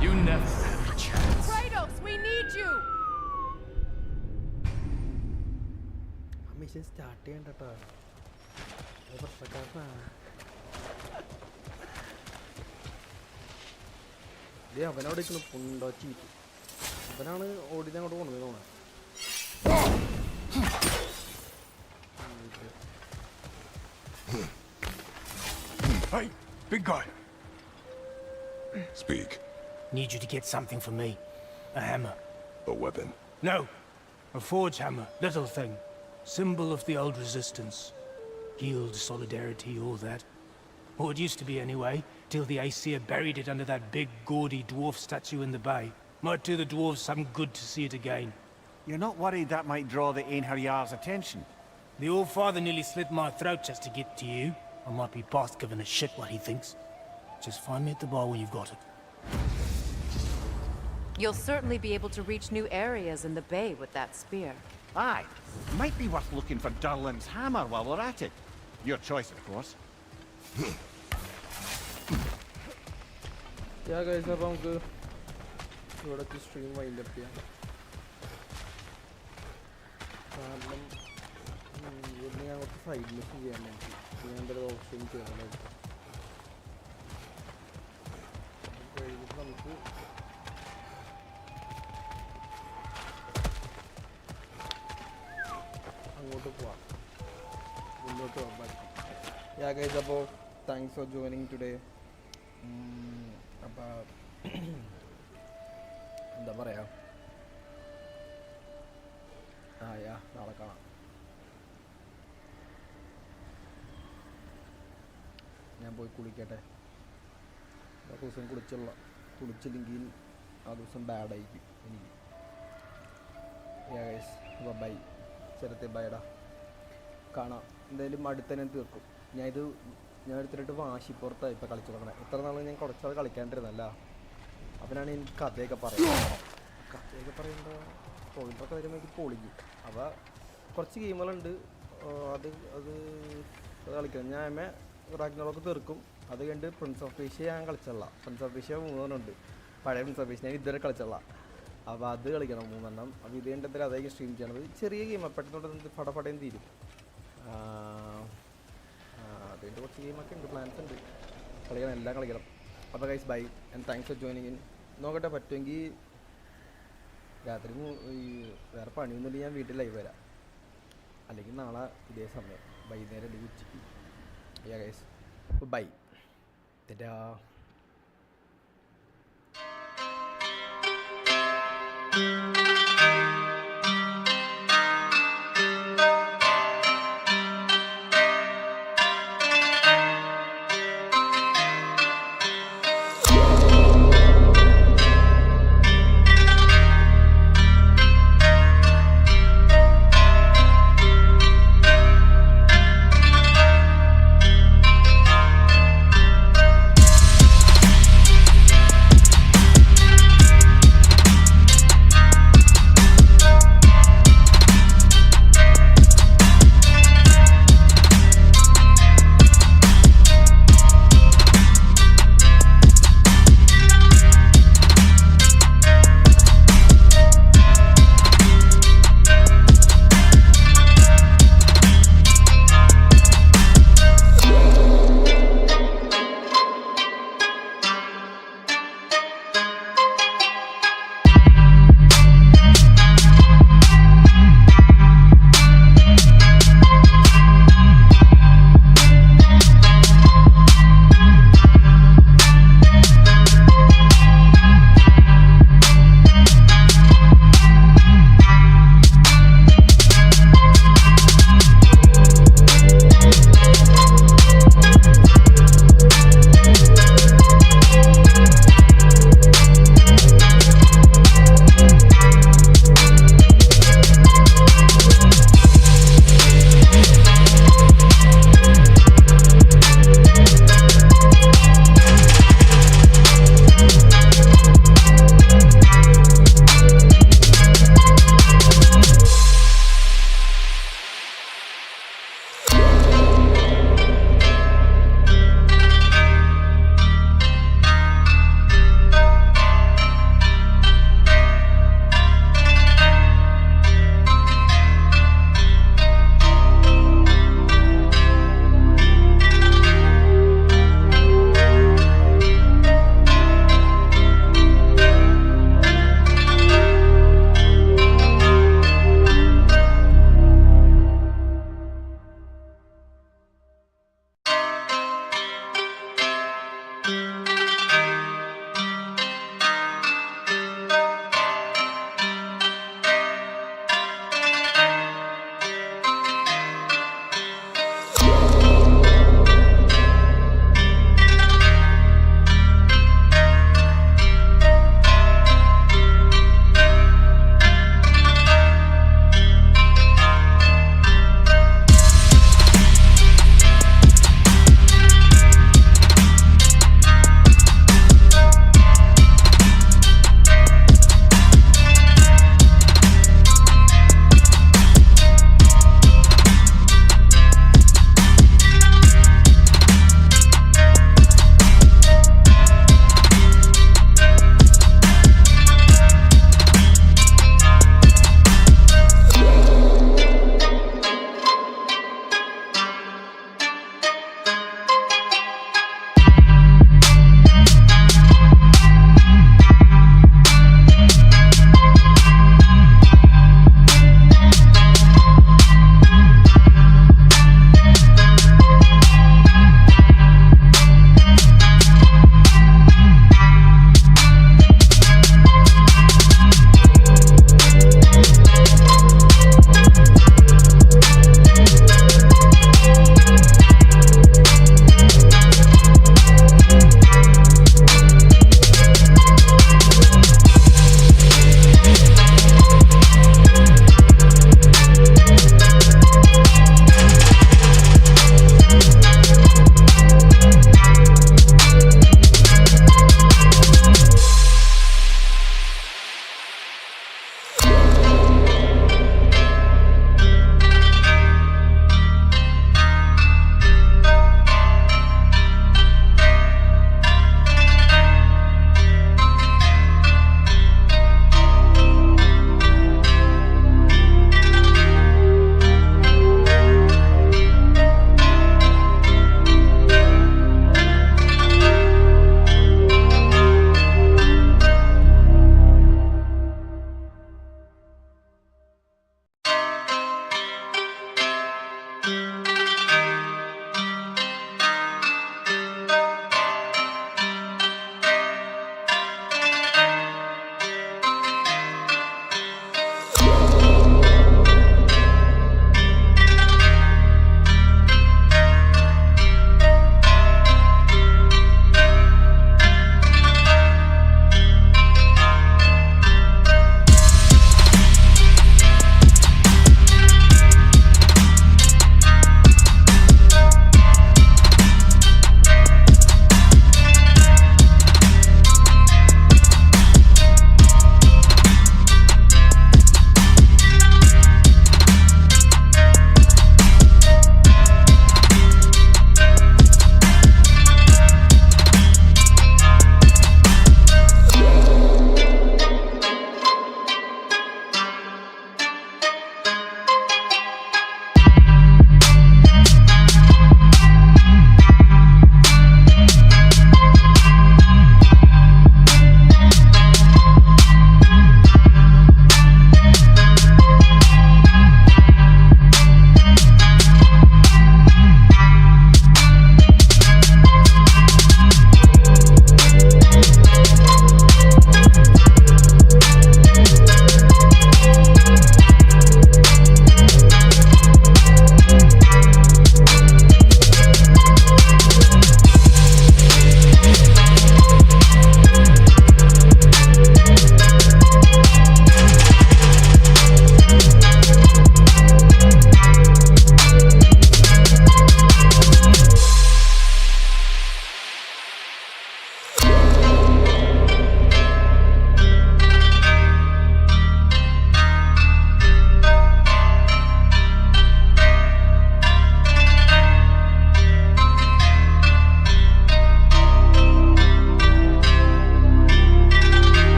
You never had a chance. Kratos, we need you! Mission start ചെയ്യണ്ടട്ടോ. അവനവിടെ ഇരിക്കുന്നു പുണ്ടോ cheat. അവനാണ് ഓടിച്ച് അങ്ങോട്ട് കൊണ്ടുപോയി തോന്നുന്നത്. Hey, big guy. Speak. Need you to get something for me. A hammer. A weapon. No. A forge hammer. Little thing. Symbol of the old resistance. Guild, solidarity, all that. Or it used to be anyway, till the Aesir buried it under that big, gaudy dwarf statue in the bay. Might do the dwarves some good to see it again. You're not worried that might draw the Einherjar's attention? The old father nearly slit my throat just to get to you. I might be past giving a shit what he thinks. Just find me at the bar when you've got it. You'll certainly be able to reach new areas in the bay with that spear. Aye. Might be worth looking for Durlin's hammer while we're at it. Your choice, of course. Yeah guys, अब हमको थोड़ा सी stream wind up किया. ये नहीं आया तो side में ही है मैं. ये अंदर ऑप्शन किया है. कोई मतलब हमको അങ്ങോട്ട് പോവാം. മുന്നോട്ട് പോകാം. Yeah guys, about thanks for joining today. അപ്പോൾ എന്താ പറയാ, നാളെ കാണാം. ഞാൻ പോയി കുളിക്കട്ടെ. ആ ദിവസം കുളിച്ചില്ലെങ്കിൽ ആ ദിവസം ബാഡായിരിക്കും എനിക്ക്. അപ്പോൾ ബൈ, ചെറുത്തെ ബൈഡാ, കാണാം. എന്തായാലും അടുത്തന്നെ തീർക്കും. ഞാൻ എടുത്തിട്ട് വാശിപ്പുറത്താണ് ഇപ്പോൾ കളിച്ചു തുടങ്ങണേ. ഇത്ര നാൾ ഞാൻ കുറച്ചാൾ കളിക്കാണ്ടിരുന്നല്ല. അവനാണ് എനിക്ക് കഥയൊക്കെ പറയുന്നത്. കഥയൊക്കെ പറയുമ്പോൾ പോയിൻ്റൊക്കെ വരുമ്പോൾ എനിക്ക് പൊളിക്കും. അപ്പോൾ കുറച്ച് ഗെയിമുകളുണ്ട്, അത് കളിക്കണം. ഞാൻ റാഗ്നറോക്ക് തീർക്കും. അത് കഴിഞ്ഞിട്ട് പ്രിൻസ് ഓഫ് പേഷ്യ ഞാൻ കളിച്ചല്ല. പ്രിൻസ് ഓഫ് പേഷ്യ 3 ഉണ്ട്. പഴയ പ്രിൻസ് ഓഫ് പേഷ്യ ഞാൻ ഇതുവരെ കളിച്ചല്ല. അപ്പോൾ അത് കളിക്കണം 3 അപ്പോൾ ഇത് കഴിഞ്ഞിട്ട് എന്തായാലും അതായിരിക്കും സ്ട്രീം ചെയ്യണത്. ചെറിയ ഗെയിമാണ്, പെട്ടെന്ന് പടപടയും തീരും. അതിൻ്റെ കുറച്ച് ഗെയിമൊക്കെ ഉണ്ട്, പ്ലാൻസ് ഉണ്ട്, കളിക്കണം, എല്ലാം കളിക്കണം. അപ്പോൾ guys bye and thanks for joining in. നോക്കട്ടെ, പറ്റുമെങ്കിൽ രാത്രി വേറെ പണിയൊന്നുമില്ല, ഞാൻ വീട്ടിൽ ലൈവ് വരാം. അല്ലെങ്കിൽ നാളെ ഇതേ സമയം വൈകുന്നേരം അല്ലെങ്കിൽ ഉച്ചയ്ക്ക്. Yeah guys, bye. Ta-da.